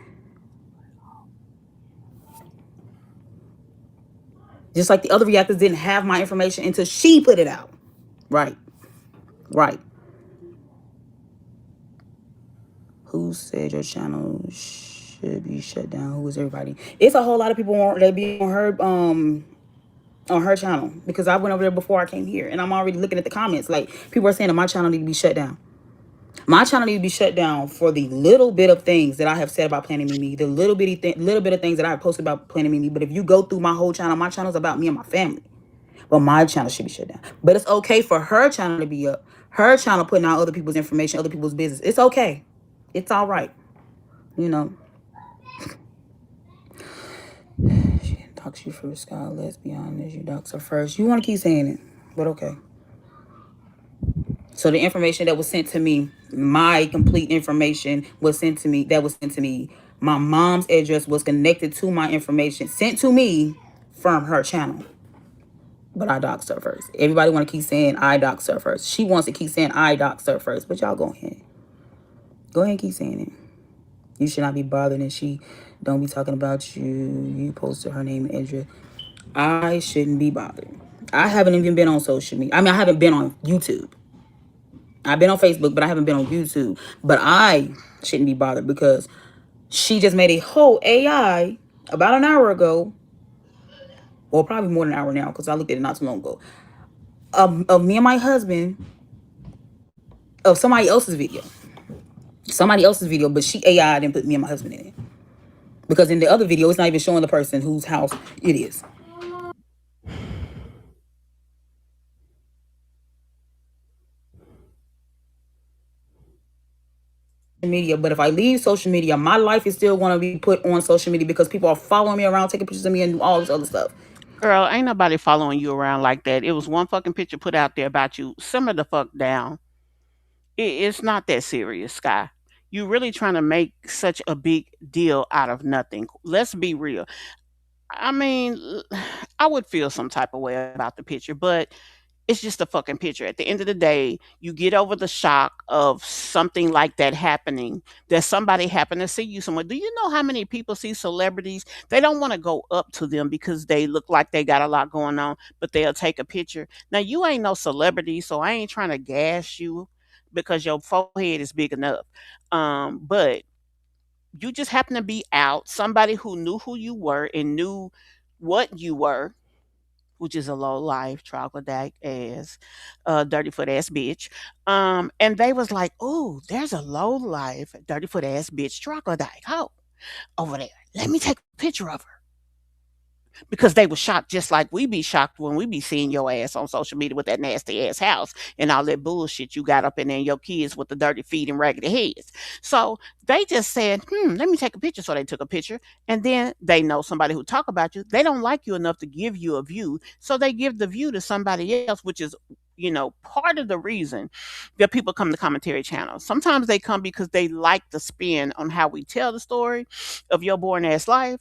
Just like the other reactors didn't have my information until she put it out. Right. Right. Who said your channel should be shut down? Who is everybody? It's a whole lot of people that be on her channel because I went over there before I came here and I'm already looking at the comments. Like people are saying that my channel need to be shut down. My channel need to be shut down for the little bit of things that I have said about Planet Mimi, the little bit of things that I have posted about Planet Mimi. But if you go through my channel is about me and my family. But my channel should be shut down. But it's okay for her channel to be up. Her channel putting out other people's information, other people's business. It's okay. It's all right. You know. She didn't dox you first, Sky. Let's be honest. You dox her first. You want to keep saying it. But okay. So the information that was sent to me, my complete information was sent to me. That was sent to me. My mom's address was connected to my information sent to me from her channel. But I doxed her first. Everybody want to keep saying I doxed her first. She wants to keep saying I doxed her first. But y'all go ahead. Go ahead and keep saying it. You should not be bothered and she don't be talking about you. You posted her name and address. I shouldn't be bothered. I haven't even been on social media. I mean, I haven't been on YouTube. I've been on Facebook, but I haven't been on YouTube. But I shouldn't be bothered because she just made a whole AI about an hour ago. Well, probably more than an hour now because I looked at it not too long ago. Of me and my husband of somebody else's video. Somebody else's video, but she AI'd and put me and my husband in it. Because in the other video, it's not even showing the person whose house it is. Media, but if I leave social media, my life is still going to be put on social media because people are following me around, taking pictures of me and all this other stuff. Girl, ain't nobody following you around like that. It was one fucking picture put out there about you. Simmer the fuck down. It's not that serious, Sky. You really trying to make such a big deal out of nothing. Let's be real. I mean, I would feel some type of way about the picture, but it's just a fucking picture. At the end of the day, you get over the shock of something like that happening, that somebody happened to see you somewhere. Do you know how many people see celebrities? They don't want to go up to them because they look like they got a lot going on, but they'll take a picture. Now, you ain't no celebrity, so I ain't trying to gas you because your forehead is big enough. But you just happen to be out, somebody who knew who you were and knew what you were, which is a low life, troglodyte ass, dirty foot ass bitch. And they was like, "Oh, there's a low life, dirty foot ass bitch, troglodyte hoe over there. Let me take a picture of her." Because they were shocked just like we be shocked when we be seeing your ass on social media with that nasty ass house and all that bullshit you got up in there and your kids with the dirty feet and raggedy heads. So they just said, let me take a picture. So they took a picture and then they know somebody who talk about you. They don't like you enough to give you a view. So they give the view to somebody else, which is part of the reason that people come to commentary channels. Sometimes they come because they like the spin on how we tell the story of your boring ass life.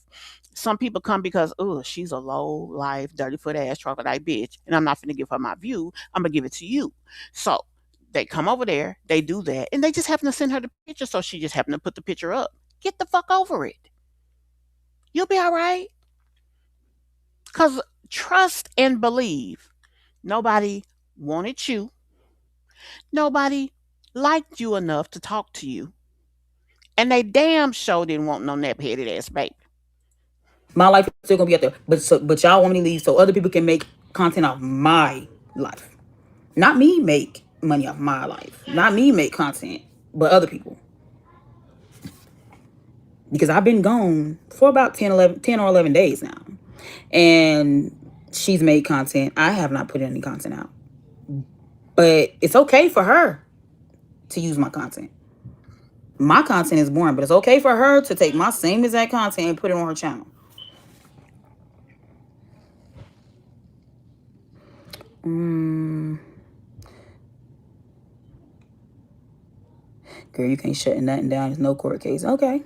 Some people come because, oh, she's a low life, dirty foot ass troglodyte bitch, and I'm not finna give her my view. I'm gonna give it to you. So they come over there, they do that, and they just happen to send her the picture. So she just happened to put the picture up. Get the fuck over it. You'll be all right. Cause trust and believe. Nobody wanted you. Nobody liked you enough to talk to you. And they damn sure didn't want no nap headed ass baby. My life is still gonna be out there. But y'all want me to leave so other people can make content off my life. Not me make money off my life. Not me make content, but other people. Because I've been gone for about 10 or 11 days now. And she's made content. I have not put any content out. But it's okay for her to use my content. My content is boring, but it's okay for her to take my same exact content and put it on her channel. Girl, you can't shut nothing down. There's no court case. Okay.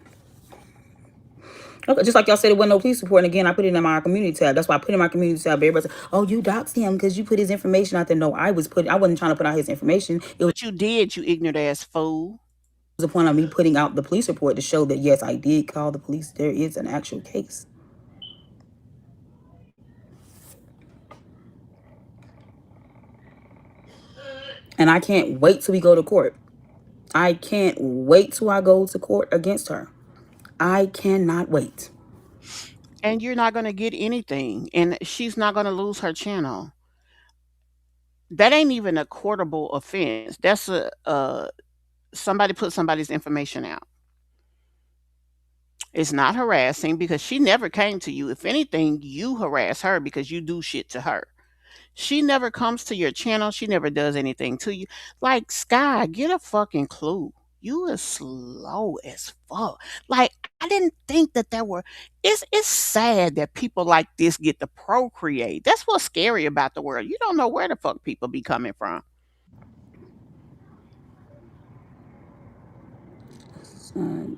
Okay, just like y'all said, it wasn't no police report. And again, I put it in my community tab. That's why I put it in my community tab. Everybody said, "Oh, you doxed him because you put his information out there." No, I wasn't trying to put out his information. It was But you did, you ignorant ass fool. the point of me putting out the police report to show that yes, I did call the police. There is an actual case. And I can't wait till we go to court. I can't wait till I go to court against her. I cannot wait. And you're not gonna get anything. And she's not gonna lose her channel. That ain't even a courtable offense. That's a somebody put somebody's information out. It's not harassing because she never came to you. If anything, you harass her because you do shit to her. She never comes to your channel. She never does anything to you. Like, Sky, get a fucking clue. You is slow as fuck. Like, I didn't think that there were. It's sad that people like this get to procreate. That's what's scary about the world. You don't know where the fuck people be coming from.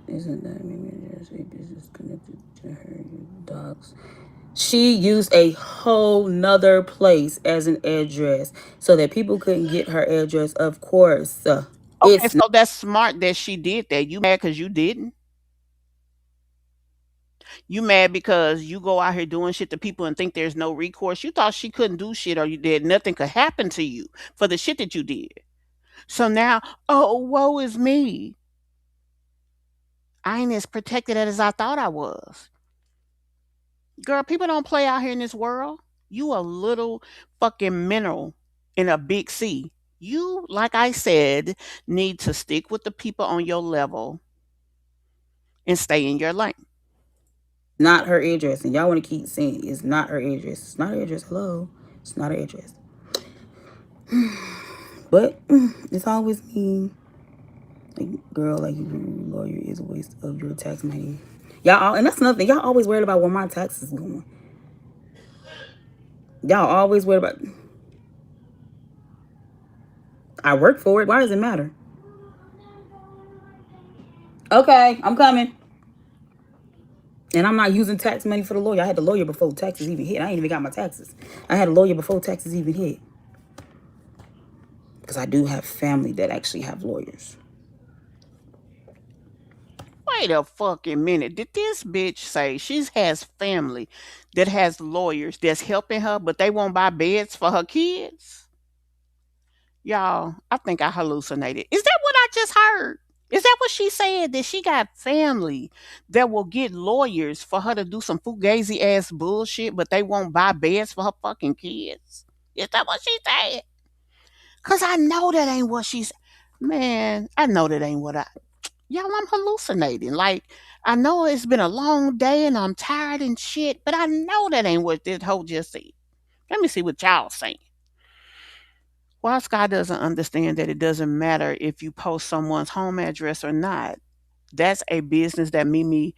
Isn't that maybe just a business connected to her dogs? She used a whole nother place as an address so that people couldn't get her address. Of course, Okay, it's so that's smart that she did that. You mad because you didn't? You mad because you go out here doing shit to people and think there's no recourse? You thought she couldn't do shit or you did nothing could happen to you for the shit that you did. So now, oh, woe is me. I ain't as protected as I thought I was. Girl, people don't play out here in this world. You a little fucking mineral in a big sea. You, like I said, need to stick with the people on your level and stay in your lane. not her address. And y'all want to keep saying it's not her address. It's not her address. Hello. It's not her address. But it's always me. Like, girl, like, your lawyer is a waste of your tax money. And that's another thing. Y'all always worried about where my taxes going. Y'all always worried about. I work for it. Why does it matter? Okay, I'm coming. And I'm not using tax money for the lawyer. I had the lawyer before taxes even hit. I ain't even got my taxes. I had a lawyer before taxes even hit. Because I do have family that actually have lawyers. Wait a fucking minute. Did this bitch say she has family that has lawyers that's helping her, but they won't buy beds for her kids? Y'all, I think I hallucinated. Is that what I just heard? Is that what she said? That she got family that will get lawyers for her to do some fugazi ass bullshit, but they won't buy beds for her fucking kids? Is that what she said? Cause I know that ain't what she's. Man, I know that ain't what I. Y'all, I'm hallucinating. Like, I know it's been a long day and I'm tired and shit, but I know that ain't what this hoe just said. Let me see what y'all saying. Why Sky doesn't understand that it doesn't matter if you post someone's home address or not. That's a business that Mimi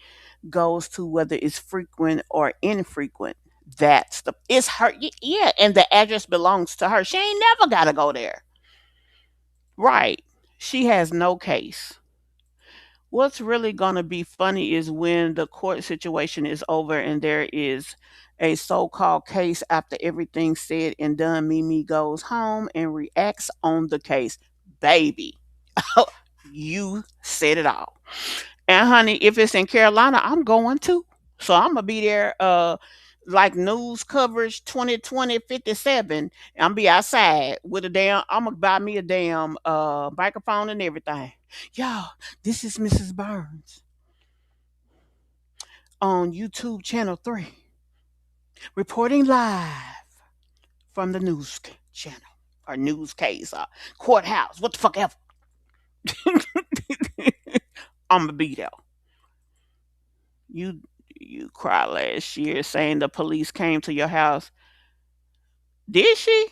goes to, whether it's frequent or infrequent. That's the it's her, yeah, and the address belongs to her. She ain't never gotta go there. Right. She has no case. What's really going to be funny is when the court situation is over and there is a so-called case after everything said and done. Mimi goes home and reacts on the case. Baby, you said it all. And honey, if it's in Carolina, I'm going too. So I'm gonna be there like news coverage 2020 57. I'm be outside with a damn I'm gonna buy me a damn microphone and everything. Y'all, this is Mrs. Burns on YouTube channel 3, reporting live from the news channel or news case or courthouse, what the fuck ever. I'm gonna be there. You you cried last year saying the police came to your house. Did she?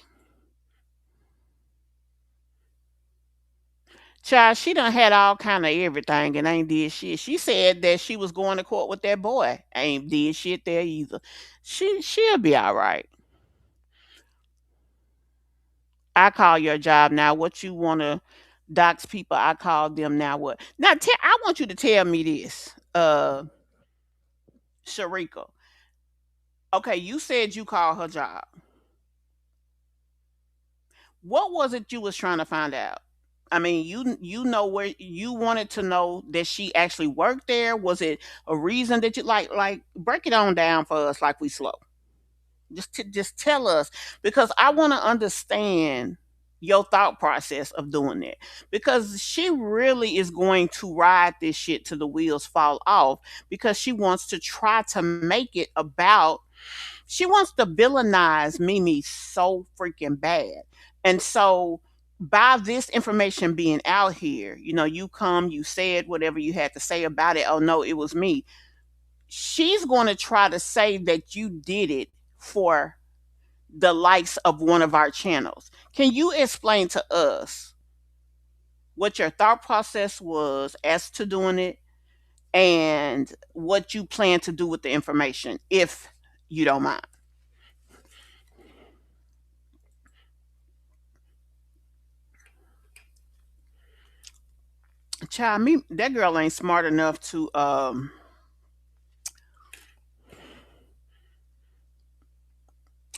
Child, she done had all kind of everything and ain't did shit. She said that she was going to court with that boy. Ain't did shit there either. She'll be all right. I call your job now. What you wanna dox people? I call them now. What? Now, I want you to tell me this, Sharika. Okay, you said you called her job. What was it you was trying to find out? I mean, you know where you wanted to know that she actually worked there. Was it a reason that you like break it on down for us like we slow? Just tell us because I want to understand your thought process of doing that because she really is going to ride this shit till the wheels fall off because she wants to try to make it about she wants to villainize Mimi so freaking bad. And so by this information being out here, you come, you said whatever you had to say about it. Oh no, it was me. She's going to try to say that you did it for the likes of one of our channels. Can you explain to us what your thought process was as to doing it and what you plan to do with the information, if you don't mind? Child, me that girl ain't smart enough to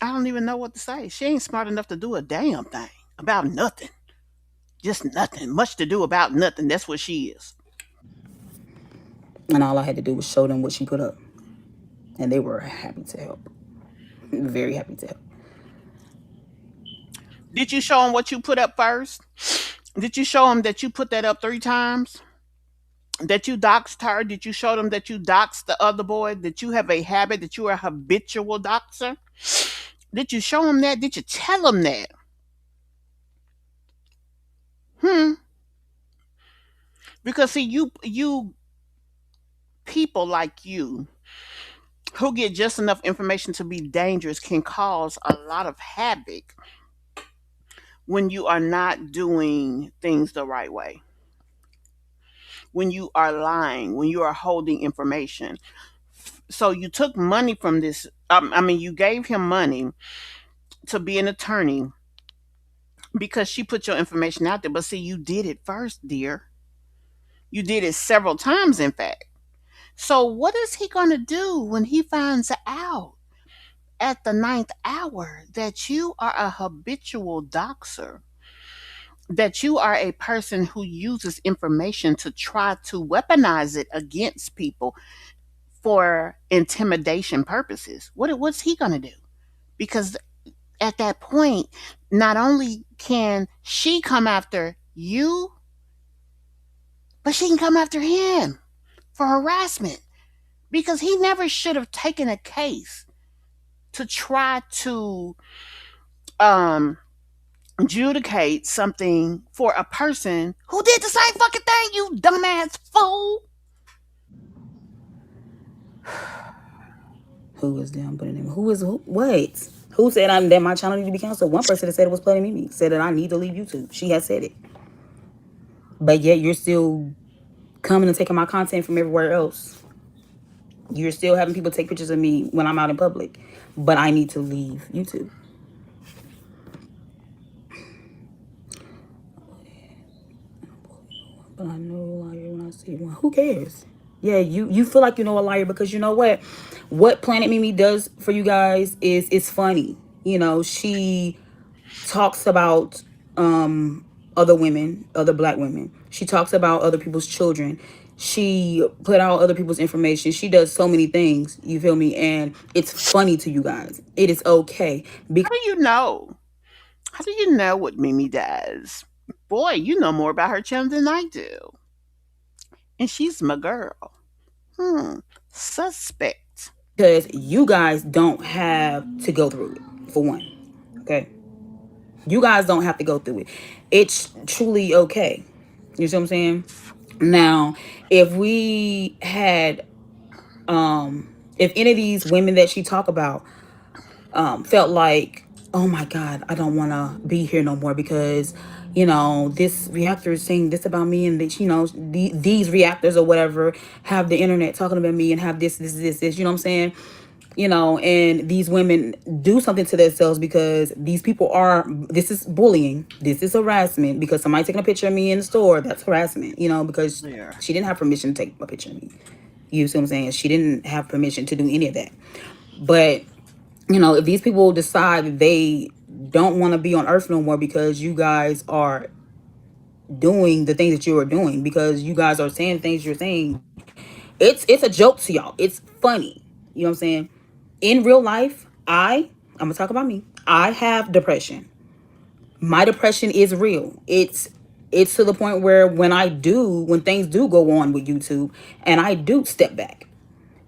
I don't even know what to say. She ain't smart enough to do a damn thing about nothing. Just nothing. Much to do about nothing. That's what she is. And all I had to do was show them what she put up. And they were happy to help. Very happy to help. Did you show them what you put up first? Did you show them that you put that up 3 times? That you doxed her? Did you show them that you doxed the other boy? That you have a habit, that you are a habitual doxer? Did you show them that? Did you tell them that? Hmm. Because see, you people like you who get just enough information to be dangerous can cause a lot of havoc when you are not doing things the right way. When you are lying, when you are holding information. So you took money from this. I mean, you gave him money to be an attorney because she put your information out there. But see, you did it first, dear. You did it several times, in fact. So what is he going to do when he finds out at the ninth hour that you are a habitual doxer? That you are a person who uses information to try to weaponize it against people for intimidation purposes. What's he going to do? Because at that point, not only can she come after you, but she can come after him for harassment because he never should have taken a case to try to um adjudicate something for a person who did the same fucking thing, you dumbass fool. Who was them putting him? Who is who? What? Who said that my channel need to be canceled? One person that said it was playing me said that I need to leave YouTube. She has said it. But yet you're still coming and taking my content from everywhere else. You're still having people take pictures of me when I'm out in public. But I need to leave YouTube. But I know when I I see one. Who cares? Yeah, you feel like you know a liar because you know what Planet Mimi does for you guys is it's funny. You know, she talks about other women, other black women. She talks about other people's children. She put out other people's information. She does so many things, you feel me? And it's funny to you guys. It is okay How because do you know? How do you know what Mimi does? Boy, you know more about her channel than I do. And she's my girl. Hmm. Suspect. you guys don't have to go through it, for one. Okay? You guys don't have to go through it. It's truly okay. You see what I'm saying? Now, if we had if any of these women that she talk about felt like, oh my God, I don't want to be here no more because, this reactor is saying this about me, and that, these reactors or whatever have the internet talking about me and have this, you know what I'm saying? And these women do something to themselves because these people this is bullying, this is harassment because somebody taking a picture of me in the store, that's harassment, because Yeah. she didn't have permission to take a picture of me. You see what I'm saying? She didn't have permission to do any of that. But if these people decide that they don't want to be on earth no more because you guys are doing the things that you are doing, because you guys are saying things you're saying, it's a joke to y'all. It's funny. You know what I'm saying? In real life, I'm gonna talk about me. I have depression. My depression is real. It's to the point where when things do go on with YouTube and I do step back,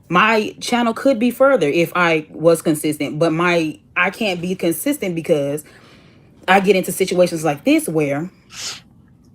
my channel could be further if I was consistent, but I can't be consistent because I get into situations like this where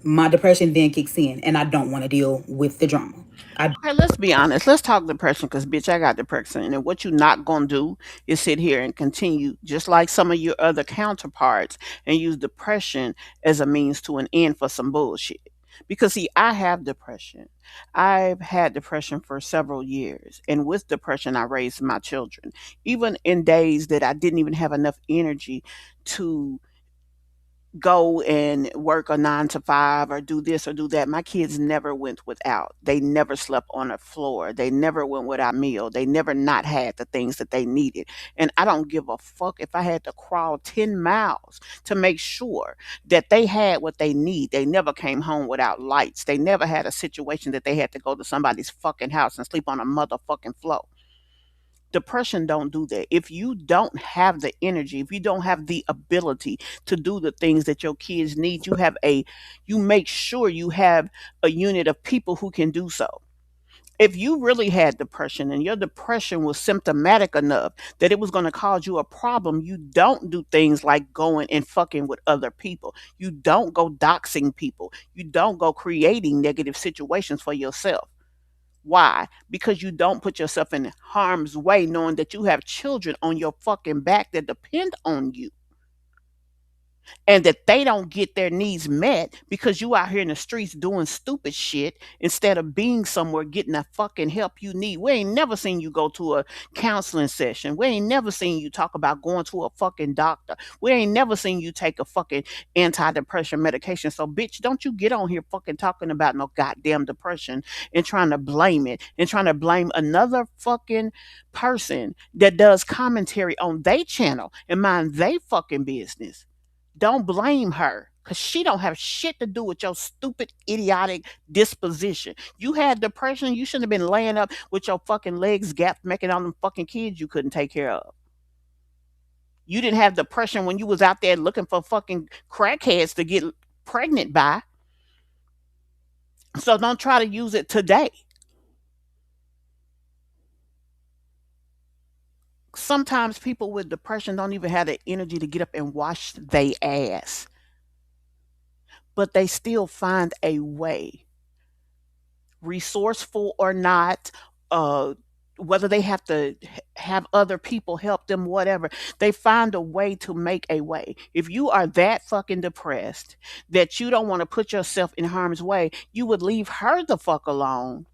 my depression then kicks in and I don't want to deal with the drama. I Okay, let's be honest. Let's talk depression because, bitch, I got depression. And what you're not going to do is sit here and continue, just like some of your other counterparts, and use depression as a means to an end for some bullshit. Because, see, I have depression. I've had depression for several years. And with depression, I raised my children. Even in days that I didn't even have enough energy to go and work a 9 to 5 or do this or do that. My kids never went without. They never slept on a floor. They never went without meal. They never not had the things that they needed. And I don't give a fuck if I had to crawl 10 miles to make sure that they had what they need. They never came home without lights. They never had a situation that they had to go to somebody's fucking house and sleep on a motherfucking floor. Depression don't do that. If you don't have the energy, if you don't have the ability to do the things that your kids need, you make sure you have a unit of people who can do so. If you really had depression and your depression was symptomatic enough that it was going to cause you a problem, you don't do things like going and fucking with other people. You don't go doxing people. You don't go creating negative situations for yourself. Why? Because you don't put yourself in harm's way knowing that you have children on your fucking back that depend on you and that they don't get their needs met because you out here in the streets doing stupid shit instead of being somewhere getting the fucking help you need. We ain't never seen you go to a counseling session. We ain't never seen you talk about going to a fucking doctor. We ain't never seen you take a fucking antidepressant medication. So bitch, don't you get on here fucking talking about no goddamn depression and trying to blame it and trying to blame another fucking person that does commentary on their channel and mind they fucking business. Don't blame her because she don't have shit to do with your stupid, idiotic disposition. You had depression. You shouldn't have been laying up with your fucking legs gapped, making all them fucking kids you couldn't take care of. You didn't have depression when you was out there looking for fucking crackheads to get pregnant by. So don't try to use it today. Sometimes people with depression don't even have the energy to get up and wash their ass, but they still find a way, resourceful or not, uh, whether they have to have other people help them, whatever, they find a way to make a way. If you are that fucking depressed that you don't want to put yourself in harm's way, you would leave her the fuck alone.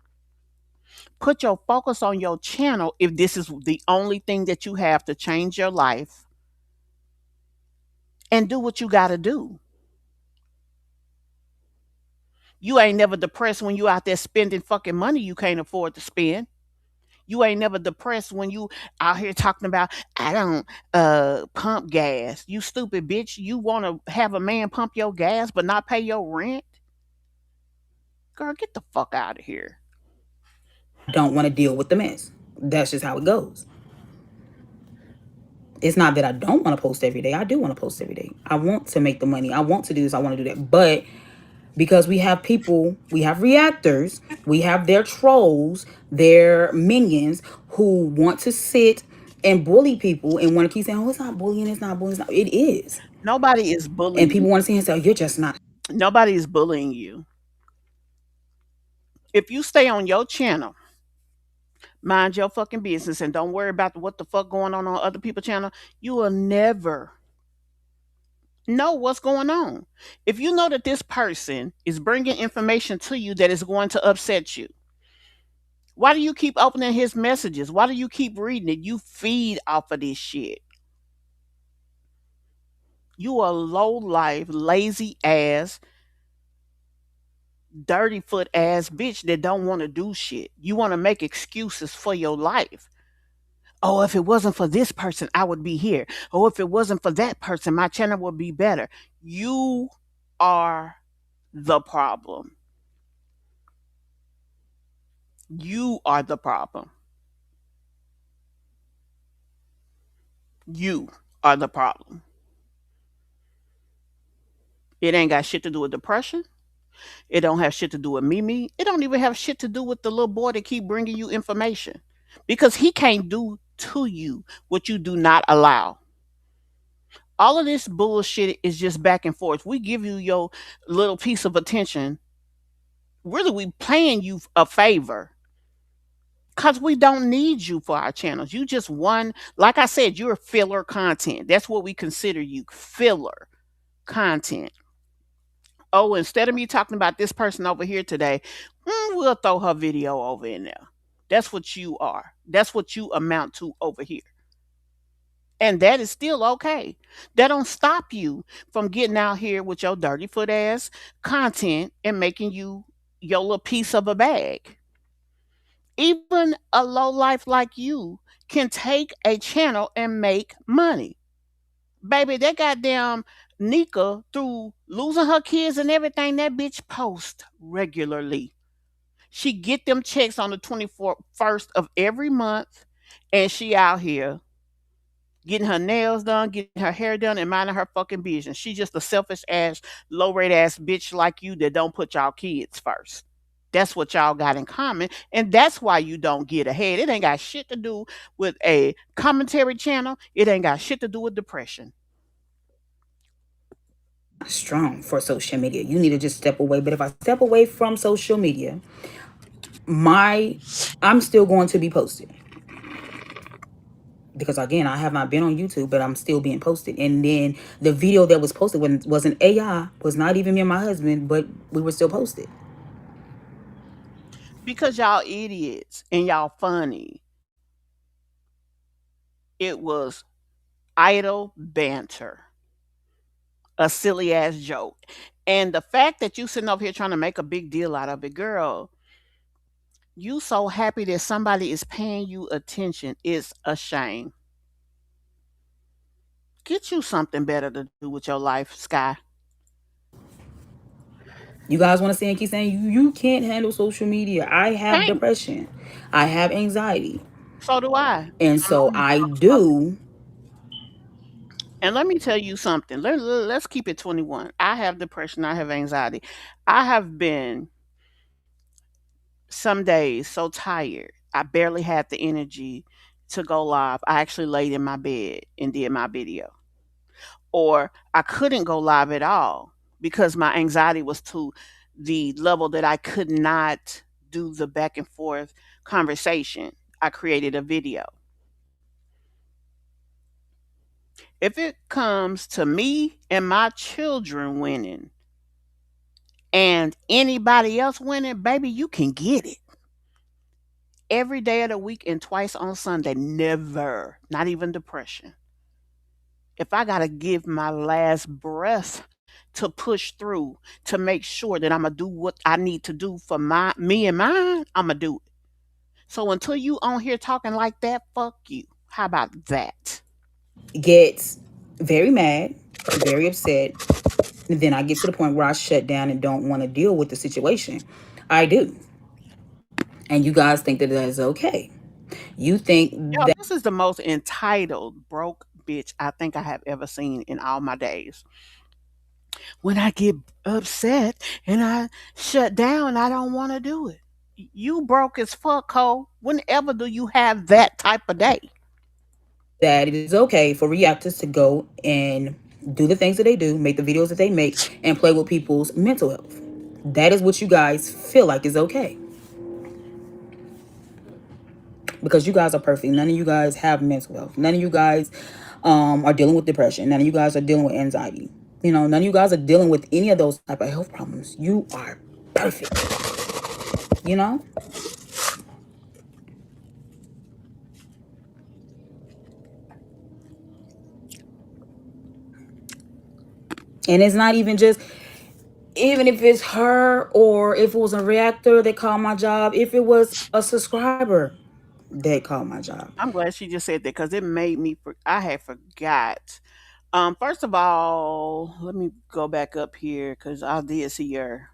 Put your focus on your channel if this is the only thing that you have to change your life and do what you got to do. You ain't never depressed when you out there spending fucking money you can't afford to spend. You ain't never depressed when you out here talking about I don't pump gas. You stupid bitch. You want to have a man pump your gas but not pay your rent? Girl, get the fuck out of here. don't want to deal with the mess. That's just how it goes. It's not that I don't want to post every day. I do want to post every day. I want to make the money. I want to do this. I want to do that. But because we have people, we have reactors, we have their trolls, their minions who want to sit and bully people and want to keep saying, oh, it's not bullying, it's not bullying. It's not. It is. Nobody is And bullying. people want to say, oh, you're just not. Nobody is bullying you. If you stay on your channel, mind your fucking business, and don't worry about what the fuck going on other people's channel, you will never know what's going on. If you know that this person is bringing information to you that is going to upset you, why do you keep opening his messages? Why do you keep reading it? You feed off of this shit. You a low life, lazy ass, dirty foot ass bitch that don't want to do shit. You want to make excuses for your life. Oh, if it wasn't for this person, I would be here. Oh, if it wasn't for that person, my channel would be better. You are the problem. You are the problem. You are the problem. It ain't got shit to do with depression. It don't have shit to do with Mimi. It don't even have shit to do with the little boy that keep bringing you information, because he can't do to you what you do not allow. All of this bullshit is just back and forth. We give you your little piece of attention. Really, we paying you a favor because we don't need you for our channels. You just one, like I said, you're filler content. That's what we consider you, filler content. Oh, instead of me talking about this person over here today, we'll throw her video over in there. That's what you are. That's what you amount to over here. And that is still okay. That don't stop you from getting out here with your dirty foot ass content and making you your little piece of a bag. Even a low life like you can take a channel and make money. Baby, that goddamn Nika, through losing her kids and everything, that bitch post regularly. She get them checks on the 21st of every month, and she out here getting her nails done, getting her hair done, and minding her fucking business. She just a selfish ass, low rate ass bitch like you that don't put y'all kids first. That's what y'all got in common, and that's why you don't get ahead. It ain't got shit to do with a commentary channel. It ain't got shit to do with depression. Strong for social media. You need to just step away. But if I step away from social media, my I'm still going to be posted. Because again, I have not been on YouTube, but I'm still being posted. And then the video that was posted was an AI, was not even me and my husband, but we were still posted. Because y'all idiots and y'all funny. It was idle banter, a silly ass joke. And the fact that you sitting up here trying to make a big deal out of it, girl, you so happy that somebody is paying you attention is a shame. Get you something better to do with your life, Sky. You guys want to say and keep saying you can't handle social media. I have Can't. depression. I have anxiety. So do I. And I know so you I struggle. do. And let me tell you something. Let's keep it 21. I have depression. I have anxiety. I have been some days so tired. I barely had the energy to go live. I actually laid in my bed and did my video. Or I couldn't go live at all because my anxiety was to the level that I could not do the back and forth conversation. I created a video. If it comes to me and my children winning and anybody else winning, baby, you can get it. Every day of the week and twice on Sunday. Never, not even depression. If I got to give my last breath to push through to make sure that I'm gonna do what I need to do for my me and mine, I'm gonna do it. So until you on here talking like that, fuck you. How about that? Gets very mad, very upset, and then I get to the point where I shut down and don't want to deal with the situation. I do. And you guys think that that is okay. You think Yo, that this is the most entitled broke bitch I think I have ever seen in all my days. When I get upset and I shut down, I don't want to do it. You broke as fuck, Cole. Whenever do you have that type of day? that it is okay for reactors to go and do the things that they do, make the videos that they make, and play with people's mental health. That is what you guys feel like is okay. Because you guys are perfect. None of you guys have mental health. None of you guys are dealing with depression. None of you guys are dealing with anxiety. You know, none of you guys are dealing with any of those type of health problems. You are perfect. You know? And it's not even just, even if it's her or if it was a reactor that called my job, if it was a subscriber that called my job. I'm glad she just said that because it made me. I had forgot. First of all, let me go back up here because I did see your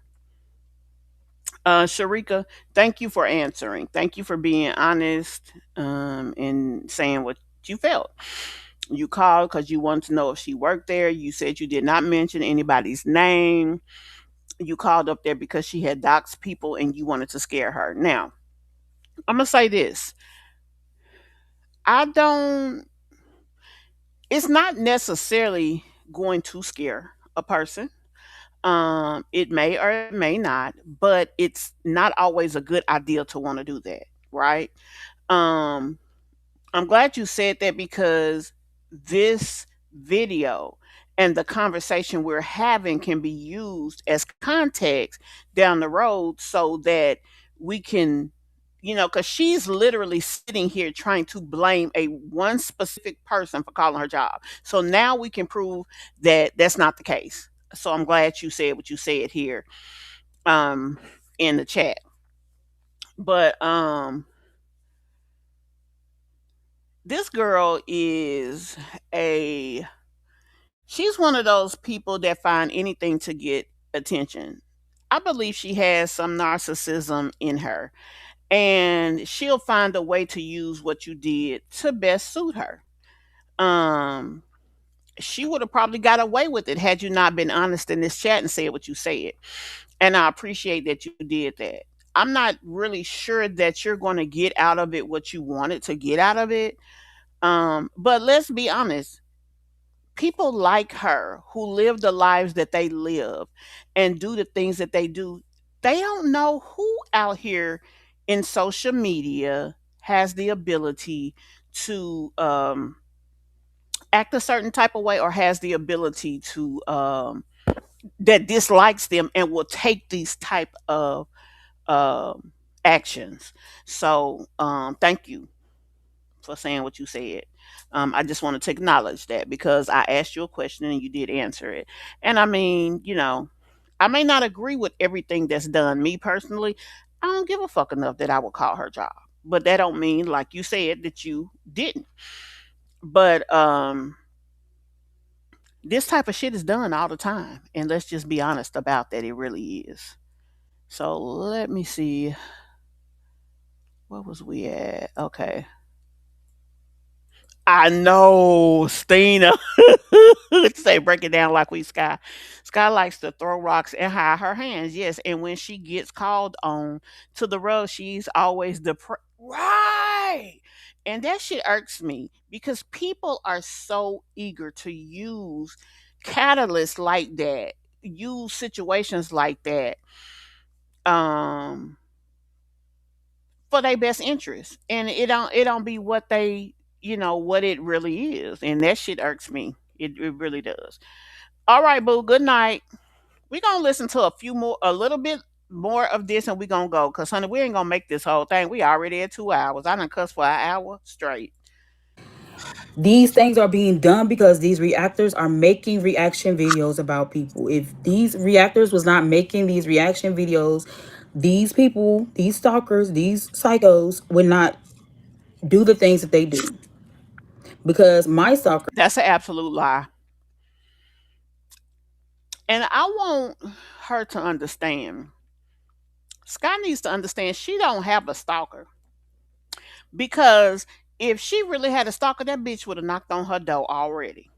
Sharika, thank you for answering. Thank you for being honest and saying what you felt. You called because you wanted to know if she worked there. You said you did not mention anybody's name. You called up there because she had doxed people and you wanted to scare her. Now, I'm going to say this. I don't, it's not necessarily going to scare a person. It may or it may not, but it's not always a good idea to want to do that, right? Um, I'm glad you said that because this video and the conversation we're having can be used as context down the road so that we can, because she's literally sitting here trying to blame a one specific person for calling her job. So now we can prove that that's not the case. So I'm glad you said what you said here um in the chat. But this girl is a she's one of those people that find anything to get attention. I believe she has some narcissism in her, and she'll find a way to use what you did to best suit her. Um, she would have probably got away with it had you not been honest in this chat and said what you said. And I appreciate that you did that. I'm not really sure that you're going to get out of it what you wanted to get out of it. But let's be honest, people like her who live the lives that they live and do the things that they do, they don't know who out here in social media has the ability to act a certain type of way or has the ability to that dislikes them and will take these type of um actions. So thank you for saying what you said. I just wanted to acknowledge that because I asked you a question and you did answer it. And I mean, I may not agree with everything that's done. Me personally, I don't give a fuck enough that I would call her job. But that don't mean, like you said, that you didn't. But this type of shit is done all the time. And let's just be honest about that. It really is. So let me see. What was we at? Okay. I know, Stina. Say break it down like we Sky. Sky likes to throw rocks and hide her hands. Yes, and when she gets called on to the road, she's always depressed. Right. And that shit irks me because people are so eager to use catalysts like that, use situations like that, um, for their best interest. And it don't be what they what it really is. And that shit irks me. It really does. All right, boo. Good night. We're gonna listen to a little bit more of this, and we're gonna go. Cause honey, we ain't gonna make this whole thing. We already at 2 hours. I done cussed for an hour straight. These things are being done because these reactors are making reaction videos about people. If these reactors was not making these reaction videos, these people, these stalkers, these psychos would not do the things that they do. Because my stalker That's an absolute lie. And I want her to understand. Sky needs to understand she don't have a stalker. Because if she really had a stalker, that bitch would have knocked on her door already.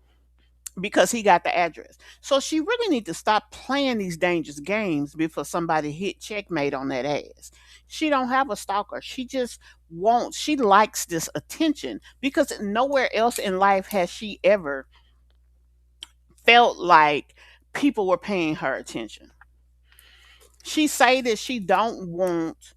Because he got the address. So she really need to stop playing these dangerous games before somebody hit checkmate on that ass. She don't have a stalker. She just wants, she likes this attention because nowhere else in life has she ever felt like people were paying her attention. She say that she don't want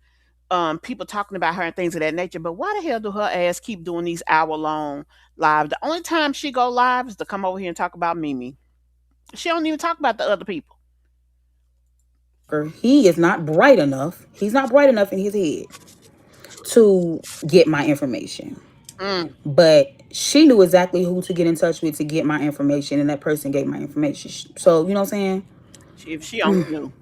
people talking about her and things of that nature, but why the hell do her ass keep doing these hour-long lives? The only time she go live is to come over here and talk about Mimi. She don't even talk about the other people. he is not bright enough. He's not bright enough in his head to get my information. Mm, But she knew exactly who to get in touch with to get my information, and that person gave my information. So, you know what I'm saying? if she only knew.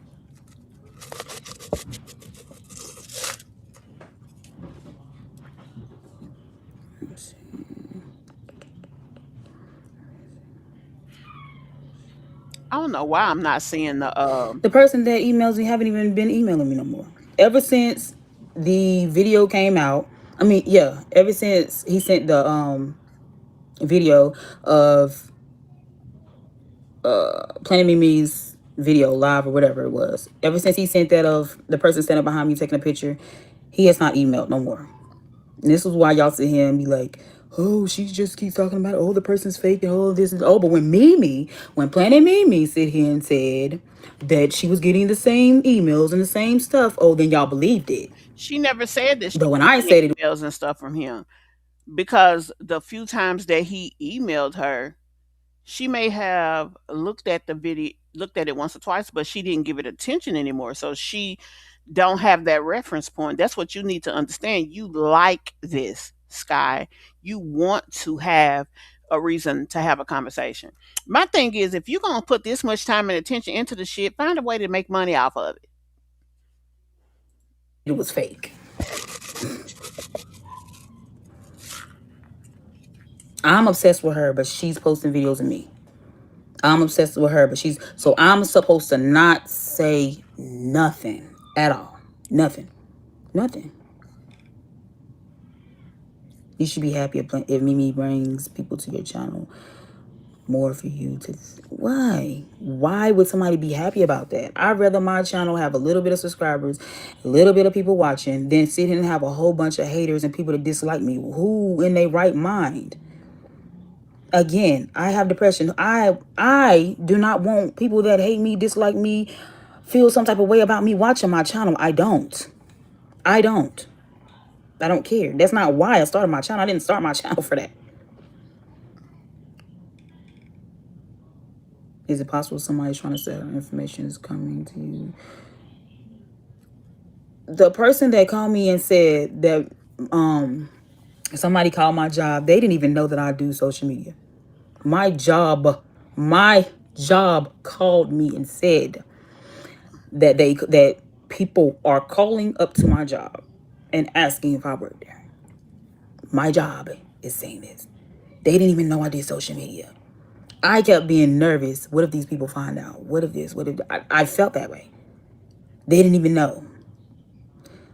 I don't know why I'm not seeing the The person that emails me haven't even been emailing me no more. Ever since the video came out, I mean, yeah, ever since he sent the video of Planet Mimi's video live or whatever it was. Ever since he sent that of the person standing behind me taking a picture, he has not emailed no more. And this is why y'all sit here and be like, oh, she just keeps talking about, oh, the person's fake and all this. Oh, but when Planet Mimi sit here and said that she was getting the same emails and the same stuff, oh, then y'all believed it. she never said that she But when was I getting said it, emails and stuff from him because the few times that he emailed her, she may have looked at the video, looked at it once or twice, but she didn't give it attention anymore. So she don't have that reference point. That's what you need to understand. You like this, Sky. You want to have a reason to have a conversation. My thing is, if you're gonna put this much time and attention into the shit, find a way to make money off of it. it was fake. I'm obsessed with her, but she's posting videos of me. I'm obsessed with her, but so I'm supposed to not say nothing at all. Nothing. Nothing. You should be happy if Mimi brings people to your channel more for you to. Why? Why would somebody be happy about that? I'd rather my channel have a little bit of subscribers, a little bit of people watching, than sit here and have a whole bunch of haters and people that dislike me. Who in their right mind? Again, I have depression. I do not want people that hate me, dislike me, feel some type of way about me watching my channel. I don't. I don't. I don't care. That's not why I started my channel. I didn't start my channel for that. Is it possible somebody's trying to sell information is coming to you? The person that called me and said that somebody called my job, they didn't even know that I do social media. My job called me and said that people are calling up to my job and asking if I work there. My job is saying this. They didn't even know I did social media. I kept being nervous. What if these people find out? What if this? What if I felt that way? They didn't even know.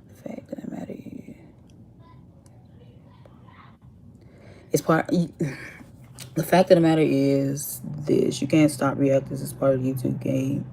The fact of the matter is, it's part. The fact of the matter is this: you can't stop reactors as part of the YouTube game.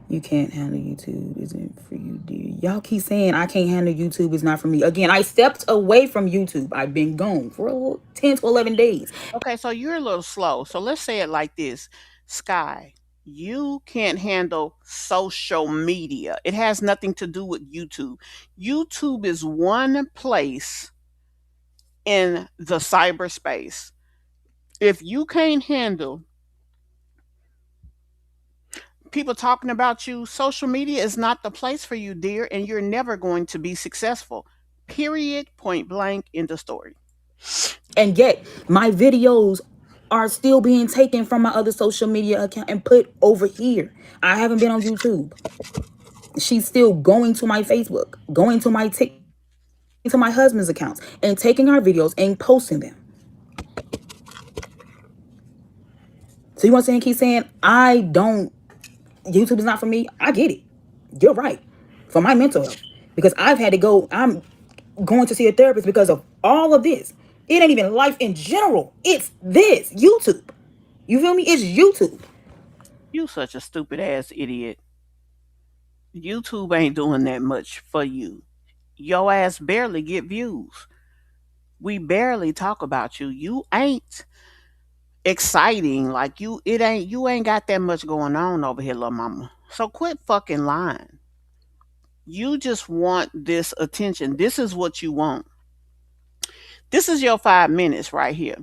You can't handle YouTube. Isn't for you, dear. Y'all keep saying I can't handle YouTube. It's not for me. Again, I stepped away from YouTube. I've been gone for 10 to 11 days. Okay, so you're a little slow. So let's say it like this, Sky. You can't handle social media. It has nothing to do with YouTube. YouTube is one place in the cyberspace. If you can't handle people talking about you, social media is not the place for you, dear, and you're never going to be successful. Period, point blank in the story. And yet my videos are still being taken from my other social media account and put over here. I haven't been on YouTube. She's still going to my Facebook, going to my TikTok, going to my husband's accounts and taking our videos and posting them. So you want to keep saying I don't, YouTube is not for me? I get it. You're right. For my mental health. Because I've had to go, I'm going to see a therapist because of all of this. It ain't even life in general. It's this YouTube. You feel me? It's YouTube. You such a stupid ass idiot. YouTube ain't doing that much for you. Your ass barely get views. We barely talk about you. You ain't exciting. Like you ain't got that much going on over here, little mama. So quit fucking lying. You just want this attention. This is what you want. This is your 5 minutes right here.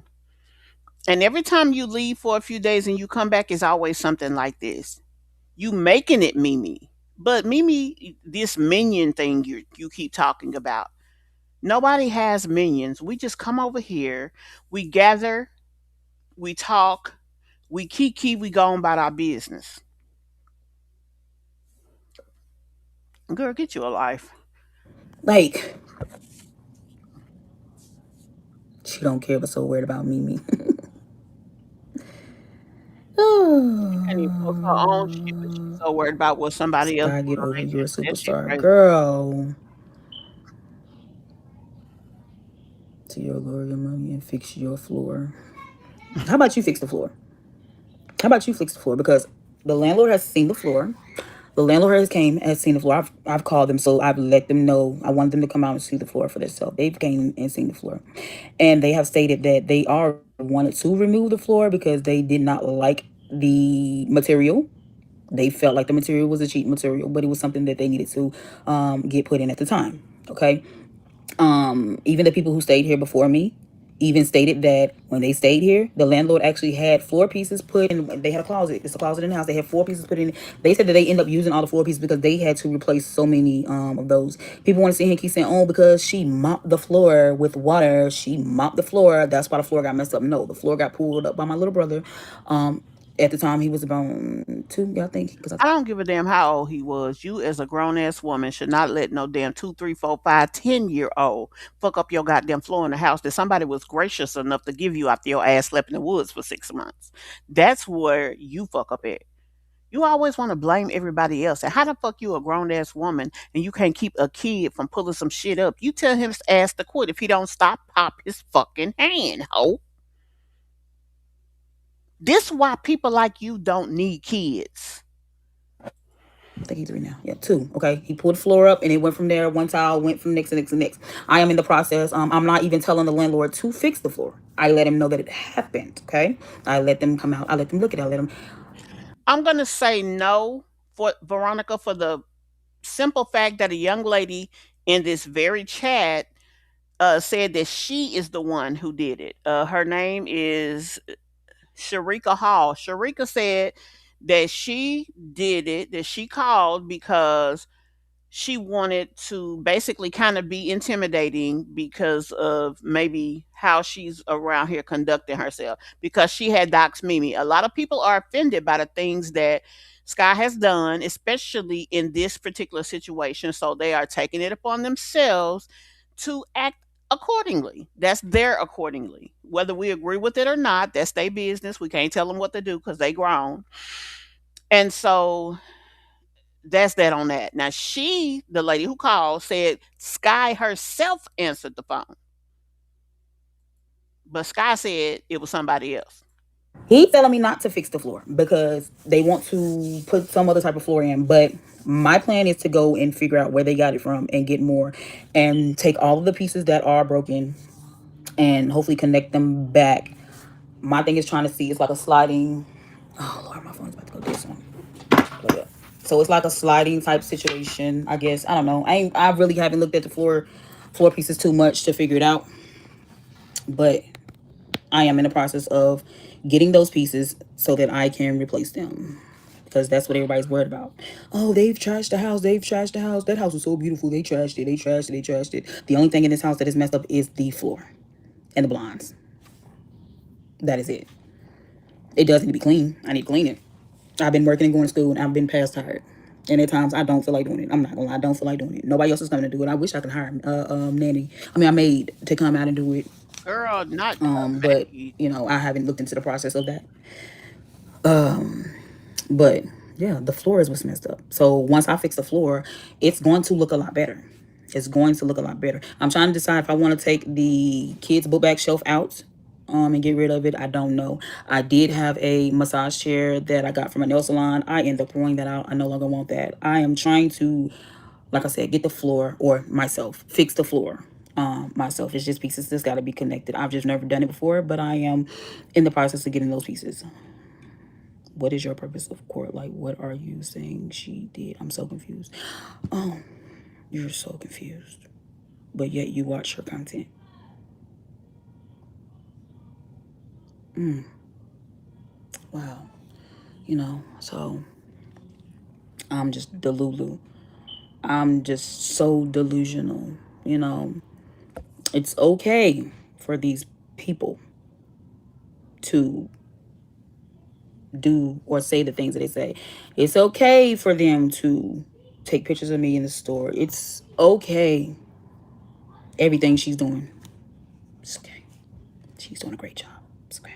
And every time you leave for a few days and you come back, it's always something like this. You making it Mimi. But Mimi, this minion thing you keep talking about. Nobody has minions. We just come over here, we gather, we talk, we kiki, we go on about our business. Girl, get you a life. Like, she don't care but so worried about Mimi. She can't even post her own shit, but she's so worried about what somebody else Sky, doing get on over their it. You're a channel. That shit superstar. crazy. Girl. To your Gloria money and fix your floor. How about you fix the floor? How about you fix the floor? Because the landlord has seen the floor. The landlord has seen the floor. I've called them, so I've let them know. I want them to come out and see the floor for themselves. They've came and seen the floor, and they have stated that they are wanted to remove the floor because they did not like the material. They felt like the material was a cheap material, but it was something that they needed to get put in at the time. Okay. Even the people who stayed here before me even stated that when they stayed here, the landlord actually had floor pieces put in. They had a closet. It's a closet in the house. They had four pieces put in. They said that they end up using all the four pieces because they had to replace so many of those. People want to see him keep saying, "Oh, because she mopped the floor with water. She mopped the floor. That's why the floor got messed up." No, the floor got pulled up by my little brother. At the time, he was about two, I think, because I don't give a damn how old he was. You, as a grown ass woman, should not let no damn 2, 3, 4, 5, 10 year old fuck up your goddamn floor in the house that somebody was gracious enough to give you after your ass slept in the woods for 6 months. That's where you fuck up at. You always want to blame everybody else. And how the fuck you a grown ass woman and you can't keep a kid from pulling some shit up? You tell him his ass to quit. If he don't stop, pop his fucking hand, ho. This why people like you don't need kids. I think he's three now. Yeah, two. Okay. He pulled the floor up and it went from there. One tile went from next to next to next. I am in the process. I'm not even telling the landlord to fix the floor. I let him know that it happened. Okay. I let them come out. I let them look at it. I let them. I'm gonna say no for Veronica for the simple fact that a young lady in this very chat said that she is the one who did it. Her name is Sharika Hall. Sharika said that she did it, that she called because she wanted to basically kind of be intimidating because of maybe how she's around here conducting herself because she had doxed Mimi. A lot of people are offended by the things that Sky has done, especially in this particular situation. So they are taking it upon themselves to act accordingly. That's their accordingly. Whether we agree with it or not, that's their business. We can't tell them what to do because they grown. And so that's that on that. Now she, the lady who called, said Sky herself answered the phone, but Sky said it was somebody else. He telling me not to fix the floor because they want to put some other type of floor in. But my plan is to go and figure out where they got it from and get more and take all of the pieces that are broken and hopefully connect them back. My thing is trying to see, it's like a sliding. Oh, Lord, my phone's about to go this one. So it's like a sliding type situation, I guess. I don't know. I really haven't looked at the floor pieces too much to figure it out. But I am in the process of getting those pieces so that I can replace them. Because that's what everybody's worried about. Oh, they've trashed the house. They've trashed the house. That house was so beautiful. They trashed it. They trashed it. They trashed it. The only thing in this house that is messed up is the floor. and the blinds. That is it. It does need to be clean. I need to clean it. I've been working and going to school, and I've been past tired. And at times I don't feel like doing it. I'm not gonna lie, I don't feel like doing it. Nobody else is coming to do it. I wish I could hire nanny. I mean, I maid to come out and do it. Girl, not But made. I haven't looked into the process of that. But yeah, the floor is what's messed up. So once I fix the floor, it's going to look a lot better. It's going to look a lot better. I'm trying to decide if I want to take the kids' book bag shelf out and get rid of it. I don't know. I did have a massage chair that I got from a nail salon. I ended up throwing that out. I no longer want that. I am trying to, like I said, get the floor, or myself, fix the floor. Myself. It's just pieces that's got to be connected. I've just never done it before, but I am in the process of getting those pieces. What is your purpose of court? Like, what are you saying she did? I'm so confused. Oh, you're so confused. But yet you watch her content. Wow. So I'm just delulu. I'm just so delusional. It's okay for these people to do or say the things that they say. It's okay for them to take pictures of me in the store. It's okay. Everything she's doing. It's okay. She's doing a great job. It's okay.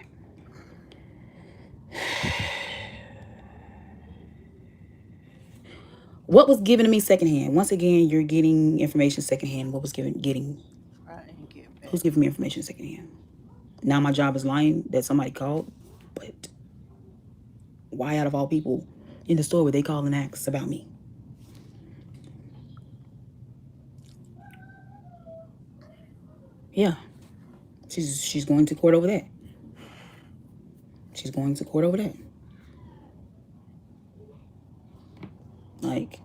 What was given to me secondhand? Once again, you're getting information secondhand. What was getting? I ain't get back. Who's giving me information secondhand? Now my job is lying that somebody called, but why out of all people in the store would they call and ask about me? Yeah, she's going to court over that. She's going to court over that. Like,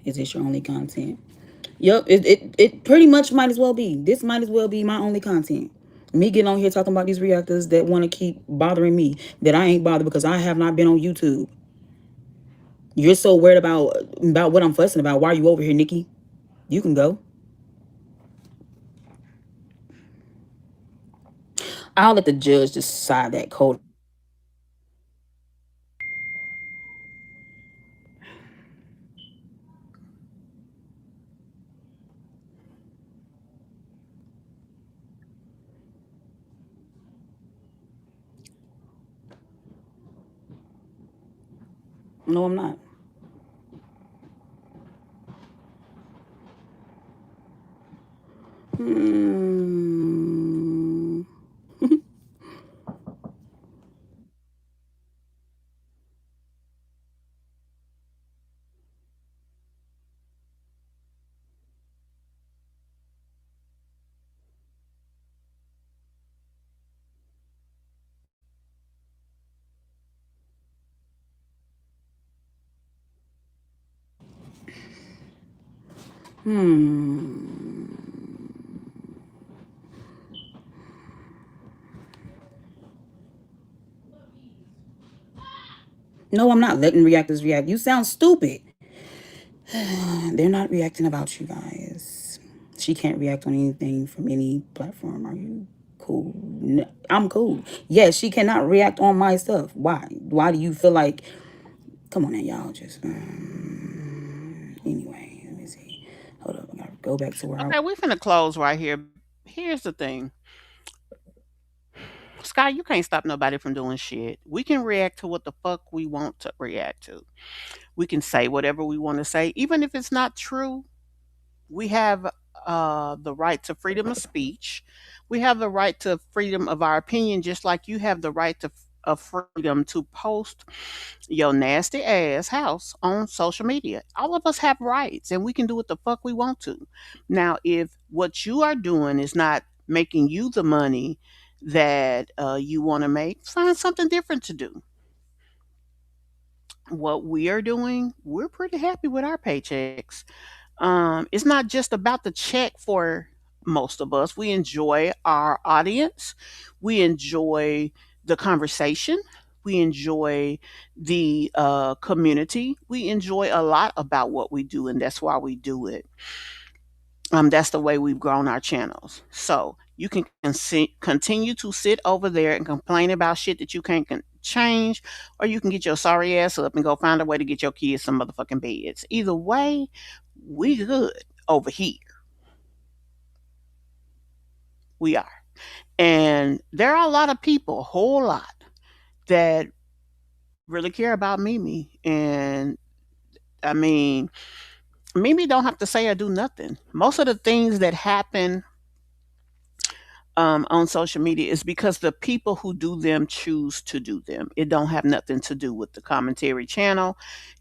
is this your only content? Yep, it pretty much might as well be. This might as well be my only content. Me getting on here talking about these reactors that want to keep bothering me, that I ain't bothered because I have not been on YouTube. You're so worried about what I'm fussing about. Why are you over here, Nikki? You can go. I'll let the judge decide that code. No, I'm not. Hmm. No, I'm not letting reactors react. You sound stupid. They're not reacting about you guys. She can't react on anything from any platform. Are you cool? No, I'm cool. Yes, she cannot react on my stuff. Why? Why do you feel like? Come on now, y'all. Just anyway. Let me see. Hold up. I gotta go back to where I. Okay, we finna close right here. Here's the thing. Sky, you can't stop nobody from doing shit. We can react to what the fuck we want to react to. We can say whatever we want to say, even if it's not true. We have the right to freedom of speech. We have the right to freedom of our opinion, just like you have the right to of freedom to post your nasty ass house on social media. All of us have rights, and we can do what the fuck we want to. Now, if what you are doing is not making you the money that you want to make, find something different to do. What we are doing, we're pretty happy with our paychecks. It's not just about the check for most of us. We enjoy our audience. We enjoy the conversation. We enjoy the community. We enjoy a lot about what we do, and that's why we do it. That's the way we've grown our channels. So you can continue to sit over there and complain about shit that you can't change, or you can get your sorry ass up and go find a way to get your kids some motherfucking beds. Either way, we good over here. We are. And there are a lot of people, a whole lot, that really care about Mimi. And I mean, Mimi don't have to say or do nothing. Most of the things that happen on social media is because the people who do them choose to do them. It don't have nothing to do with the commentary channel.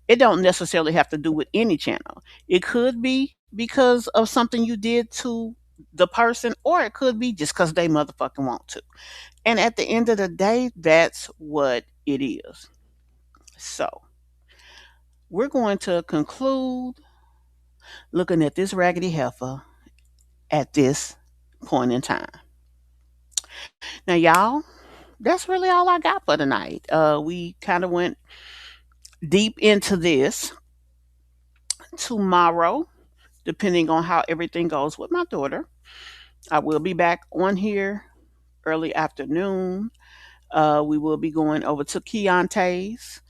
It don't necessarily have to do with any channel. It could be because of something you did to the person, or it could be just because they motherfucking want to. And at the end of the day, that's what it is. So we're going to conclude looking at this raggedy heifer at this point in time. Now, y'all, that's really all I got for tonight. We kind of went deep into this. Tomorrow, depending on how everything goes with my daughter, I will be back on here early afternoon. We will be going over to Keontae's.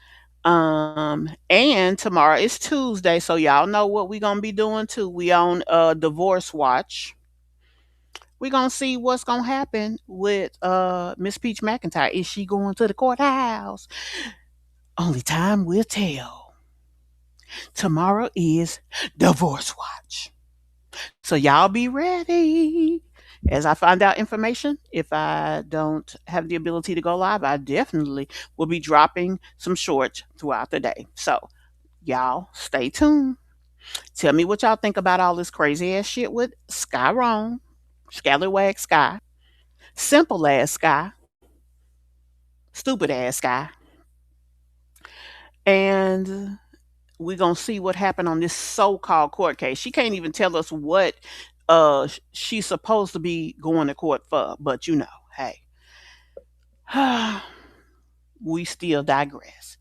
And tomorrow is Tuesday, so y'all know what we gonna be doing too. We on divorce watch. We gonna see what's gonna happen with Miss Peach McIntyre. Is she going to the courthouse? Only time will tell. Tomorrow is divorce watch. So y'all be ready. As I find out information, if I don't have the ability to go live, I definitely will be dropping some shorts throughout the day. So y'all stay tuned. Tell me what y'all think about all this crazy ass shit with Sky Rome, Scallywag Sky, simple ass Sky, stupid ass Sky. And we're going to see what happened on this so-called court case. She can't even tell us what she's supposed to be going to court for. But hey, we still digress.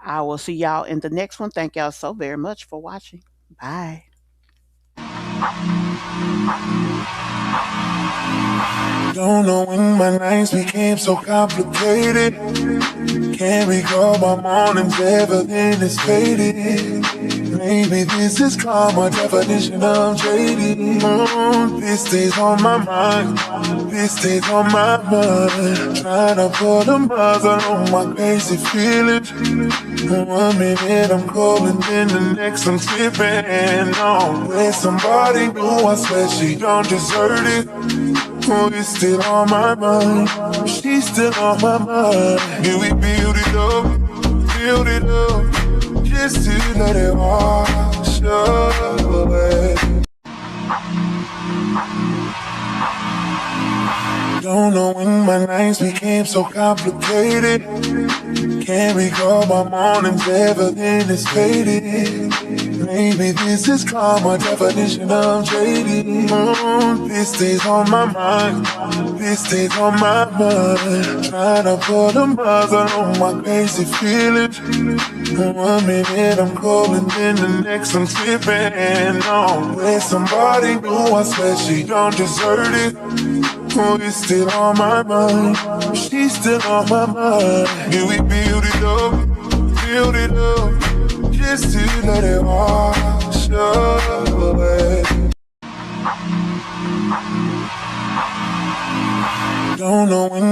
I will see y'all in the next one. Thank y'all so very much for watching. Bye. Don't know when my nights became so complicated. Can't recall my mornings, everything is faded. Maybe this is karma, definition of jaded. This stays on my mind, this stays on my mind. Trying to put a muzzle on my crazy feelings. 1 minute I'm cold and then the next I'm slipping on. With somebody new, I swear she don't deserve it. Oh, it's still on my mind, she's still on my mind. Yeah, we build it up, just to let it wash away. Don't know when my nights became so complicated. Can't recall my mornings, everything is faded. Maybe this is karma, definition of jaded. This stays on my mind, this stays on my mind. Trying to put a muzzle on my crazy feelings. 1 minute I'm cold and then the next I'm slipping on. With somebody new, I swear she don't deserve it. Oh, it's still on my mind, she's still on my mind. Yeah, we build it up, just to let it wash away. Don't know when